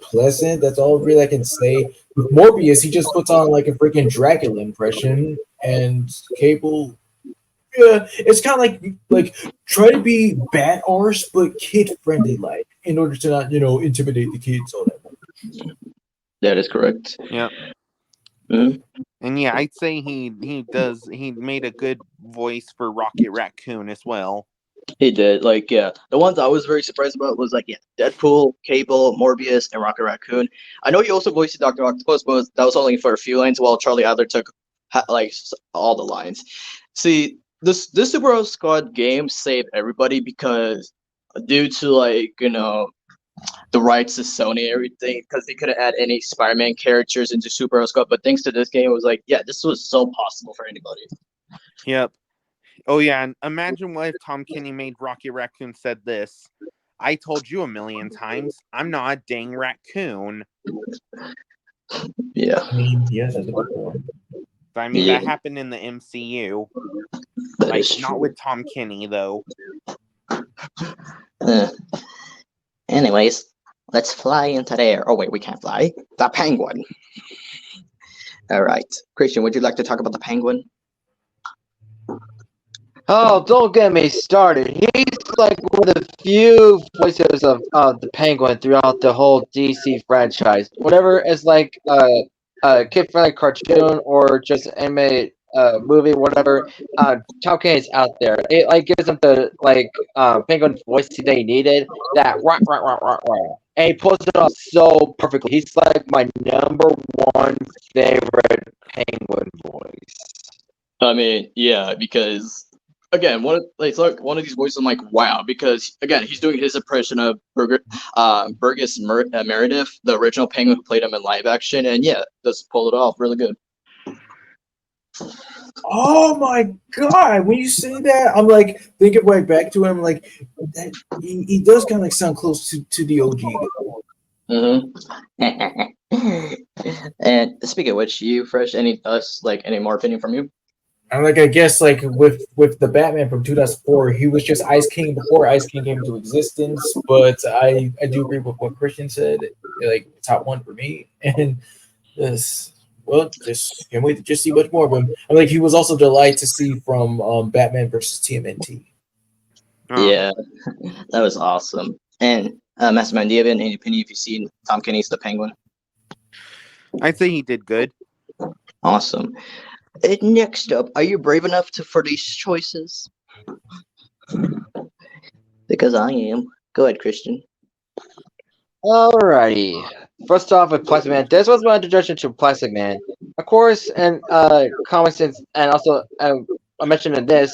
pleasant. That's all really I can say. With Morbius, he just puts on like a freaking Dracula impression, and Cable, yeah, it's kind of like try to be bad arse but kid friendly like in order to not intimidate the kids all that. That is correct. Yeah. Mhm. And yeah, I'd say he made a good voice for Rocket Raccoon as well. He did. Like, yeah, the ones I was very surprised about was like, yeah, Deadpool, Cable, Morbius, and Rocket Raccoon. I know he also voiced Doctor Octopus, but that was only for a few lines, while Charlie Adler took all the lines. See, this Superhero Squad game saved everybody because due to the rights to Sony and everything, because they couldn't add any Spider-Man characters into Superhero Squad. But thanks to this game, it was like, yeah, this was so possible for anybody. Yep. Oh yeah, and imagine what if Tom Kenny made Rocket Raccoon said this. I told you a million times, I'm not a dang raccoon. Yeah. I mean, yes, that's a good one. I mean, Yeah. that happened in the MCU. That Like, is not true. with Tom Kenny, though. Anyways, let's fly into the air. Oh wait, we can't fly. The Penguin. All right, Christian, would you like to talk about the Penguin? Oh, don't get me started. He's like one of the few voices of the Penguin throughout the whole DC franchise. Whatever is like a kid-friendly cartoon or just animated movie, whatever, Tom Kenny's out there. It like gives him the Penguin voice they needed. That rah, rah, rah, rah, rah. And he pulls it off so perfectly. He's like my number one favorite Penguin voice. I mean, yeah, because again, it's like one of these voices. I'm like, wow, because again, he's doing his impression of Burgess Meredith, the original Penguin who played him in live action, and yeah, just pulled it off really good. Oh my god! When you say that, I'm like thinking right back to him. Like that, he does kind of like sound close to the OG. And speaking of which, you Fresh, any more opinion from you? And like I guess like with the Batman from 2004, he was just Ice King before Ice King came into existence. But I do agree with what Christian said. Like top one for me, and this. Well, just can't wait to just see much more of him. I mean, like he was also delighted to see from Batman versus TMNT. Oh. Yeah, that was awesome. And Masterman, do you have any opinion if you've seen Tom Kenny's The Penguin? I'd say he did good. Awesome. Next up, are you brave enough for these choices? Because I am. Go ahead, Christian. Alrighty. First off with Plastic Man. This was my introduction to Plastic Man. Of course, and comics and also I mentioned in this,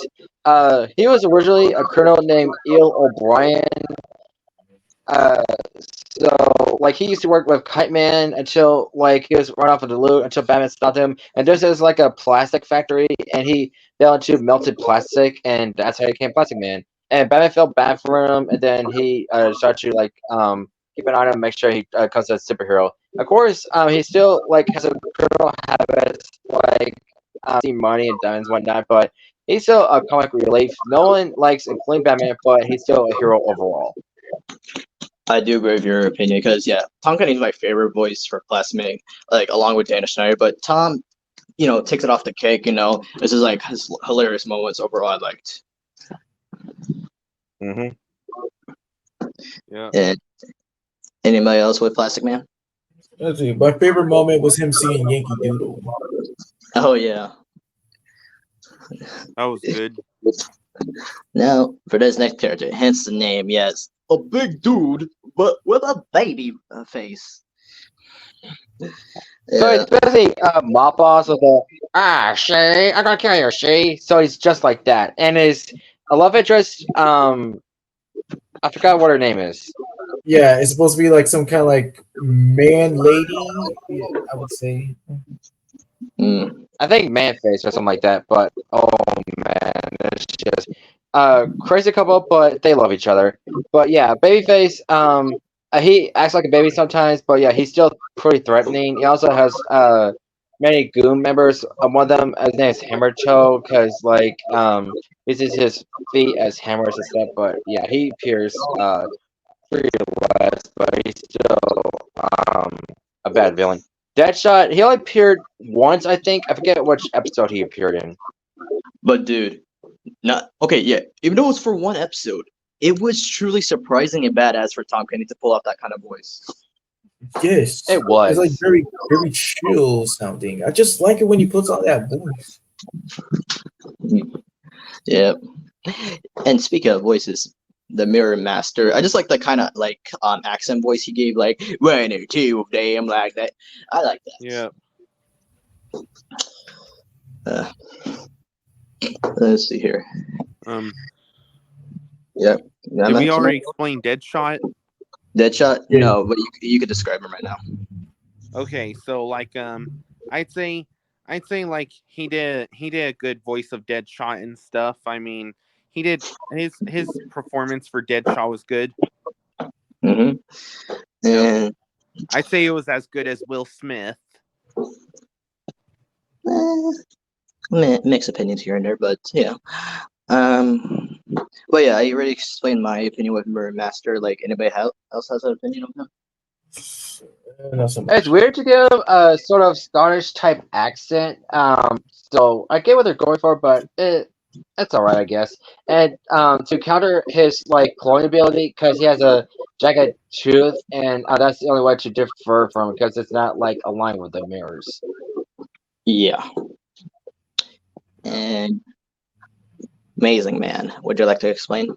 he was originally a colonel named Eel O'Brien. So like he used to work with Kite Man until like he was run off of the loot until Batman stopped him. And this is like a plastic factory, and he fell into melted plastic, and that's how he became Plastic Man. And Batman felt bad for him, and then he started to keep an eye on him, make sure he becomes a superhero. Of course, he still like has a criminal habits stealing money and diamonds and whatnot, but he's still a comic relief. No one likes including Batman, but he's still a hero overall. I do agree with your opinion because yeah, Tom Kenny's my favorite voice for Plastic Man, like along with Dana Schneider. But Tom, takes it off the cake. This is like his hilarious moments overall. I liked. Yeah. And anybody else with Plastic Man? Let's see. My favorite moment was him singing Yankee Doodle. Oh yeah. That was good. Now for this next character, hence the name. Yes, a big dude, but with a baby face. So it's basically mob boss with a Shay, I'm gonna kill you, Shay. So he's just like that, and his love interest I forgot what her name is. Yeah, it's supposed to be like some kind of like man lady. Yeah, I would say. I think Man-Face or something like that. But oh man, it's just crazy couple, but they love each other. But yeah, Babyface. He acts like a baby sometimes, but yeah, he's still pretty threatening. He also has many goon members. One of them, his name is Hammer Toe, because like uses his feet as hammers and stuff. But yeah, he appears pretty less, but he's still a bad villain. Deadshot, he only appeared once, I think. I forget which episode he appeared in. But dude, not okay. Yeah, even though it was for one episode, it was truly surprising and badass for Tom Kenny to pull off that kind of voice. Yes, It was. It's like very, very chill sounding. I just like it when he puts on that voice. Yeah. And speaking of voices, the Mirror Master, I just like the kind of like accent voice he gave, like 1 or 2 damn like that. I like that. Yeah. Let's see here. Yeah. Did we already explain Deadshot? Deadshot? Yeah. No, but you could describe him right now. Okay, so like I'd say like he did a good voice of Deadshot and stuff. I mean, he did his performance for Deadshot was good. And I'd say it was as good as Will Smith. Mixed opinions here and there, but yeah. But yeah, I already explained my opinion with Mirror Master. Like, anybody else has an opinion on him? Not so much. It's weird to give a sort of Scottish type accent. So I get what they're going for, but it's all right, I guess. And to counter his like cloning ability, because he has a jagged tooth, and that's the only way to differ from him, because it's not like aligned with the mirrors. Yeah. And Amazing Man, would you like to explain?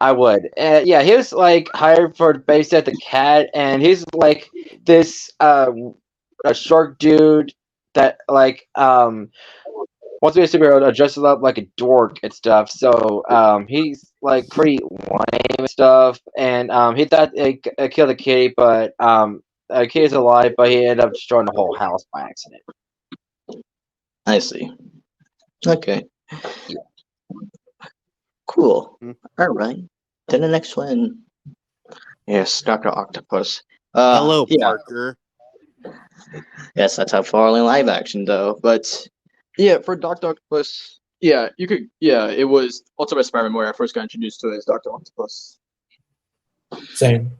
I would. Yeah, he was like hired for babysit the cat, and he's like this a short dude that like wants to be a superhero, dresses up like a dork and stuff. So he's like pretty lame and stuff, and he thought he killed the kitty, but the kitty's alive, but he ended up destroying the whole house by accident. I see. Okay. Cool. All right. Then the next one. Yes, Dr. Octopus. Hello, yeah. Parker. Yes, that's how far in live action though. But yeah, for Dr. Octopus, yeah, you could. Yeah, it was Ultimate Spider-Man where I first got introduced to it as Dr. Octopus. Same.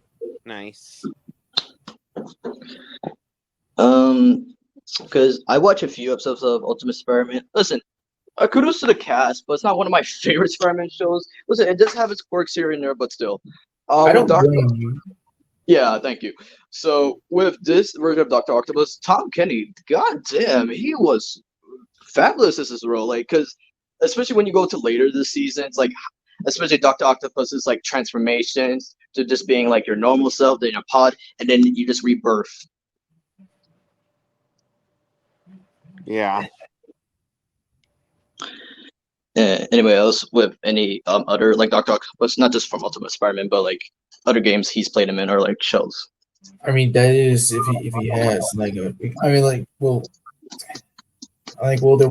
Nice. Because I watch a few episodes of Ultimate Spider-Man. Listen, kudos to the cast, but it's not one of my favorite Spider-Man shows. Listen, it does have its quirks here and there, but still. I don't blame you. Yeah, thank you. So with this version of Dr. Octopus, Tom Kenny, goddamn, he was fabulous as his role. Like, because especially when you go to later this season, it's like, especially Dr. Octopus's like transformations to just being like your normal self, then a pod, and then you just rebirth. Yeah. Anybody else with any other like Dr. Octopus, not just from Ultimate Spider-Man, but like other games he's played him in or like shows? I mean, that is if he has like there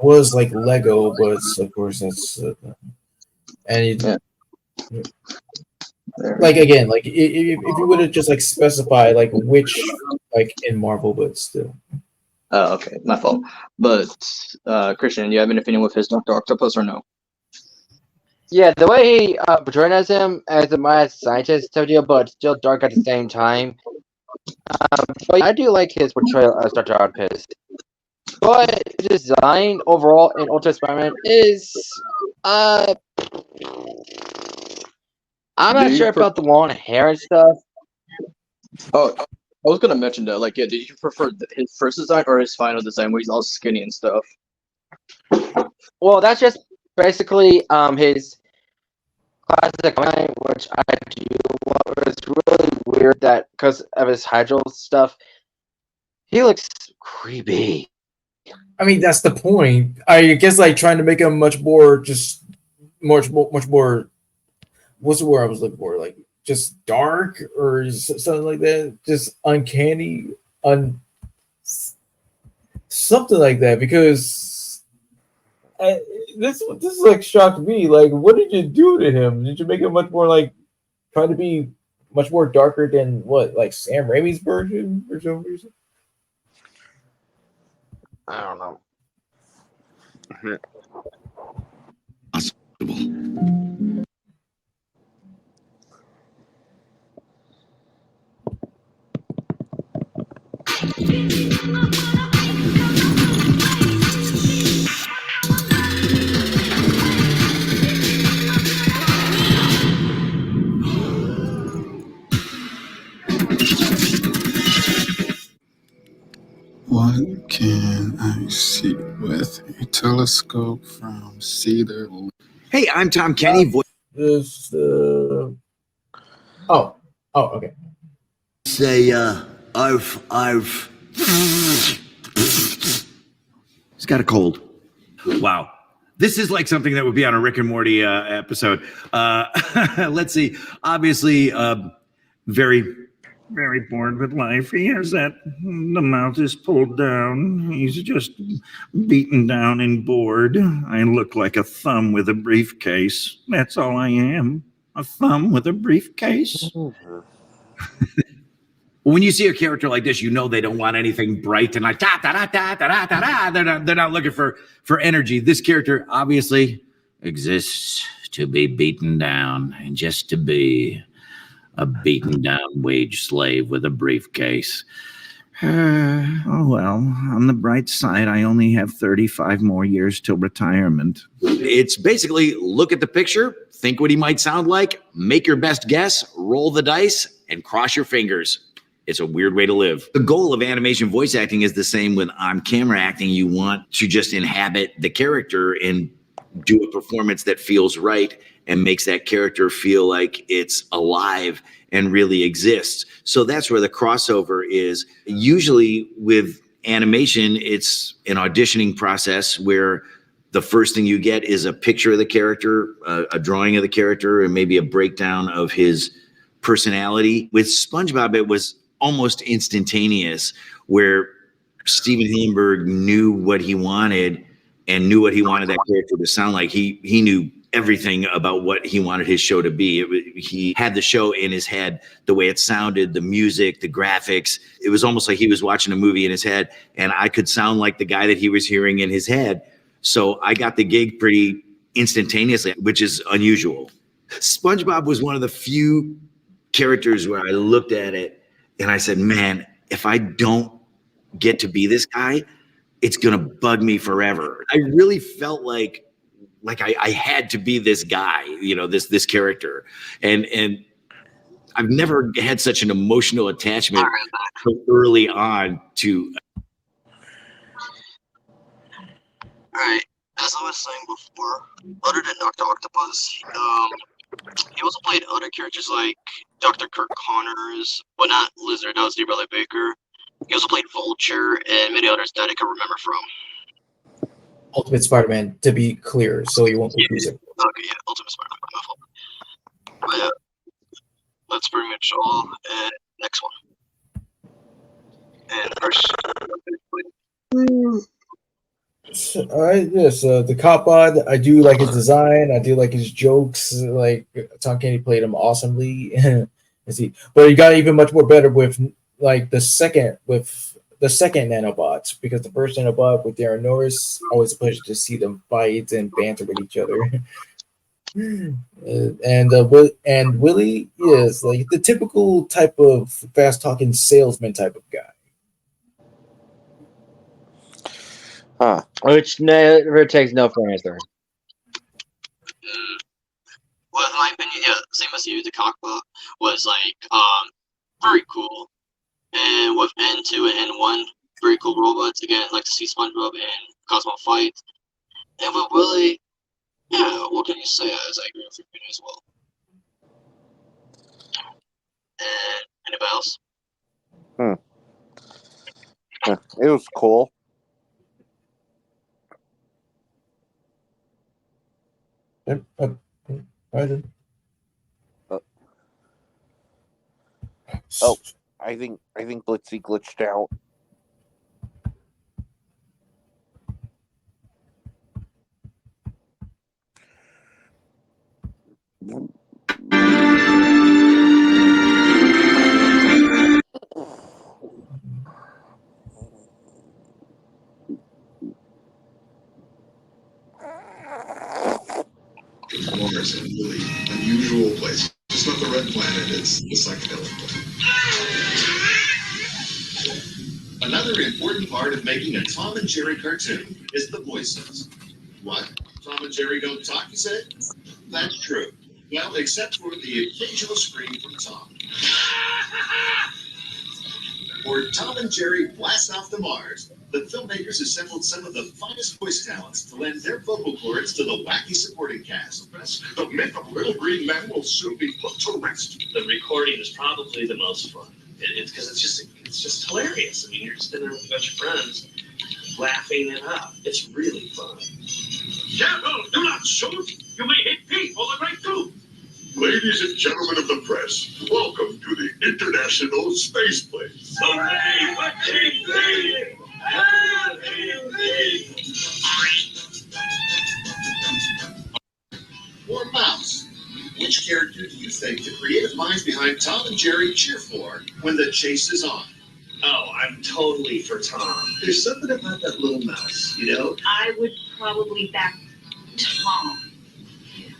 was like Lego, but of course that's like again, like if you would have just like specified like which like in Marvel, but still. Oh, okay, my fault. But Christian, do you have an opinion with his Dr. Octopus or no? Yeah, the way he portrayed as him as a mad scientist, but still dark at the same time. But I do like his portrayal as Dr. Octopus. But design overall in Ultimate Spider-Man is I'm not sure about the long hair and stuff. Oh, I was gonna mention that. Like, yeah, did you prefer his first design or his final design where he's all skinny and stuff? Well, that's just basically his classic line, which I do love. It's really weird that because of his hydro stuff, he looks creepy. I mean, that's the point. I guess like trying to make him much more what's the word I was looking for? Like just dark or something like that. Just uncanny, something like that. Because this is like shocked me. Like, what did you do to him? Did you make him much more like trying to be much more darker than what, like Sam Raimi's version for some reason? I don't know. What can I see with a telescope from Cedar? Hey, I'm Tom Kenny. This oh, okay. Say, he's got a cold. Wow. This is like something that would be on a Rick and Morty episode. Let's see. Obviously, very bored with life. He has that, the mouth is pulled down. He's just beaten down and bored. I look like a thumb with a briefcase. That's all I am. A thumb with a briefcase. When you see a character like this, you know they don't want anything bright and like da da da da da da da. They're not looking for energy. This character obviously exists to be beaten down and just to be a beaten down wage slave with a briefcase. Oh well, on the bright side, I only have 35 more years till retirement. It's basically look at the picture, think what he might sound like, make your best guess, roll the dice, and cross your fingers. It's a weird way to live. The goal of animation voice acting is the same with on-camera acting. You want to just inhabit the character and do a performance that feels right and makes that character feel like it's alive and really exists. So that's where the crossover is. Usually with animation, it's an auditioning process where the first thing you get is a picture of the character, a drawing of the character, and maybe a breakdown of his personality. With SpongeBob, it was almost instantaneous, where Steven Hillenburg knew what he wanted and knew what he wanted that character to sound like. He knew everything about what he wanted his show to be. He had the show in his head, the way it sounded, the music, the graphics. It was almost like he was watching a movie in his head, and I could sound like the guy that he was hearing in his head. So I got the gig pretty instantaneously, which is unusual. SpongeBob was one of the few characters where I looked at it and I said, man, if I don't get to be this guy, it's going to bug me forever. I really felt like I had to be this guy, you know, this character. And I've never had such an emotional attachment so early on to. All right, as I was saying before, other than Dr. Octopus, he also played other characters like Dr. Kirk Connors, well, not Lizard, that was D. Bradley Baker. He also played Vulture and many others that I can remember from. Ultimate Spider-Man, to be clear, so you won't confuse it. Okay, yeah, Ultimate Spider-Man, my fault. But yeah, that's pretty much all. And next one. And first. All right, yes, the Copod. I do like his design. I do like his jokes. Like Tom Kenny played him awesomely. But he got even much more better with like the second nanobots, because the first nanobot with Darren Norris, always a pleasure to see them fight and banter with each other. And Willie is like the typical type of fast talking salesman type of guy. Which never takes no for an answer. Well, in my opinion, yeah, same as you, the Cockbot was like very cool. And with N2 and N1, very cool robots. Again, like to see SpongeBob and Cosmo fight. And with Willie, yeah, what can you say? As I agree with your opinion as well. And anybody else? Yeah, it was cool. Oh, I think Blitzy glitched out. Mars in really unusual place. It's not the red planet, it's the psychedelic planet. Another important part of making a Tom and Jerry cartoon is the voices. What? Tom and Jerry don't talk, you say? That's true. Well, except for the occasional scream from Tom. For Tom and Jerry Blast Off to Mars, the filmmakers assembled some of the finest voice talents to lend their vocal cords to the wacky supporting cast. The myth of Little Green Men will soon be put to rest. The recording is probably the most fun. It's because it's just hilarious. I mean, you're sitting there with a bunch of friends, laughing it up. It's really fun. Careful! Do not shoot! You may hit people the right too! Ladies and gentlemen of the press, welcome to the International Space Place. Hooray for TV! Or Mouse. Which character do you think the creative minds behind Tom and Jerry cheer for when the chase is on? Oh, I'm totally for Tom. There's something about that little mouse, you know? I would probably back Tom,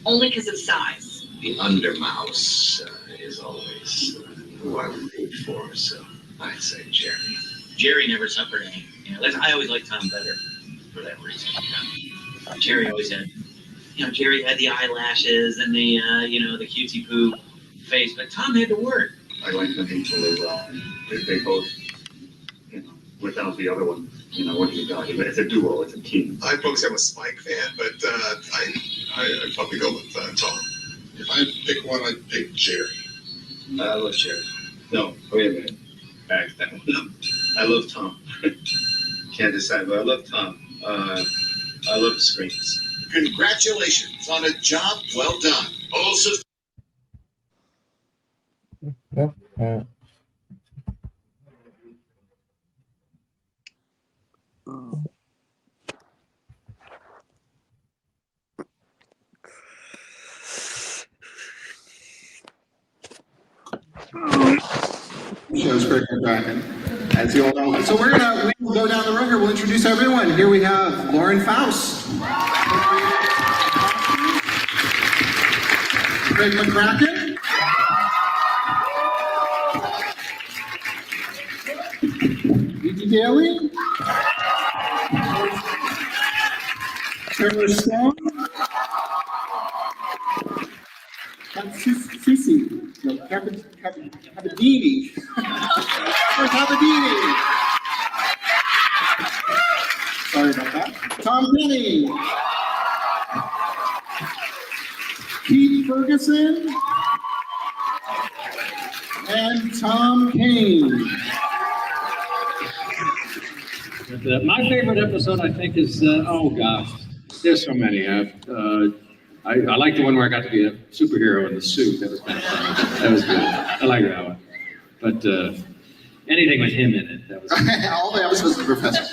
only because of size. The undermouse is always who I would root for, so I'd say Jerry. Jerry never suffered any. You know, I always liked Tom better for that reason. Yeah. Jerry always had, Jerry had the eyelashes and the, the cutesy poo face, but Tom had to work. I like them equally well. They both, without the other one, what do you got? It's a duo, it's a team. I folks am a Spike fan, but I'd probably go with Tom. If I pick one, I'd pick Jerry. I love Jerry. No, wait a minute. Back that one up. I love Tom. Can't decide, but I love Tom. I love the screens. Congratulations on a job well done. All systems. Show's great for Dragon, as you all know. So we'll go down the road here. We'll introduce everyone. Here we have Lauren Faust, Greg McCracken, E.T. Daly, Trevor Stone, Cici, Cabadini. Cabadini. Sorry about that. Tom Kenny. Pete Ferguson. And Tom Kane. My favorite episode, I think, is, oh gosh, there's so many. I like the one where I got to be a superhero in the suit. That was kind of fun. That was good. I like that one. But anything with him in it, that was all the episodes of the Professor.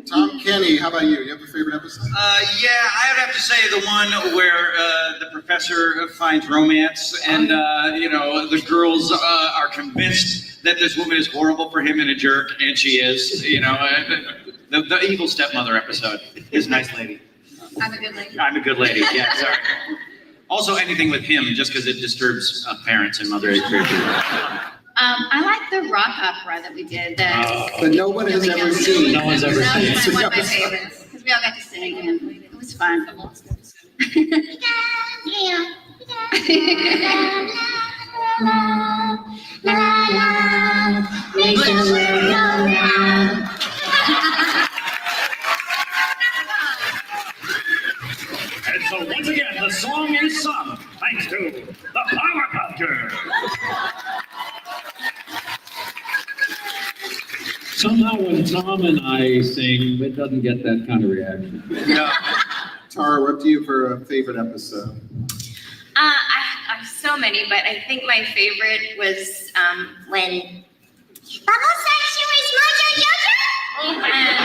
Tom Kenny, how about you? You have a favorite episode? Yeah, I would have to say the one where the professor finds romance and, the girls are convinced that this woman is horrible for him and a jerk, and she is, the evil stepmother episode is Nice Lady. I'm a good lady. I'm a good lady, yeah, sorry. Also, anything with him, just because it disturbs parents and mothers. I like the rock opera that we did. But no one has ever seen. No one's ever seen. That was one of my favorites, because we all got to sing again. It was fun. And so once again, the song is sung thanks to the Power Copter. somehow when Tom and I sing, it doesn't get that kind of reaction. No. Tara, we're up to you for a favorite episode. I'm so so many, but I think my favorite was when Bubble said she was Mojo Jojo. And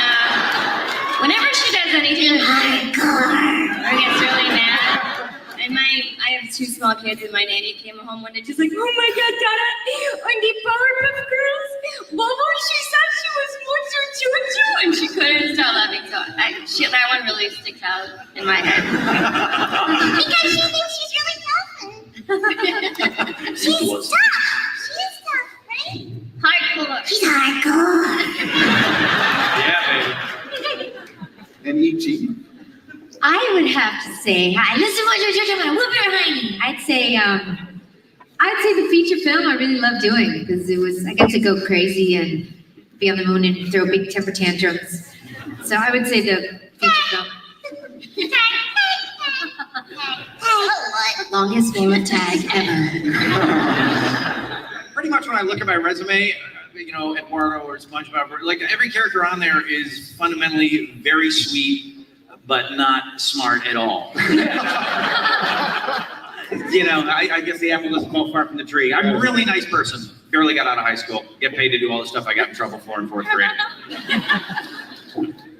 whenever she does anything hardcore or gets really mad, and I have 2 small kids, and my nanny came home one day, she's like, oh my God, Dada, on the Powerpuff Girls, Bobo, she said she was Mojo Jojo, and she couldn't stop laughing. So that one really sticks out in my head. Because she thinks she's really tough. She's tough. She's tough, right? Hardcore. She's hardcore. Yeah, baby. And E.T. I would have to say, hi, listen, Mojo Jojo, I'm whoop your hiney. I'd say the feature film I really loved doing because I got to go crazy and be on the moon and throw big temper tantrums. So I would say the feature film. Longest wallet tag ever. Pretty much when I look at my resume, Eduardo or SpongeBob, like every character on there is fundamentally very sweet, but not smart at all. I guess the apple doesn't fall far from the tree. I'm a really nice person. Barely got out of high school. Get paid to do all the stuff I got in trouble for in 4th grade.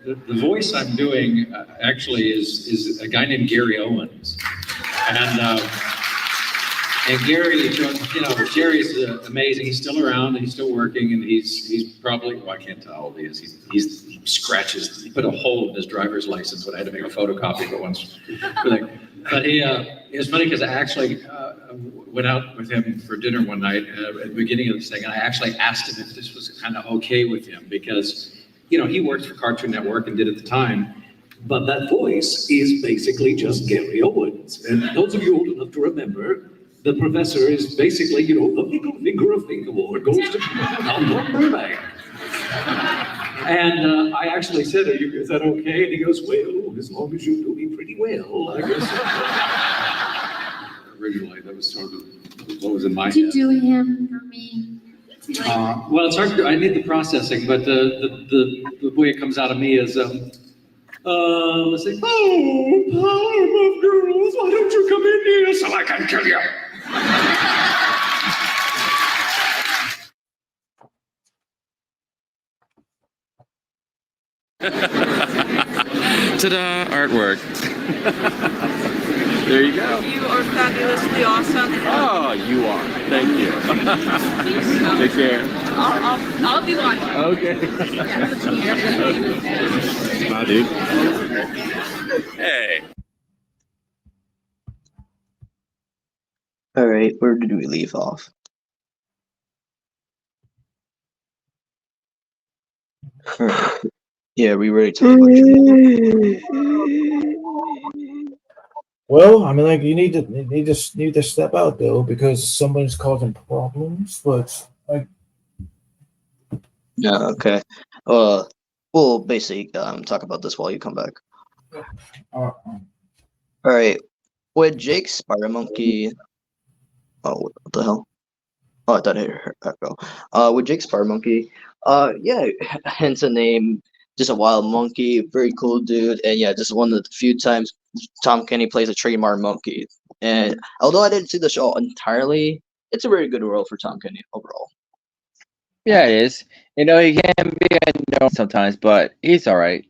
The voice I'm doing actually is a guy named Gary Owens, and Gary, Jerry's amazing. He's still around and he's still working, and he's probably, I can't tell how old he is. He scratches. He put a hole in his driver's license when I had to make a photocopy of it once. But it was funny because I actually went out with him for dinner one night at the beginning of this thing, and I actually asked him if this was kind of okay with him because, he worked for Cartoon Network and did at the time. But that voice is basically just Gary Owens. And those of you old enough to remember, the professor is basically, the Middle Finger of Think Award goes to Tom Burbank. And I actually said, is that okay? And he goes, well, as long as you do me pretty well, I guess. Originally, that was sort of what was in my head. Could you do him for me? Well, it's hard to do. I need the processing, but the way it comes out of me is, let's say, oh, Powerpuff Girls, why don't you come in here so I can kill you? Ta-da! Artwork. There you go. You are fabulously awesome. Oh, you are. Thank you. Take care. I'll be watching. Okay. Bye, dude. Hey. All right, where did we leave off? Yeah, we ready to Well, I mean, like you need to step out though because someone's causing problems. But like, yeah, okay. We'll basically talk about this while you come back. All right, with Jake Spider Monkey. Oh, what the hell? Oh, I thought I heard echo. With Jake Spider Monkey. Yeah, hence the name. Just a wild monkey, very cool dude, and yeah, just one of the few times Tom Kenny plays a trademark monkey. And although I didn't see the show entirely, it's a very good role for Tom Kenny overall. Yeah, it is. He can be annoying sometimes, but he's all right.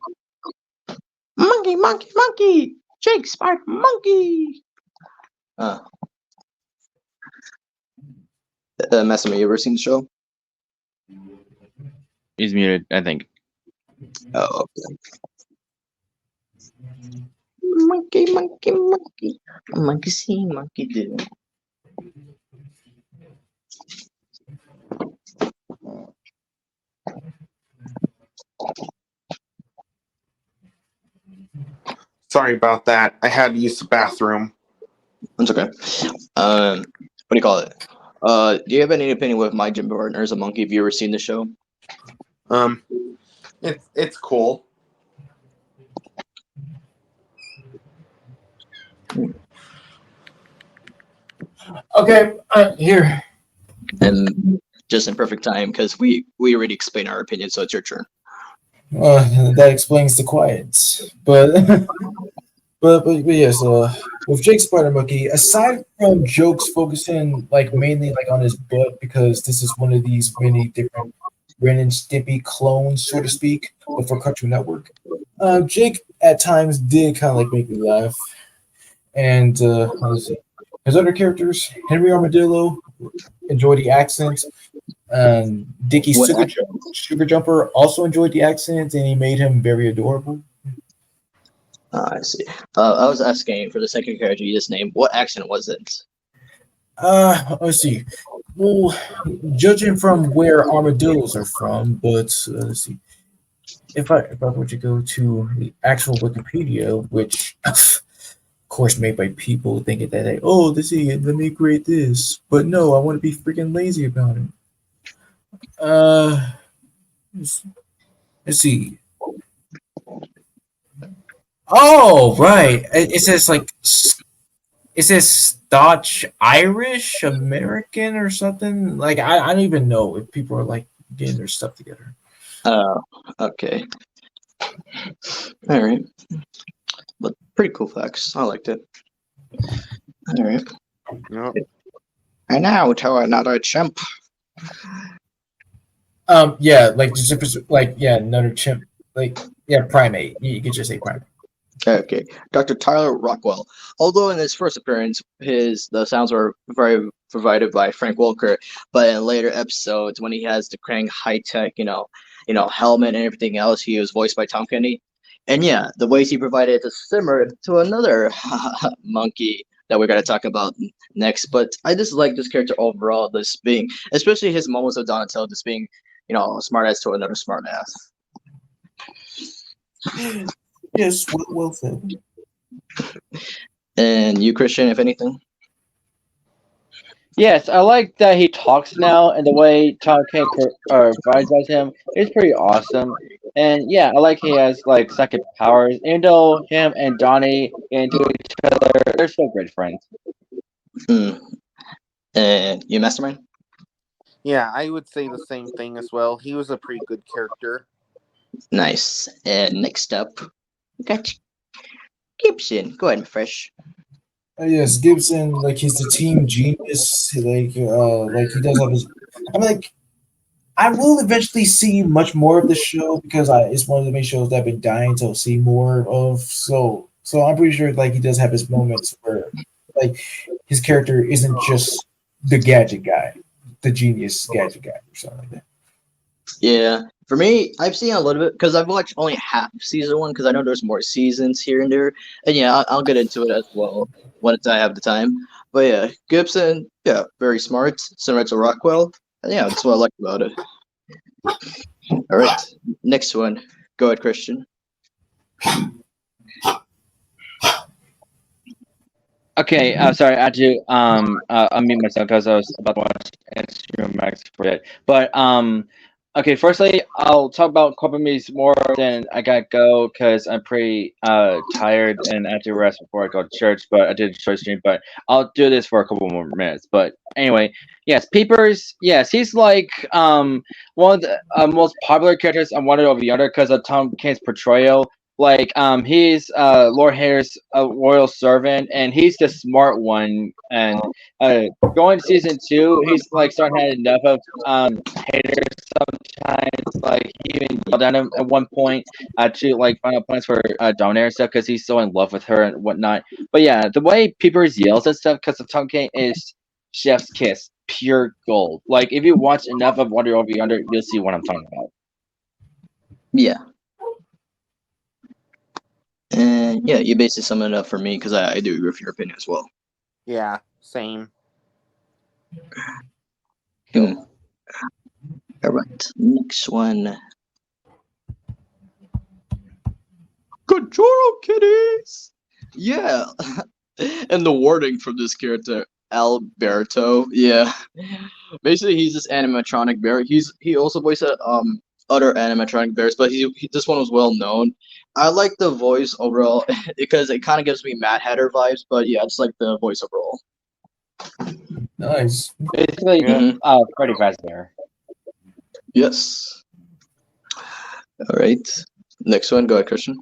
Monkey, monkey, monkey, Jake Spider Monkey. Massimo, you ever seen the show? He's muted, I think. Oh, okay. Monkey, monkey, monkey. Monkey see, monkey do. Sorry about that. I had to use the bathroom. That's okay. What do you call it? Do you have any opinion with My Gym Partner as a Monkey? Have you ever seen the show? It's cool. Okay, here. And just in perfect time because we already explained our opinion, so it's your turn. That explains the quiet, but but yes, with Jake Spider Monkey, aside from jokes focusing like mainly like on his butt, because this is one of these many different Ren and Stimpy clones, so to speak, but for Cartoon Network. Jake at times did kind of like make me laugh, and let's see, his other characters, Henry Armadillo, enjoy the accents. Dickie What Sugar Jumper also enjoyed the accents, and he made him very adorable. I see. I was asking for the second character you just named. What accent was it? Let's see. Well, judging from where armadillos are from, but let's see. If I were to go to the actual Wikipedia, which of course made by people thinking that oh, let's see, let me create this, but no, I want to be freaking lazy about it. Let's see. Oh, right. It says like it says Scotch Irish American or something. Like I don't even know if people are like getting their stuff together. Oh, okay. All right. But pretty cool facts. I liked it. All right. Yep. And now to another chimp. Yeah, like just like yeah, another chimp. Like yeah, primate. You could just say primate. Okay, Dr. Tyler Rockwell. Although in his first appearance, the sounds were very provided by Frank Welker, but in later episodes, when he has the Krang high tech, helmet and everything else, he was voiced by Tom Kenny. And yeah, the ways he provided is similar to another monkey that we're gonna talk about next. But I just like this character overall, this being, especially his moments of Donatello, just being, smart ass to another smart ass. Yes, well said. And you, Christian, if anything? Yes, I like that he talks now, and the way Tom King provides him is pretty awesome. And yeah, I like he has like psychic powers. Even though him and Donnie get into each other, they're still great friends. And you, Mastermind? Yeah, I would say the same thing as well. He was a pretty good character. Nice. And next up, we got Gibson. Go ahead, Fresh. Yes, Gibson, like he's the team genius. Like he does have his. I'm like, I will eventually see much more of the show because it's one of the main shows that I've been dying to see more of. So I'm pretty sure like he does have his moments where like his character isn't just the gadget guy, the genius gadget guy or something like that. Yeah, for me, I've seen a little bit because I've watched only half season one because I know there's more seasons here and there, and yeah, I'll get into it as well once I have the time. But yeah, Gibson, yeah, very smart, similar to Rockwell, and yeah, that's what I like about it. All right, next one, go ahead, Christian. Okay, sorry, I had to unmute myself because I was about to watch Instagram Max for it. But okay, firstly, I'll talk about corporate meetings more than I gotta go because I'm pretty tired and I have to rest before I go to church. But I did a short stream, but I'll do this for a couple more minutes. But anyway, yes, Peepers, yes, he's like one of the most popular characters on Wonder Over Yonder because of Tom King's portrayal. Like he's Lord Hare's royal servant, and he's the smart one. And going to season 2, he's like starting to have enough of haters sometimes. Like he even yelled at him at one point to like find out points for Dominator and stuff because he's so in love with her and whatnot. But yeah, the way Peepers yells and stuff because of Tom King is chef's kiss, pure gold. Like if you watch enough of Wonder Over Yonder, you'll see what I'm talking about. Yeah. And yeah, you basically sum it up for me because I do agree with your opinion as well. Yeah, same. Cool. All right, next one. Control kitties. Yeah, and the wording from this character, Alberto. Yeah, basically he's this animatronic bear. He also voiced other animatronic bears, but this one was well known. I like the voice overall because it kind of gives me Mad Hatter vibes, but yeah, it's like the voice overall. Nice. Basically, Freddy Fazbear. Yes. All right. Next one, go ahead, Christian.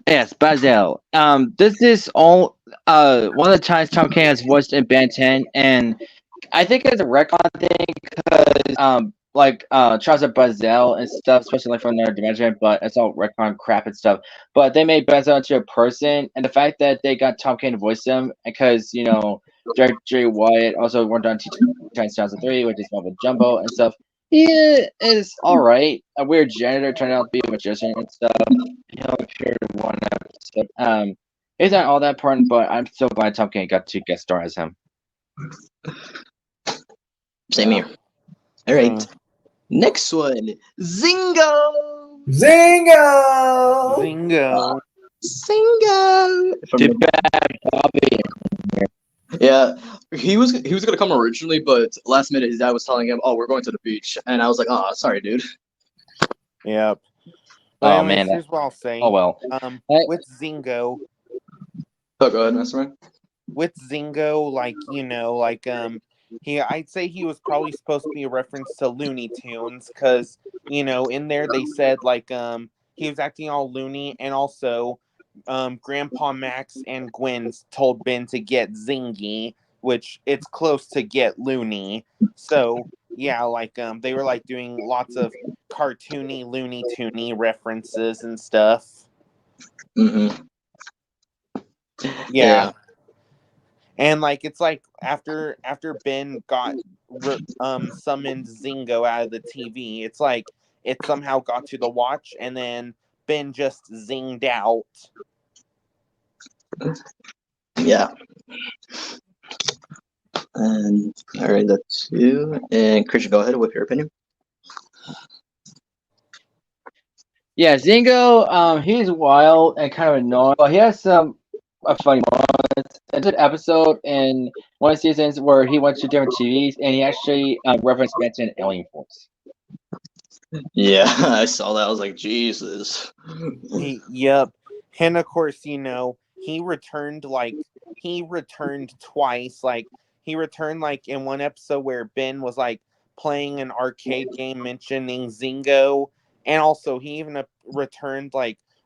Yes, Bazel. This is all one of the times Tom Kenny has voiced in Ben 10, and I think it's a retcon thing because Charles Bazel and stuff, especially like from another dimension, but it's all retcon crap and stuff. But they made Bazel into a person, and the fact that they got Tom Kenny to voice him, because Jerry Wyatt also worked on Titans 2003, which is Marvel Jumbo and stuff. He is alright. A weird janitor turned out to be a magician and stuff. He only appeared in one episode. He's not all that important, but I'm so glad Tom Kenny got to guest star as him. Same here. All right. Next one, Zingo. Zingo. From bad Bobby. Yeah, he was gonna come originally, but last minute his dad was telling him, "Oh, we're going to the beach," and I was like, "Oh, sorry, dude." Yep. Oh, But anyways, man. here's what I'll say. Oh, well. With Zingo. Oh, go ahead, Mastermind. With Zingo, I'd say he was probably supposed to be a reference to Looney Tunes, because in there they said he was acting all loony, and also Grandpa Max and Gwen told Ben to get zingy, which it's close to get loony. So yeah, they were doing lots of cartoony Looney Tuny references and stuff. Mm-hmm. Yeah. And it's after Ben got summoned Zingo out of the TV, it's it somehow got to the watch, and then Ben just zinged out. Yeah. And all right, that's you. And Christian, go ahead with your opinion. Yeah, Zingo, he's wild and kind of annoying, but he has some funny moments. There's an episode in one of the seasons where he went to different TVs and he actually referenced Benson Alien Force. Yeah, I saw that. I was like, Jesus. Yep. And of course, he returned twice. He returned in one episode where Ben was playing an arcade game mentioning Zingo, and also he even returned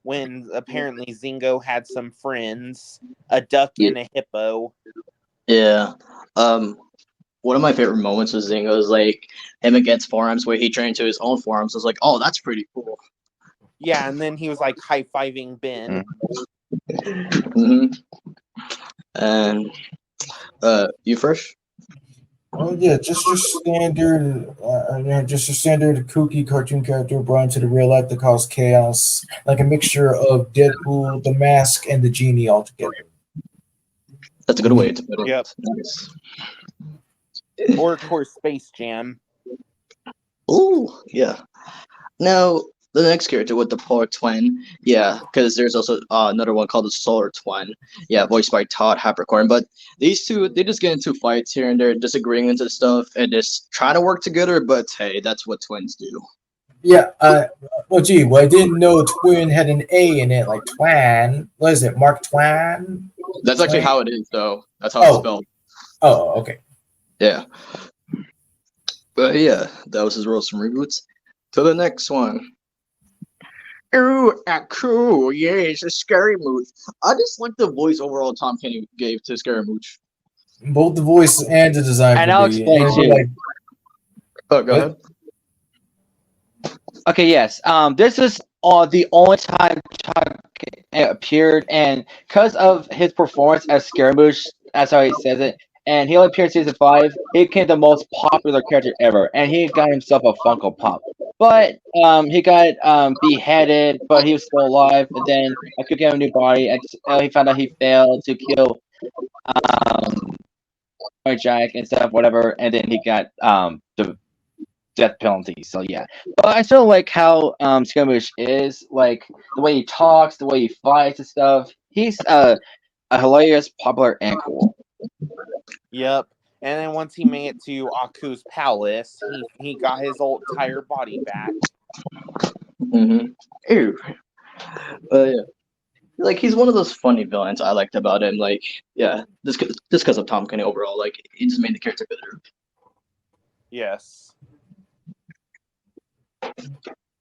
when apparently Zingo had some friends, a duck and a hippo. Yeah. One of my favorite moments with Zingo is him against forearms, where he turned into his own forearms. I was like, oh, that's pretty cool. Yeah, and then he was high-fiving Ben. Mm-hmm. And you first? Oh yeah, just your standard, just your standard kooky cartoon character brought into the real life to cause chaos, like a mixture of Deadpool, the Mask, and the Genie all together. That's a good way to put it. Yep. Nice. Or of course, Space Jam. Ooh, yeah. Now the next character with the Polar Twin, yeah, because there's also another one called the Solar Twin, yeah, voiced by Todd Haberkorn. But these two, they just get into fights here and there, disagreeing into stuff, and just trying to work together. But hey, that's what twins do. Yeah. Well, I didn't know twin had an A in it, like Twan. What is it, Mark Twan? That's actually how it is, though. That's how it's spelled. Oh, okay. Yeah. But yeah, that was his roast from reboots. To the next one. Ooh, cool. Yeah, it's a Scary Mooch. I just like the voice overall Tom Kenny gave to Scary Mooch. Both the voice and the design. And I'll explain too. Oh, go ahead. Okay, yes. This is the only time Chuck appeared, and because of his performance as Scaramouche, that's how he says it, and he only appeared in season 5, he became the most popular character ever, and he got himself a Funko Pop. But he got beheaded, but he was still alive, and then I could get him a new body, and he found out he failed to kill Jack and stuff, whatever, and then he got the death penalty. So yeah, but I still like how Scaramouche is, like the way he talks, the way he fights and stuff. He's a hilarious, popular, and cool. Yep. And then once he made it to Aku's palace, he got his old entire body back. Mm-hmm. Ew. Yeah. Like, he's one of those funny villains I liked about him. Like, yeah, just because of Tom Kenny overall. Like, he just made the character better. Yes.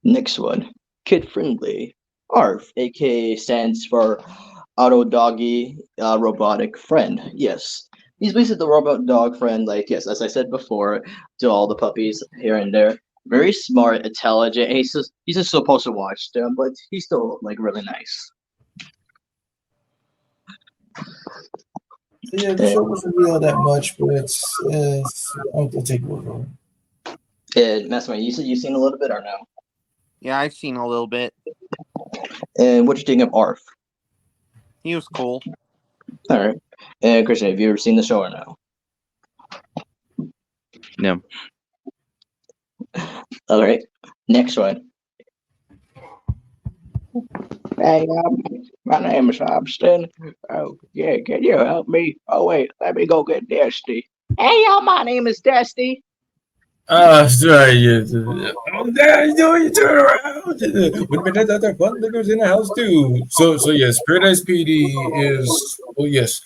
Next one, kid friendly. ARF, aka stands for Auto Doggy Robotic Friend. Yes. He's basically the robot dog friend, like, yes, as I said before, to all the puppies here and there. Very smart, intelligent, and he's just supposed to watch them, but he's still, like, really nice. So yeah, the show wasn't really all that much, but I'll take a word on And Mastermind, you said you've seen a little bit or no? Yeah, I've seen a little bit. And what you think of ARF? He was cool. All right. And Christian, have you ever seen the show or no? No. All right. Next one. Hey, my name is Hobson. Oh, yeah, can you help me? Oh, wait, let me go get Dusty. Hey, y'all, my name is Dusty. Sorry. Oh, there you turn around. With a minute, other fun liquors in the house too. So yes, Paradise PD is yes,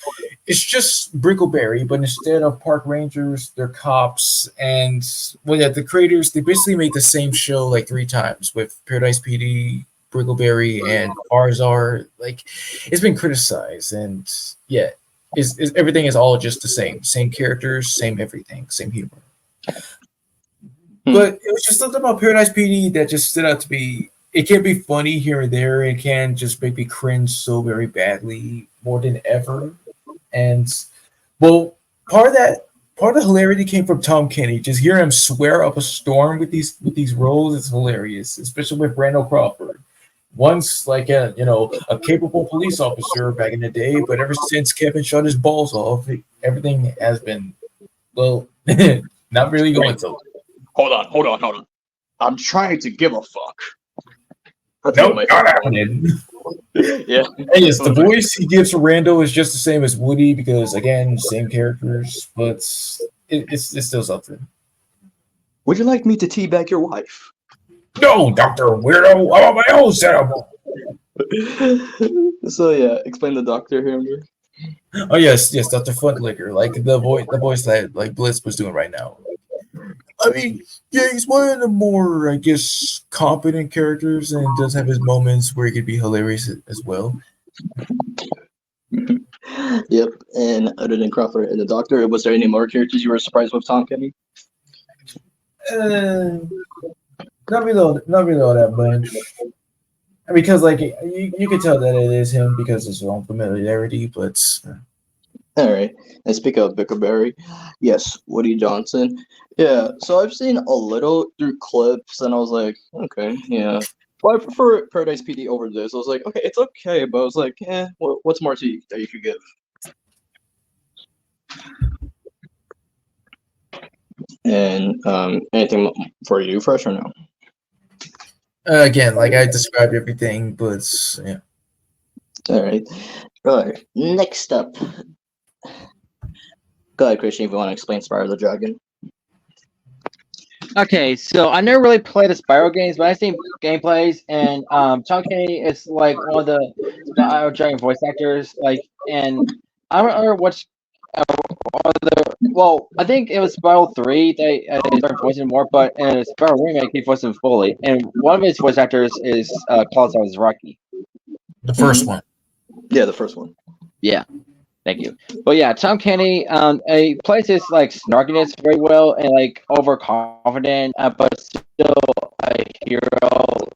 it's just Brickleberry, but instead of park rangers, they're cops. And well, yeah, the creators they basically made the same show like 3 times with Paradise PD, Brickleberry, and Arzar. Like, it's been criticized, and yeah, is everything is all just the same characters, same everything, same humor. But it was just something about Paradise PD that just stood out to me. It can be funny here and there. It can just make me cringe so very badly more than ever. And well, part of the hilarity came from Tom Kenny. Just hearing him swear up a storm with these roles is hilarious, especially with Randall Crawford. Once like a capable police officer back in the day, but ever since Kevin shut his balls off, everything has been not really going so. Hold on. I'm trying to give a fuck. Nope, not happening. Yeah. And yes, the voice he gives for Randall is just the same as Woody because again, same characters, but it's still something. Would you like me to teabag your wife? No, Dr. Weirdo, I want my own setup. So yeah, explain the doctor here. Oh yes, Dr. Funtlicker, like the voice that like Blitz was doing right now. I mean, yeah, he's one of the more, I guess, competent characters, and does have his moments where he could be hilarious as well. Yep. And other than Crawford and the Doctor, was there any more characters you were surprised with Tom Kenny? Not really all that much. Because like you can tell that it is him because of his own familiarity, but. All right. And speak of Bickleberry, yes, Woody Johnson. Yeah, so I've seen a little through clips, and I was like, okay, yeah. But I prefer Paradise PD over this. I was like, okay, it's okay, but I was like, what's more to you that you could give? And anything for you, Fresh, or no? Again, like I described everything, but yeah. All right. Next up. Go ahead, Christian, if you want to explain Spyro the Dragon. Okay, so I never really played the Spyro games, but I've seen gameplays, and Tom Kenny is like one of the Spyro Dragon voice actors. Like, and I don't remember which well, I think it was Spyro 3 they started voicing more, but in the Spyro remake he voiced him fully, and one of his voice actors is Klaus Rocky. The first one. Yeah, the first one. Yeah. Thank you. But yeah, Tom Kenny, he plays his like snarkiness very well and like overconfident, but still a hero.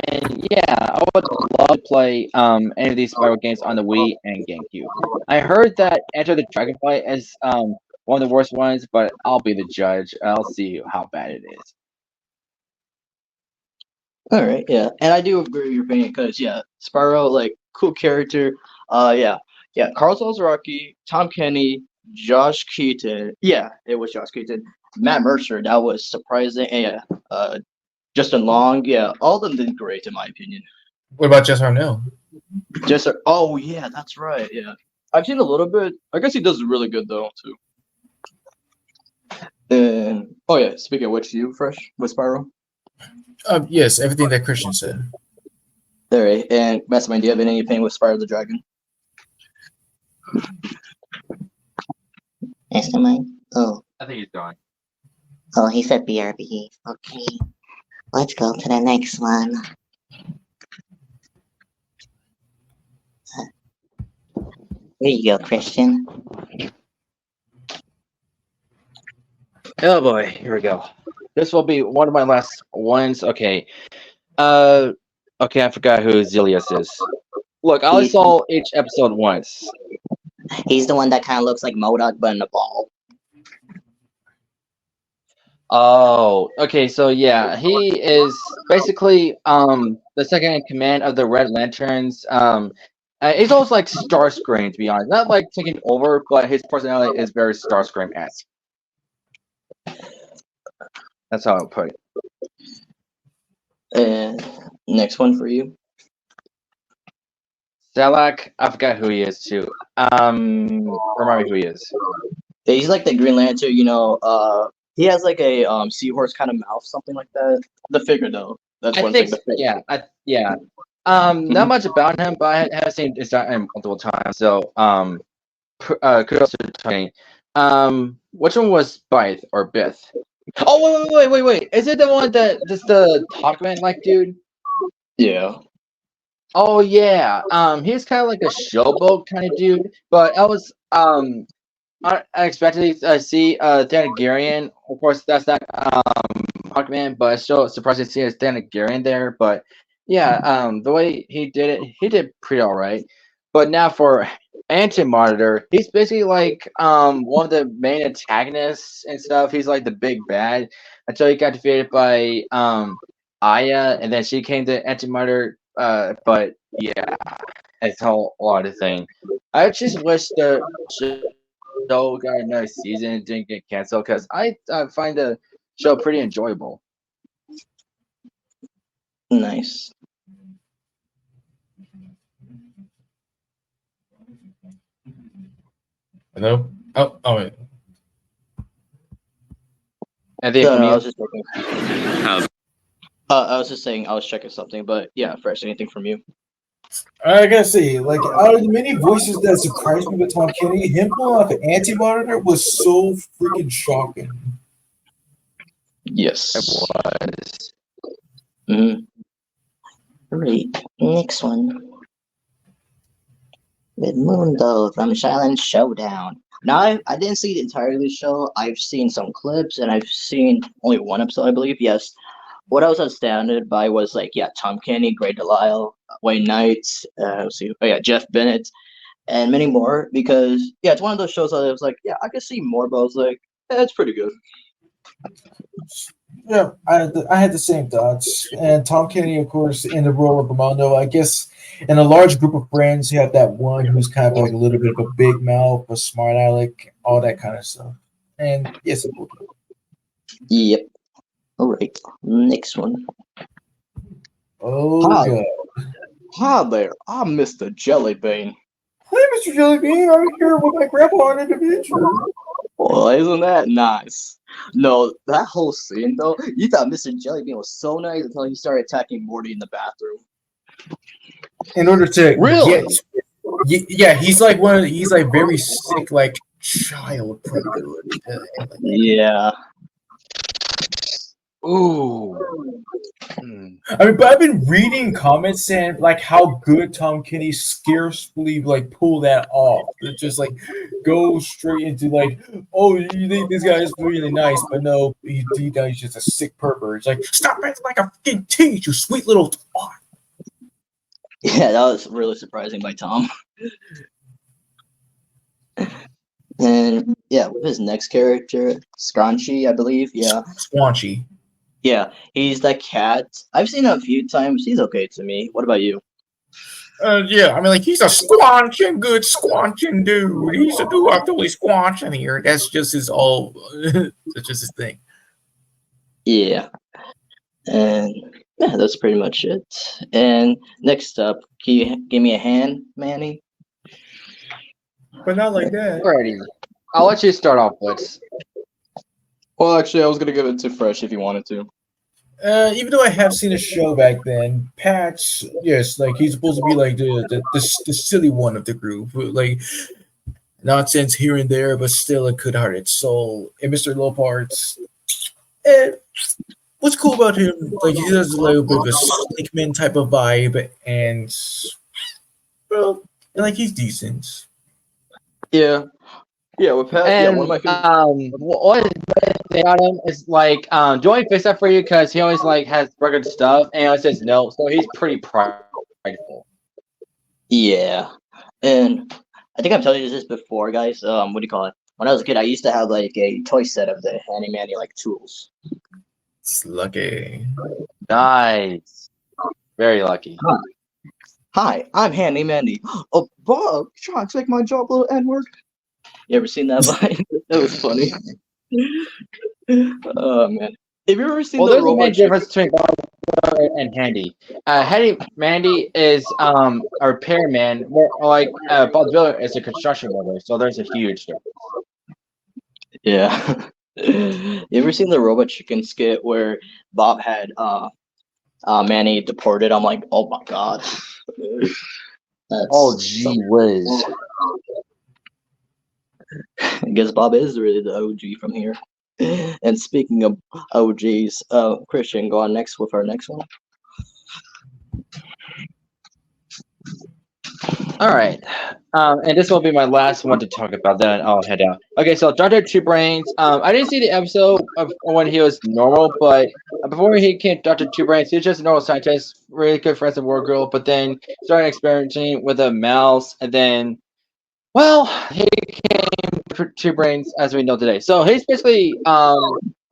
And yeah, I would love to play any of these Spyro games on the Wii and GameCube. I heard that Enter the Dragonflight is one of the worst ones, but I'll be the judge. I'll see how bad it is. All right, yeah, and I do agree with your opinion because yeah, Spyro, like, cool character. Yeah, Carl Rocky, Tom Kenny, Josh Keaton. Yeah, it was Josh Keaton. Matt Mercer, that was surprising. And yeah, Justin Long. Yeah, all of them did great in my opinion. What about Jess Arnell? Oh yeah, that's right. Yeah, I've seen a little bit. I guess he does really good though too. And oh yeah, speaking of which, you Fresh with Spyro? Yes, everything that Christian said. All right, and Mastermind, do you have any opinion with Spyro the Dragon? Mastermind? Oh. I think he's gone. Oh, he said BRB. Okay. Let's go to the next one. you go, Christian. Oh boy, here we go. This will be one of my last ones. Okay. Okay, I forgot who Zilius is. Look, I only saw each episode once. He's the one that kind of looks like MODOK, but in a ball. Oh, okay, so yeah, he is basically the second in command of the Red Lanterns. He's almost like Starscream, to be honest. Not like taking over, but his personality is very Starscream-esque. That's how I'll put it. And next one for you. Salak, I forgot who he is too. Remind me who he is. Yeah, he's like the Green Lantern, you know, he has like a seahorse kind of mouth, something like that. The figure though. That's I one think, thing. The figure. yeah. Not much about him, but I have seen his design multiple times. So, kudos to Tony. Which one was Bith or Bith? Oh, wait. Is it the one that just the Talkman like dude? Yeah. Oh yeah. He's kind of like a showboat kind of dude, but I was I expected to see Thanagarian. Of course, that's not Hawkman, but it's still surprising to see a Thanagarian there. But yeah, the way he did it, he did pretty all right. But now for Anti-Monitor, he's basically like one of the main antagonists and stuff. He's like the big bad until he got defeated by Aya, and then she came to Anti-Monitor. But yeah, it's a whole lot of thing. I just wish the show got another season and didn't get canceled because I find the show pretty enjoyable. Nice. Hello? Oh, wait. Anything No, from I you? was just looking. I was just saying I was checking something, but yeah, Fresh, anything from you? I gotta say, like, out of the many voices that surprised me with Tom Kenny, him pulling off an Anti-Monitor was so freaking shocking. Yes. It was. Right. Next one. Edmundo from Silent Showdown. Now, I didn't see the entirety of the show. I've seen some clips, and I've seen only one episode, I believe. Yes. What I was astounded by was like, yeah, Tom Kenny, Grey Delisle, Wayne Knight, let's see, oh yeah, Jeff Bennett, and many more. Because yeah, it's one of those shows that I was like, yeah, I could see more, but I was like, it's pretty good. Yeah, I had the same thoughts. And Tom Kenny, of course, in the role of Ramondo, I guess in a large group of friends, you have that one who's kind of like a little bit of a big mouth, a smart aleck, all that kind of stuff. And yes, it will. Yep. All right. Next one. Oh, God. Hi there. I'm Mr. Jellybean. Hey, Mr. Jellybean, I'm here with my grandpa on an adventure. Oh, isn't that nice? No, that whole scene though, you thought Mr. Jellybean was so nice until he started attacking Morty in the bathroom. In order to Really? yeah, he's like he's like very sick, like child predator. Yeah. Ooh. I mean, but I've been reading comments saying like how good Tom Kenny scarcely like pull that off. It just like go straight into like, oh, you think this guy is really nice, but no, he's just a sick pervert. It's like, stop acting like a fucking teach, you sweet little twat. Yeah, that was really surprising by Tom. And yeah, with his next character, Scrunchy, I believe. Yeah. Squanchy. Yeah, he's the cat. I've seen him a few times. He's okay to me. What about you? Yeah, I mean, like, he's a squanching, good squanching dude. He's a dude I'm totally squanching here. That's just his all. That's just his thing. Yeah. And yeah, that's pretty much it. And next up, can you give me a hand, Manny? But not like that. Alrighty. I'll let you start off, Blitz. Well, actually, I was gonna give it to Fresh if you wanted to. Even though I have seen a show back then, Patch, yes, like he's supposed to be like the silly one of the group, like nonsense here and there, but still a good-hearted soul. And Mr. Loparts, what's cool about him? Like he has a little bit of a Slickman type of vibe, and well, like he's decent. Yeah. Yeah, with Pat, yeah, one of And my favorite. what they got him is like, do I fix that for you? Because he always like has rugged stuff, and he always says no, so he's pretty prideful. Yeah, and I think I've told you this before, guys. What do you call it? When I was a kid, I used to have like a toy set of the Handy Manny like tools. It's lucky. Nice, very lucky. Hi, I'm Handy Mandy. Oh, Bob, you trying to take my job, little N-word? You ever seen that Vine? That was funny. Oh man, have you ever seen Well, the there's a robot main difference between Bob and Handy. Handy Mandy is a repairman, more like Bob Viller is a construction worker. So there's a huge difference. Yeah. You ever seen the Robot Chicken skit where Bob had Manny deported? I'm like, oh my god. Oh gee whiz. I guess Bob is really the OG from here. And speaking of OGs, Christian, go on next with our next one. All right, and this will be my last one to talk about. Then I'll head out. Okay, so Dr. Two Brains. I didn't see the episode of when he was normal, but before he became Dr. Two Brains, he was just a normal scientist, really good friends with War Girl. But then started experimenting with a mouse, and then, well, he became Two Brains as we know today. So he's basically a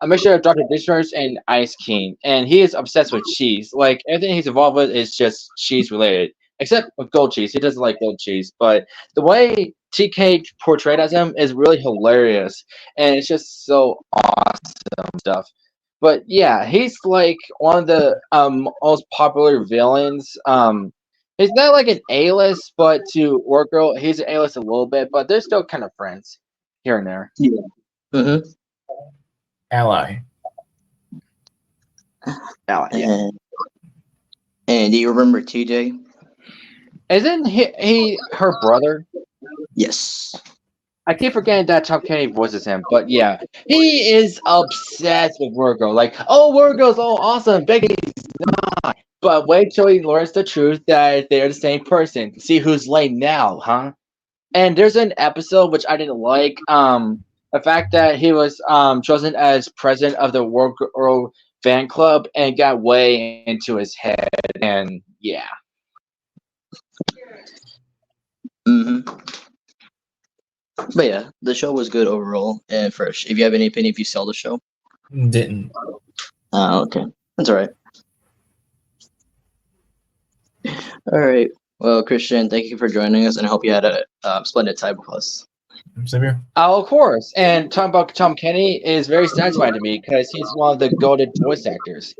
mixture of Dr. Disney's and Ice King, and he is obsessed with cheese. Like everything he's involved with is just cheese related. Except with gold cheese. He doesn't like gold cheese. But the way TK portrayed as him is really hilarious. And it's just so awesome stuff. But yeah, he's like one of the most popular villains. He's not like an A-list, but to Work Girl, he's an A-list a little bit, but they're still kind of friends here and there. Yeah. Mm-hmm. Ally. Ally, yeah. And do you remember TJ? Isn't he her brother? Yes. I keep forgetting that Tom Kenny voices him, but yeah, he is obsessed with Virgo. Like, oh, Virgo's all awesome. Becky's not. But wait till he learns the truth that they're the same person. See who's late now, huh? And there's an episode which I didn't like. The fact that he was chosen as president of the World Girl fan club and got way into his head, and yeah. Mm-hmm. But yeah, the show was good overall. And first, if you have any opinion, if you saw the show, Didn't. Oh, okay, that's all right. All right. Well, Christian, thank you for joining us, and I hope you had a splendid time with us. Same here. Oh, of course. And talking about Tom Kenny is very satisfying to me because he's one of the goated voice actors.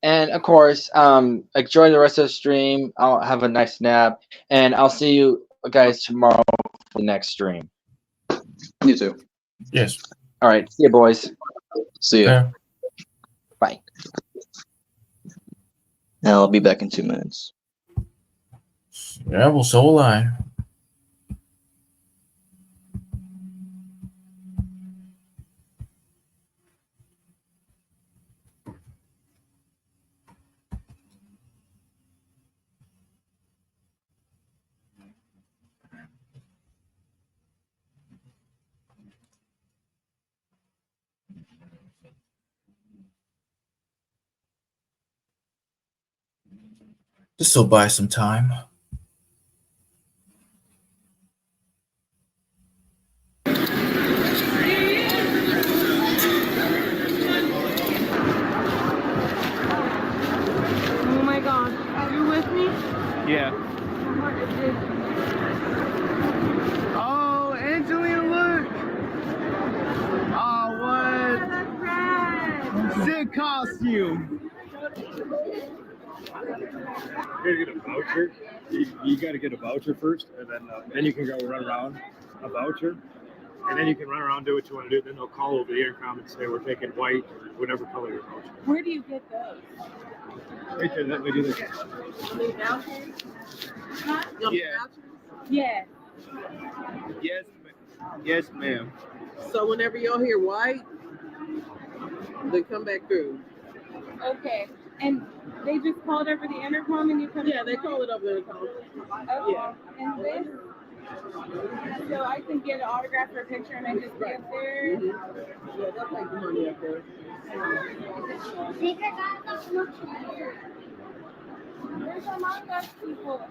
And of course, enjoy the rest of the stream. I'll have a nice nap, and I'll see you guys tomorrow for the next stream. You too. Yes. All right. See you, boys. See you. Yeah. Bye. Now I'll be back in 2 minutes. Yeah, well, so will I. This will buy some time. Oh my gosh, are you with me? Yeah. Oh, Angelina, look! Oh, what? Sick costume! You gotta get a voucher. You gotta get a voucher first, and then you can go run around a voucher. And then you can run around and do what you want to do. Then they'll call over the intercom and say, we're taking white or whatever color your voucher. Where do you get those? Right there, let me do this. The vouchers? Huh? Yeah. Yeah. Yes, ma'am. So whenever y'all hear white, they come back through. Okay. And they just called over the intercom and you come. Yeah, they call it over the intercom. Okay. Yeah. And this? So I can get an autograph or a picture and I just get there. Yeah, they'll take the money up there. There's Among Us people.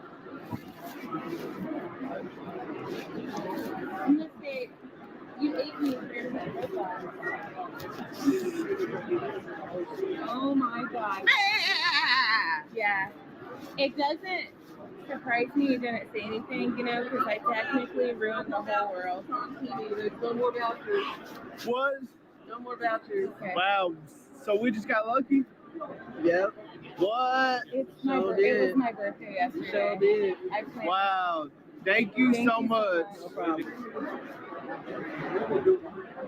I'm gonna say, you ate me for your Oh my god. Yeah. It doesn't surprise me you didn't say anything, you know, because I technically ruined the whole world. On TV, there's no more vouchers. Was? No more vouchers. Okay. Wow. So we just got lucky? Yep. What? It was my birthday yesterday. Sure did. I planned. Wow. Thank you so much. No problem.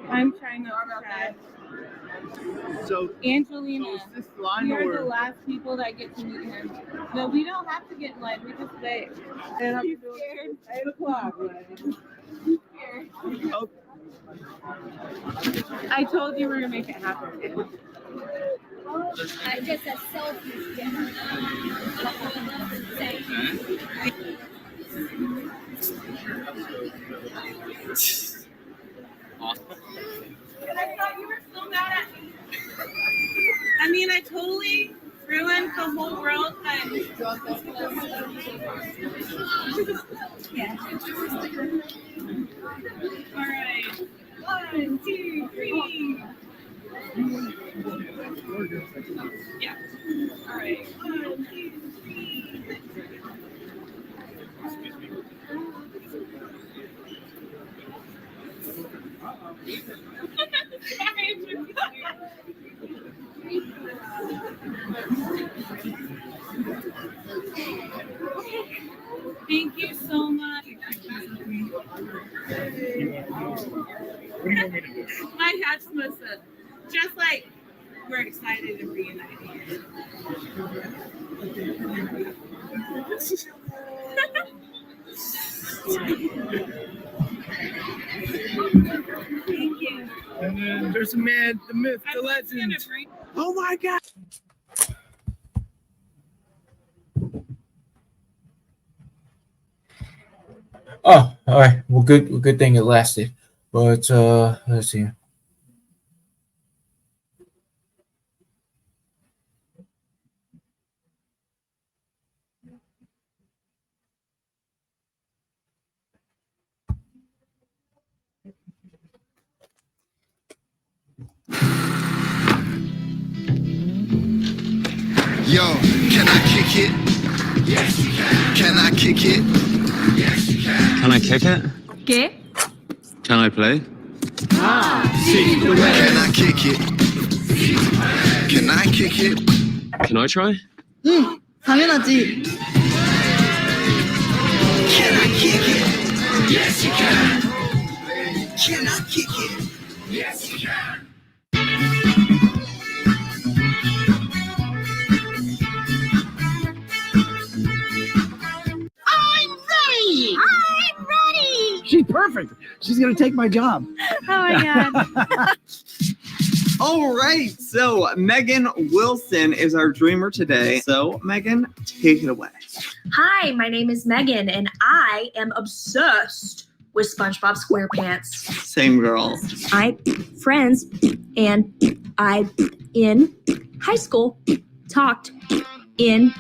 I'm trying not to cry. So Angelina, is this line you're or the last people that get to meet him. No, we don't have to get in line. We just wait. And I'm He's scared. 8 o'clock. He's scared. Oh. I told you we're gonna make it happen. I just a selfie And I thought you were so mad at me. I mean, I totally ruined the whole world, but yeah. All right. 1, 2, 3. Yeah. All right. 1, 2, 3. Thank you so much. What do you want me to do? My hat's supposed to, just like we're excited to reunite here. Thank you. And then there's a man, the myth, the legend. Oh my God. Oh, all right. Well, good thing it lasted. But let's see. Yo, can I kick it? Yes, you can. Can I kick it? Yes, you can. Can I kick it? ¿Qué? Can I play? Sí, can I kick it? Can I kick it? Can I try? 당연하지. Can I kick it? Yes, you can. Can I kick it? Yes, you can. I'm ready! I'm ready! She's perfect. She's gonna take my job. Oh my god. All right, so Megan Wilson is our dreamer today. So Megan, take it away. Hi, my name is Megan, and I am obsessed with SpongeBob SquarePants. Same girl. I friends and I in high school talked in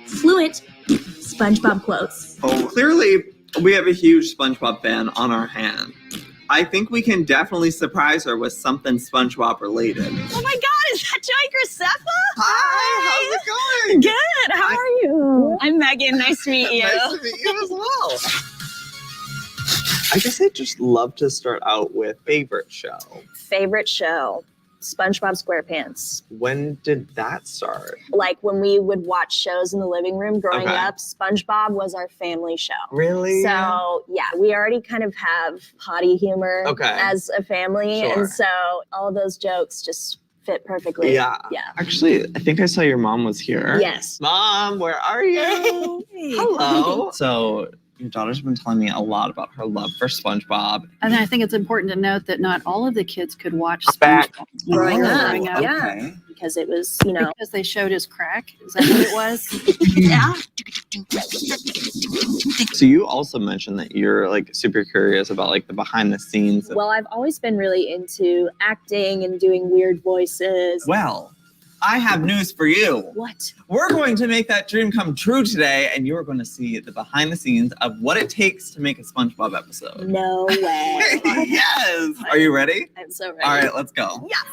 fluent SpongeBob quotes. Oh, clearly we have a huge SpongeBob fan on our hand. I think we can definitely surprise her with something SpongeBob related. Oh my god, is that Joey Graceffa? Hi, how's it going? Good, how are you? I'm Megan, nice to meet you. Nice to meet you as well. I guess I'd just love to start out with favorite show. Favorite show, SpongeBob SquarePants. When did that start? Like when we would watch shows in the living room growing Okay. up, SpongeBob was our family show. Really? So yeah, we already kind of have potty humor Okay. as a family. Sure. And so all of those jokes just fit perfectly. Yeah. Yeah. Actually, I think I saw your mom was here. Yes. Mom, where are you? Hello. So your daughter's been telling me a lot about her love for SpongeBob. And I think it's important to note that not all of the kids could watch Back. SpongeBob Growing up, yeah. Okay. because it was, you know. Because they showed his crack. Is that what it was? Yeah. So you also mentioned that you're like super curious about like the behind the scenes. Well, I've always been really into acting and doing weird voices. Well, I have news for you. What? We're going to make that dream come true today, and you're going to see the behind the scenes of what it takes to make a SpongeBob episode. No way. Yes. Are you ready? I'm so ready. All right, let's go. Yes.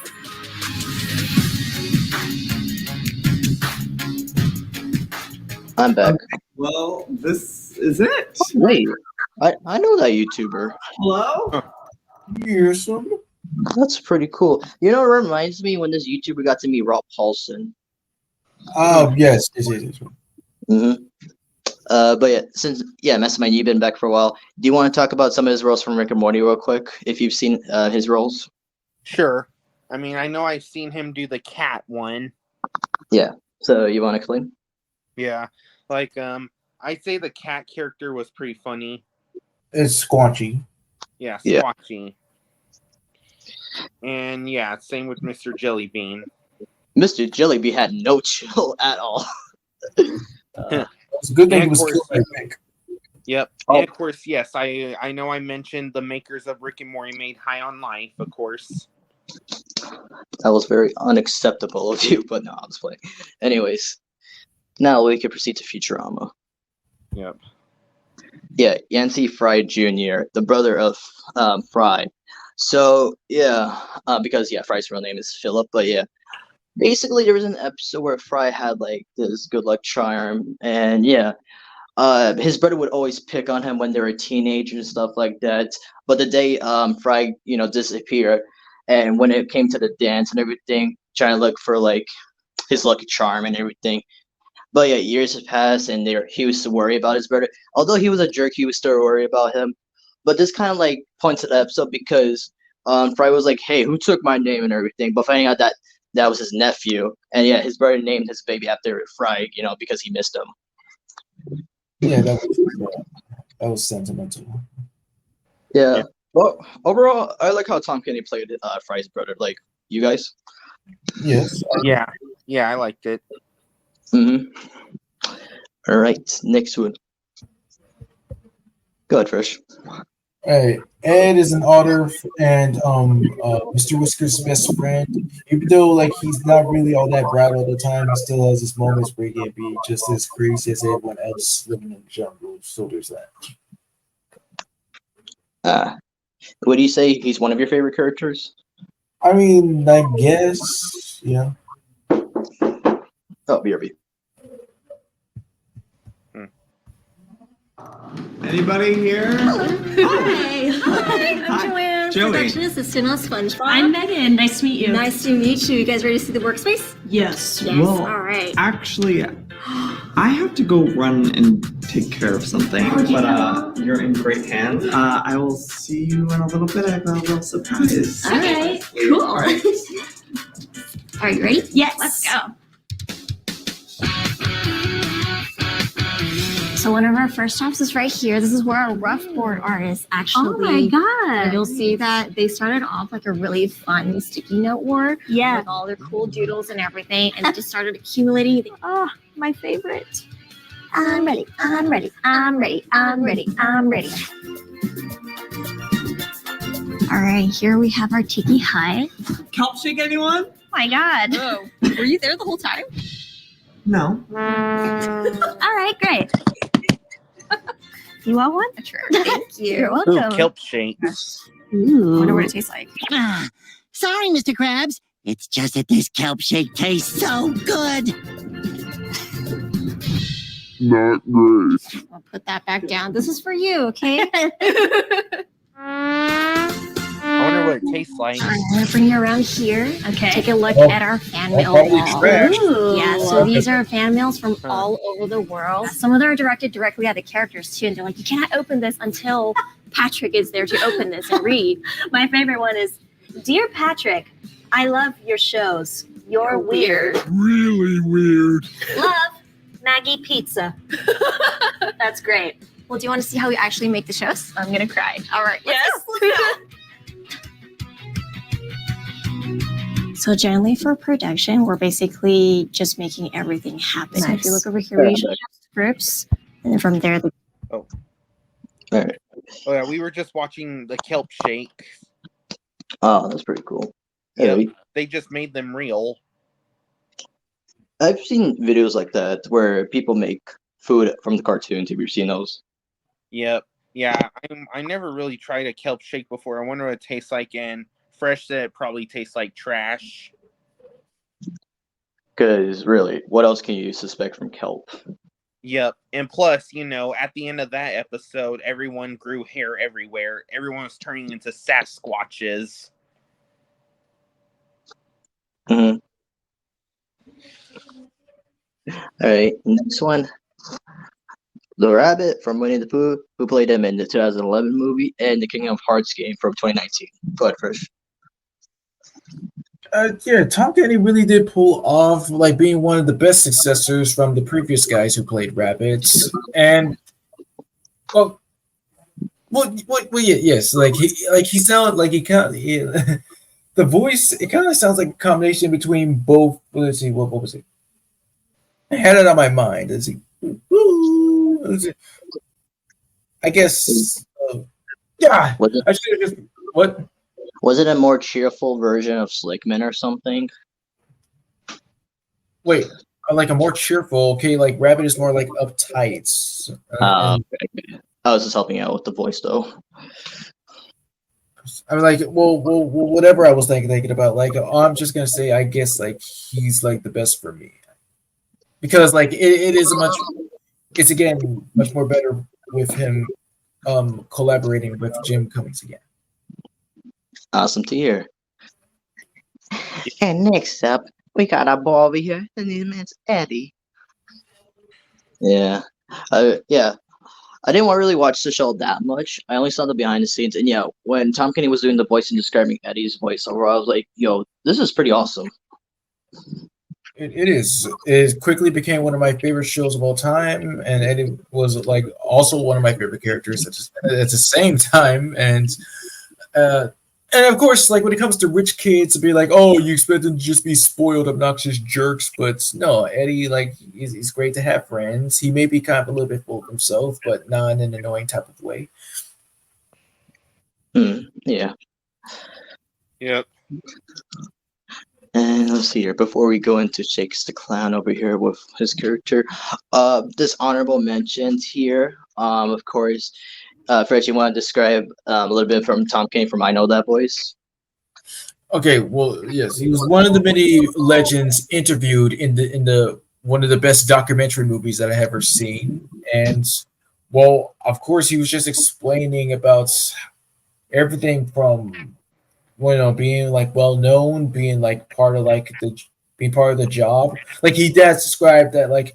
I'm back. Well, this is it. Wait, I know that YouTuber. Hello? Yes. That's pretty cool. You know, it reminds me when this YouTuber got to meet Rob Paulson. Oh, yes. Mm-hmm. But yeah, since Mastermind, you've been back for a while. Do you want to talk about some of his roles from Rick and Morty real quick, if you've seen his roles? Sure. I mean, I know I've seen him do the cat one. Yeah. So you want to explain? Yeah. Like, I'd say the cat character was pretty funny. It's Squanchy. Yeah, Yeah. Squatchy. And yeah, same with Mr. Jellybean. Mr. Jellybean had no chill at all. It's a good thing And he was of course- killed, I think. Yep. Oh. And of course, yes, I know I mentioned the makers of Rick and Morty made High on Life, of course. That was very unacceptable of you, but no, I'm just playing. Anyways, now we can proceed to Futurama. Yep. Yeah, Yancey Fry Jr., the brother of Fry. So, yeah, because, Fry's real name is Philip, but yeah. Basically, there was an episode where Fry had, like, this good luck charm, and, his brother would always pick on him when they were teenagers and stuff like that. But the day Fry, disappeared, and when it came to the dance and everything, trying to look for, like, his lucky charm and everything. But yeah, years have passed, and he was to worry about his brother. Although he was a jerk, he was still worried about him. But this kind of like points to the episode because Fry was like, "Hey, who took my name and everything?" But finding out that was his nephew, and yeah, his brother named his baby after Fry, because he missed him. Yeah, that was sentimental. Yeah. Well, overall, I like how Tom Kenny played Fry's brother. Like, you guys? Yes. Yeah. Yeah, I liked it. Mm-hmm. All right, next one. Go ahead, Trish. Hey, Ed is an otter and Mr. Whisker's best friend. Even though like he's not really all that bright all the time, he still has his moments where he can be just as crazy as everyone else living in the jungle. So there's that. Would you say he's one of your favorite characters? I mean, I guess, yeah. Oh, BRB. Anybody here? Hi. I'm Joanne, Joey. production assistant on SpongeBob. I'm Megan. Nice to meet you. Nice to meet you. You guys ready to see the workspace? Yes. Yes. Well, All right. Actually, I have to go run and take care of something, but you're in great hands. I will see you in a little bit. I have a little surprise. All right. Cool. All right. Are you ready? Yes. Let's go. So one of our first stops is right here. This is where our rough board art is actually. Oh my god! And you'll see that they started off like a really fun sticky note war. Yeah. With all their cool doodles and everything, and it just started accumulating. Oh, my favorite. I'm ready. I'm ready. I'm ready. I'm ready. I'm ready. All right, here we have our tiki hut. Kelp shake, anyone? Oh my god. Whoa. Were you there the whole time? No. All right, great. You want one? Sure. Thank you. You're welcome. Ooh, kelp shakes. Ooh. I wonder what it tastes like. Sorry, Mr. Krabs. It's just that this kelp shake tastes so good. Not great. I'll put that back down. This is for you, okay? I wonder what it tastes like. I'm gonna bring you around here. Okay. Take a look Oh, at our fan mail probably wall. trash. Yeah, so these are fan mails from all over the world. Some of them are directed directly at the characters too, and they're like, you cannot open this until Patrick is there to open this and read. My favorite one is, Dear Patrick, I love your shows. You're weird. Really weird. Love, Maggie Pizza. That's great. Well, do you want to see how we actually make the shows? I'm gonna cry. All right. Yes. Let's go. So generally for production, we're basically just making everything happen. So if you look over here, we usually have scripts, and then from there, Oh. Alright. Oh yeah, we were just watching the kelp shake. Oh, that's pretty cool. Yeah, Yeah, they just made them real. I've seen videos like that where people make food from the cartoons. Have you seen those? Yep. Yeah, I never really tried a kelp shake before. I wonder what it tastes like, and Fresh said it probably tastes like trash. Because really, what else can you suspect from kelp? Yep. And plus, you know, at the end of that episode, everyone grew hair everywhere. Everyone was turning into Sasquatches. Mm-hmm. All right, next one. The rabbit from Winnie the Pooh, who played him in the 2011 movie, and the Kingdom Hearts game from 2019. Go ahead, Fresh. Yeah, Tom Kenny really did pull off like being one of the best successors from the previous guys who played rabbits, and well, yeah, yes, like he sounded like he kind of the voice. It kind of sounds like a combination between both. Let's see, what was it? I had it on my mind. Let's see. I guess. Yeah, I should have just what. Was it a more cheerful version of Slickman or something? Wait, like a more cheerful. Okay, like Rabbit is more like uptight. Okay. I was just helping out with the voice, though. I mean, like, well, whatever I was thinking about. Like, I'm just gonna say, I guess, like, he's like the best for me because, like, it is a much. It's again much more better with him collaborating with Jim Cummings again. Awesome to hear. And next up, we got our boy over here, and his name's Eddie. Yeah. Yeah. I didn't really watch the show that much. I only saw the behind the scenes. And yeah, when Tom Kenny was doing the voice and describing Eddie's voice overall, I was like, yo, this is pretty awesome. It is. It quickly became one of my favorite shows of all time, and Eddie was like also one of my favorite characters at the same time. And of course, like when it comes to rich kids, to be like, oh, you expect them to just be spoiled, obnoxious jerks, but no, Eddie, like, he's great to have friends. He may be kind of a little bit full of himself, but not in an annoying type of way. Yeah. Yep. And let's see here. Before we go into Shakes the Clown over here with his character, this honorable mentions here. Of course, Fred, you want to describe a little bit from Tom Kenny from I Know That Voice? Okay, well, yes, he was one of the many legends interviewed in the one of the best documentary movies that I have ever seen, and well, of course, he was just explaining about everything from being like well known, being like part of like being part of the job. Like he does describe that like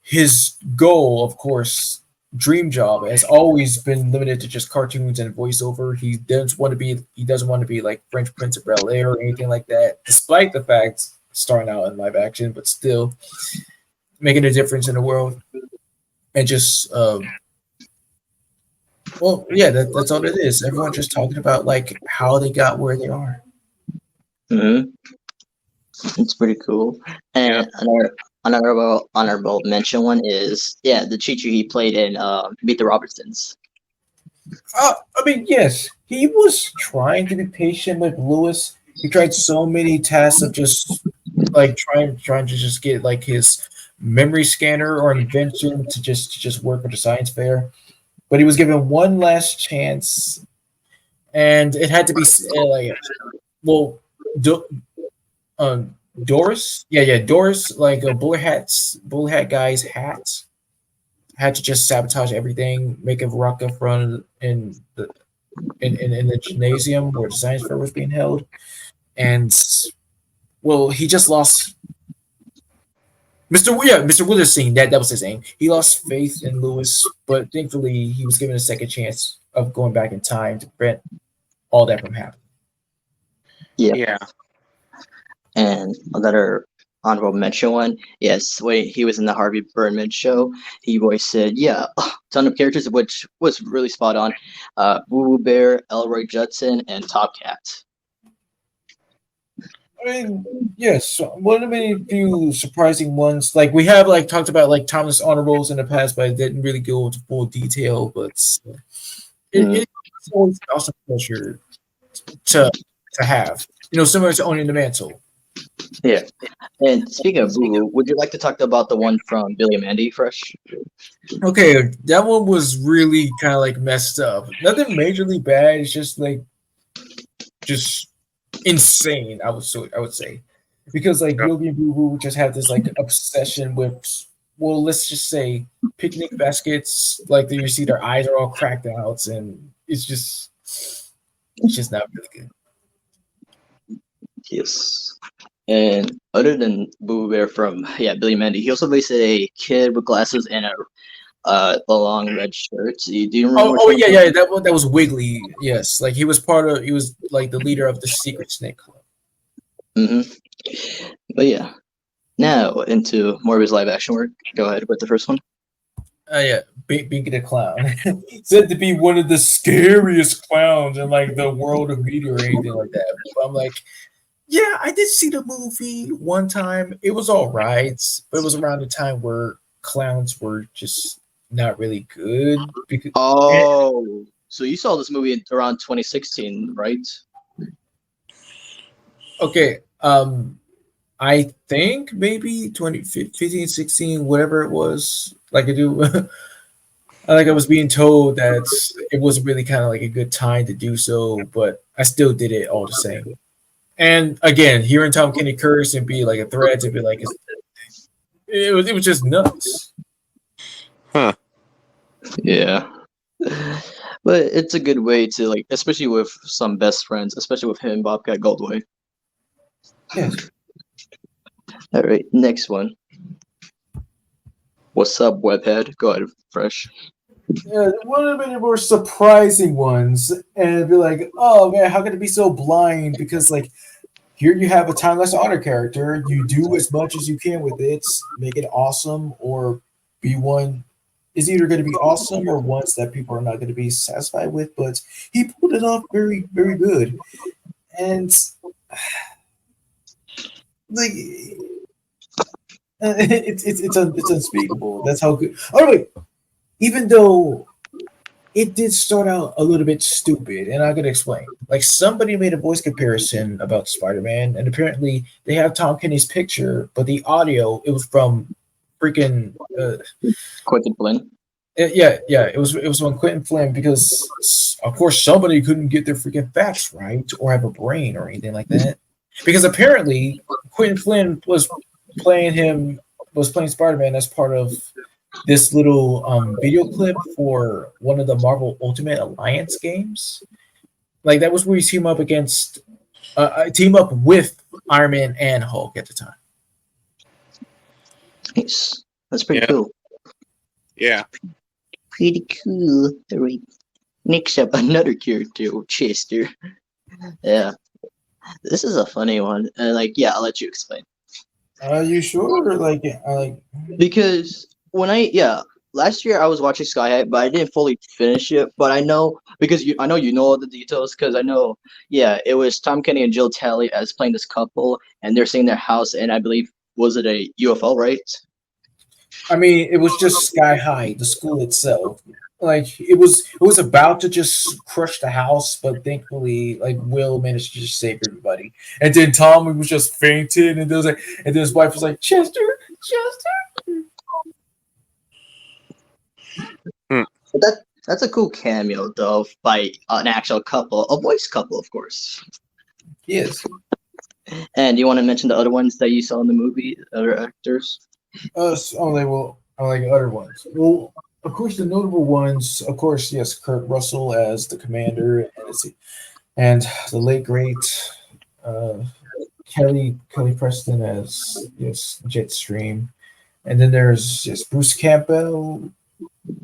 his goal, of course, dream job has always been limited to just cartoons and voiceover. He doesn't want to be like French Prince of Bel-Air or anything like that, despite the fact starting out in live action, but still making a difference in the world. And just well, yeah, that's all it is. Everyone's just talking about like how they got where they are. It's pretty cool. And another honorable mention one is the teacher he played in Meet the Robertsons. I mean, yes, he was trying to be patient with Lewis. He tried so many tasks of just like trying to just get like his memory scanner or invention to just work with the science fair, but he was given one last chance, and it had to be Doris, Doris, like a bullet hat guy's hat, had to just sabotage everything, make a ruckus run in the gymnasium where the science fair was being held, and well, he just lost. Mr. Withersteen, that was his name. He lost faith in Lewis, but thankfully he was given a second chance of going back in time to prevent all that from happening. Yeah. And another honorable mention one. Yes, when he was in the Harvey Birdman show, he voiced said, yeah, a ton of characters, which was really spot on. Boo Boo Bear, Elroy Judson, and Top Cat. I mean, yes, one of the many few surprising ones. Like we have like talked about like Thomas honorables in the past, but I didn't really go into full detail. But it's always an awesome pleasure to have. You know, similar to owning the mantle. Yeah. And speaking of Boo Boo, would you like to talk about the one from Billy and Mandy Fresh? Okay, that one was really kind of like messed up. Nothing majorly bad. It's just like just insane. I would say because like Yogi and Boo Boo just have this like obsession with, well, let's just say picnic baskets. Like you see their eyes are all cracked out, and it's just not really good. Yes. And other than Boo Bear from Billy and Mandy, he also voiced a kid with glasses and a long red shirt. Do you remember? That was Wiggly. Yes, like he was like the leader of the Secret Snake Club. Mm-hmm. But yeah, now into more of his live action work. Go ahead with the first one. Binky the Clown, said to be one of the scariest clowns in like the world of media or anything like that. But I'm like, yeah, I did see the movie one time. It was all right, but it was around the time where clowns were just not really good. So you saw this movie around 2016, right? Okay, I think maybe 2015, 16, whatever it was. Like I do, like I was being told that it wasn't really kind of like a good time to do so, but I still did it all the same. And again, hearing Tom Kenny curse and be like a threat to be like, it was just nuts. Huh. Yeah. But it's a good way to like, especially with some best friends, especially with him and Bobcat Goldthwait. Yes. All right, next one. What's up, Webhead? Go ahead, Fresh. Yeah, one of the more surprising ones, and be like, oh man, how could it be so blind? Because like here you have a timeless honor character. You do as much as you can with it, make it awesome, or be one is either going to be awesome or ones that people are not going to be satisfied with. But he pulled it off very, very good, and like it's unspeakable. That's how good. Oh wait, even though it did start out a little bit stupid, and I'm gonna explain. Like somebody made a voice comparison about Spider-Man, and apparently they have Tom Kenny's picture, but the audio it was from freaking Quentin Flynn. Yeah, it was from Quentin Flynn because of course somebody couldn't get their freaking facts right or have a brain or anything like that. Because apparently Quentin Flynn was playing Spider-Man as part of this little video clip for one of the Marvel Ultimate Alliance games. Like that was where he team up with Iron Man and Hulk at the time. Nice. That's pretty cool. Yeah. Pretty cool. All right. Next up, another character, Chester. Yeah. This is a funny one. I'll let you explain. Are you sure? Because last year I was watching Sky High, but I didn't fully finish it. But I know because I know you know all the details because I know it was Tom Kenny and Jill Talley as playing this couple, and they're staying in their house, and I believe was it a UFO, right? I mean, it was just Sky High, the school itself. Like it was about to just crush the house, but thankfully, like Will managed to just save everybody. And then Tom was just fainted, and then his wife was like, Chester. That's a cool cameo, though, by an actual couple, a voice couple, of course. Yes. And you want to mention the other ones that you saw in the movie, other actors? I like other ones. Well, of course, the notable ones, of course, yes, Kurt Russell as the commander, and the late great Kelly Preston as Jetstream, and then there's Bruce Campbell,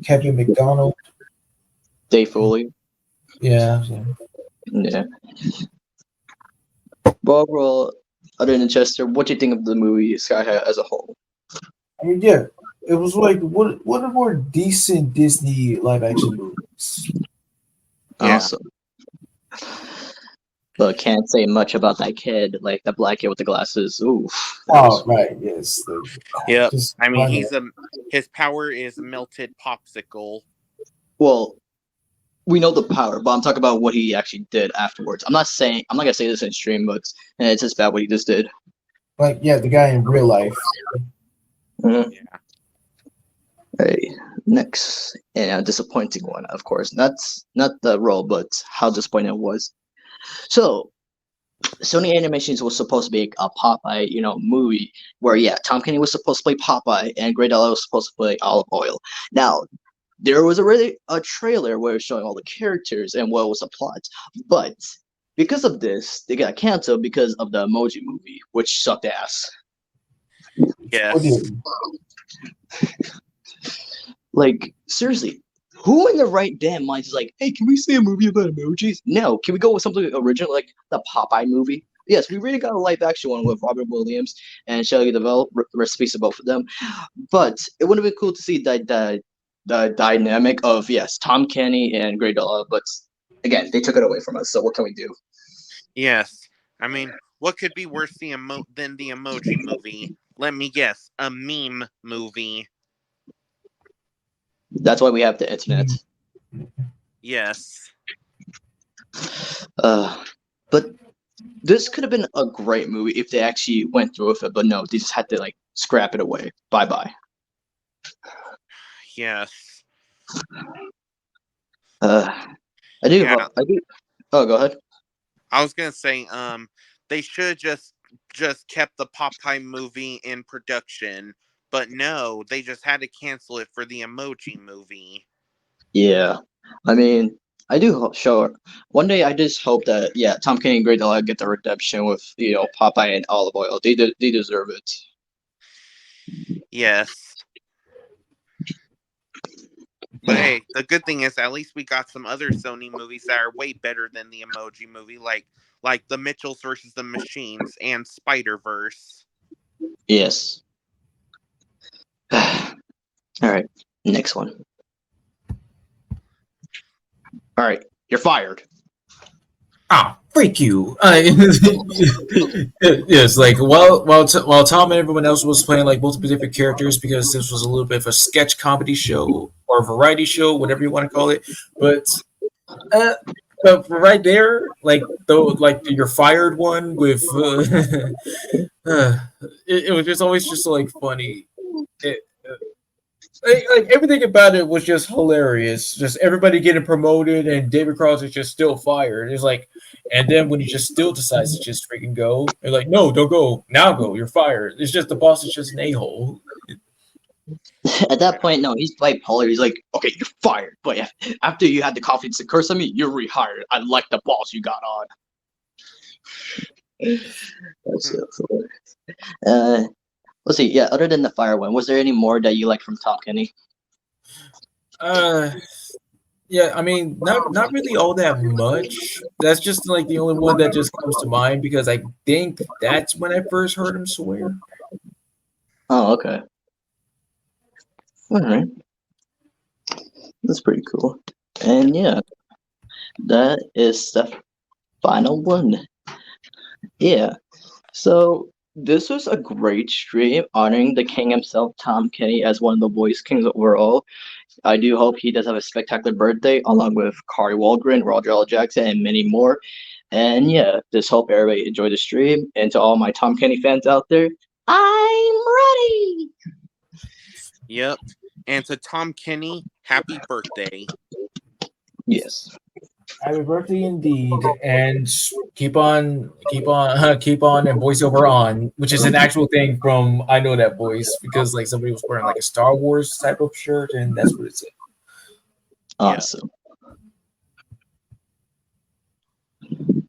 Kevin McDonald, Dave Foley. Yeah. But overall, other than Chester, what do you think of the movie Sky High as a whole? I mean, yeah, it was like one of the more decent Disney live action movies. Yeah. Awesome. But can't say much about that kid, like the black kid with the glasses. Oof. Oh, right, yes. Yep. Just I mean, wonder. his power is melted popsicle. Well, we know the power, but I'm talking about what he actually did afterwards. I'm not gonna say this in stream, but it's just bad what he just did. Like, yeah, the guy in real life. Mhm. Yeah. Hey, next, and a disappointing one, of course. That's not the role, but how disappointing it was. So, Sony Animations was supposed to be a Popeye, movie where, Tom Kenny was supposed to play Popeye and Grey Dollar was supposed to play Olive Oil. Now, there was already a trailer where it was showing all the characters and what was the plot, but because of this, they got canceled because of the Emoji Movie, which sucked ass. Yes. Like, seriously, who in their right damn mind is like, hey, can we see a movie about emojis? No, can we go with something original like the Popeye movie? Yes, we really got a live action one with Robert Williams and Shelley Duvall, recipes of both of them. But it would have been cool to see the dynamic of, yes, Tom Kenny and Grey Dollar, but again, they took it away from us, so what can we do? Yes. I mean, what could be worse than the Emoji Movie? Let me guess. A meme movie. That's why we have the internet. Yes. But this could have been a great movie if they actually went through with it, but no, they just had to scrap it away. Bye. Yes. I do. Oh, go ahead. I was gonna say, they should just kept the Popeye movie in production, but no, they just had to cancel it for the Emoji Movie. Yeah, I mean, I do sure. One day, I just hope that Tom Kenny and Grey Dollar get the redemption with Popeye and Olive Oil. They deserve it. Yes. But hey, the good thing is at least we got some other Sony movies that are way better than the Emoji Movie, like The Mitchells versus the Machines and Spider-Verse. Yes. All right, next one. All right, you're fired. Ah, freak you! Yes, like while Tom and everyone else was playing like multiple different characters because this was a little bit of a sketch comedy show or variety show, whatever you want to call it. But right there, you're fired one with it was just always just like funny. Like everything about it was just hilarious. Just everybody getting promoted and David Cross is just still fired. It's like, and then when he just still decides to just freaking go, they're like, no, don't go. Now go. You're fired. It's just the boss is just an a-hole. At that point, no, he's bipolar. He's like, okay, you're fired. But after you had the confidence to curse at me, you're rehired. I like the boss you got on. That's hilarious. Let's see. Yeah, other than the fire one, was there any more that you liked from Tom Kenny? Yeah, I mean, not really all that much. That's just like the only one that just comes to mind because I think that's when I first heard him swear. Oh, okay. All right. That's pretty cool. And yeah, that is the final one. Yeah. So this was a great stream honoring the king himself, Tom Kenny, as one of the voice kings overall. I do hope he does have a spectacular birthday, along with Kari Waldgren, Roger L. Jackson, and many more. And yeah, just hope everybody enjoyed the stream. And to all my Tom Kenny fans out there, I'm ready. Yep. And to Tom Kenny, happy birthday. Yes. Happy birthday indeed, and keep on, and voiceover on, which is an actual thing from I Know That Voice because like somebody was wearing like a Star Wars type of shirt, and that's what it said. Awesome.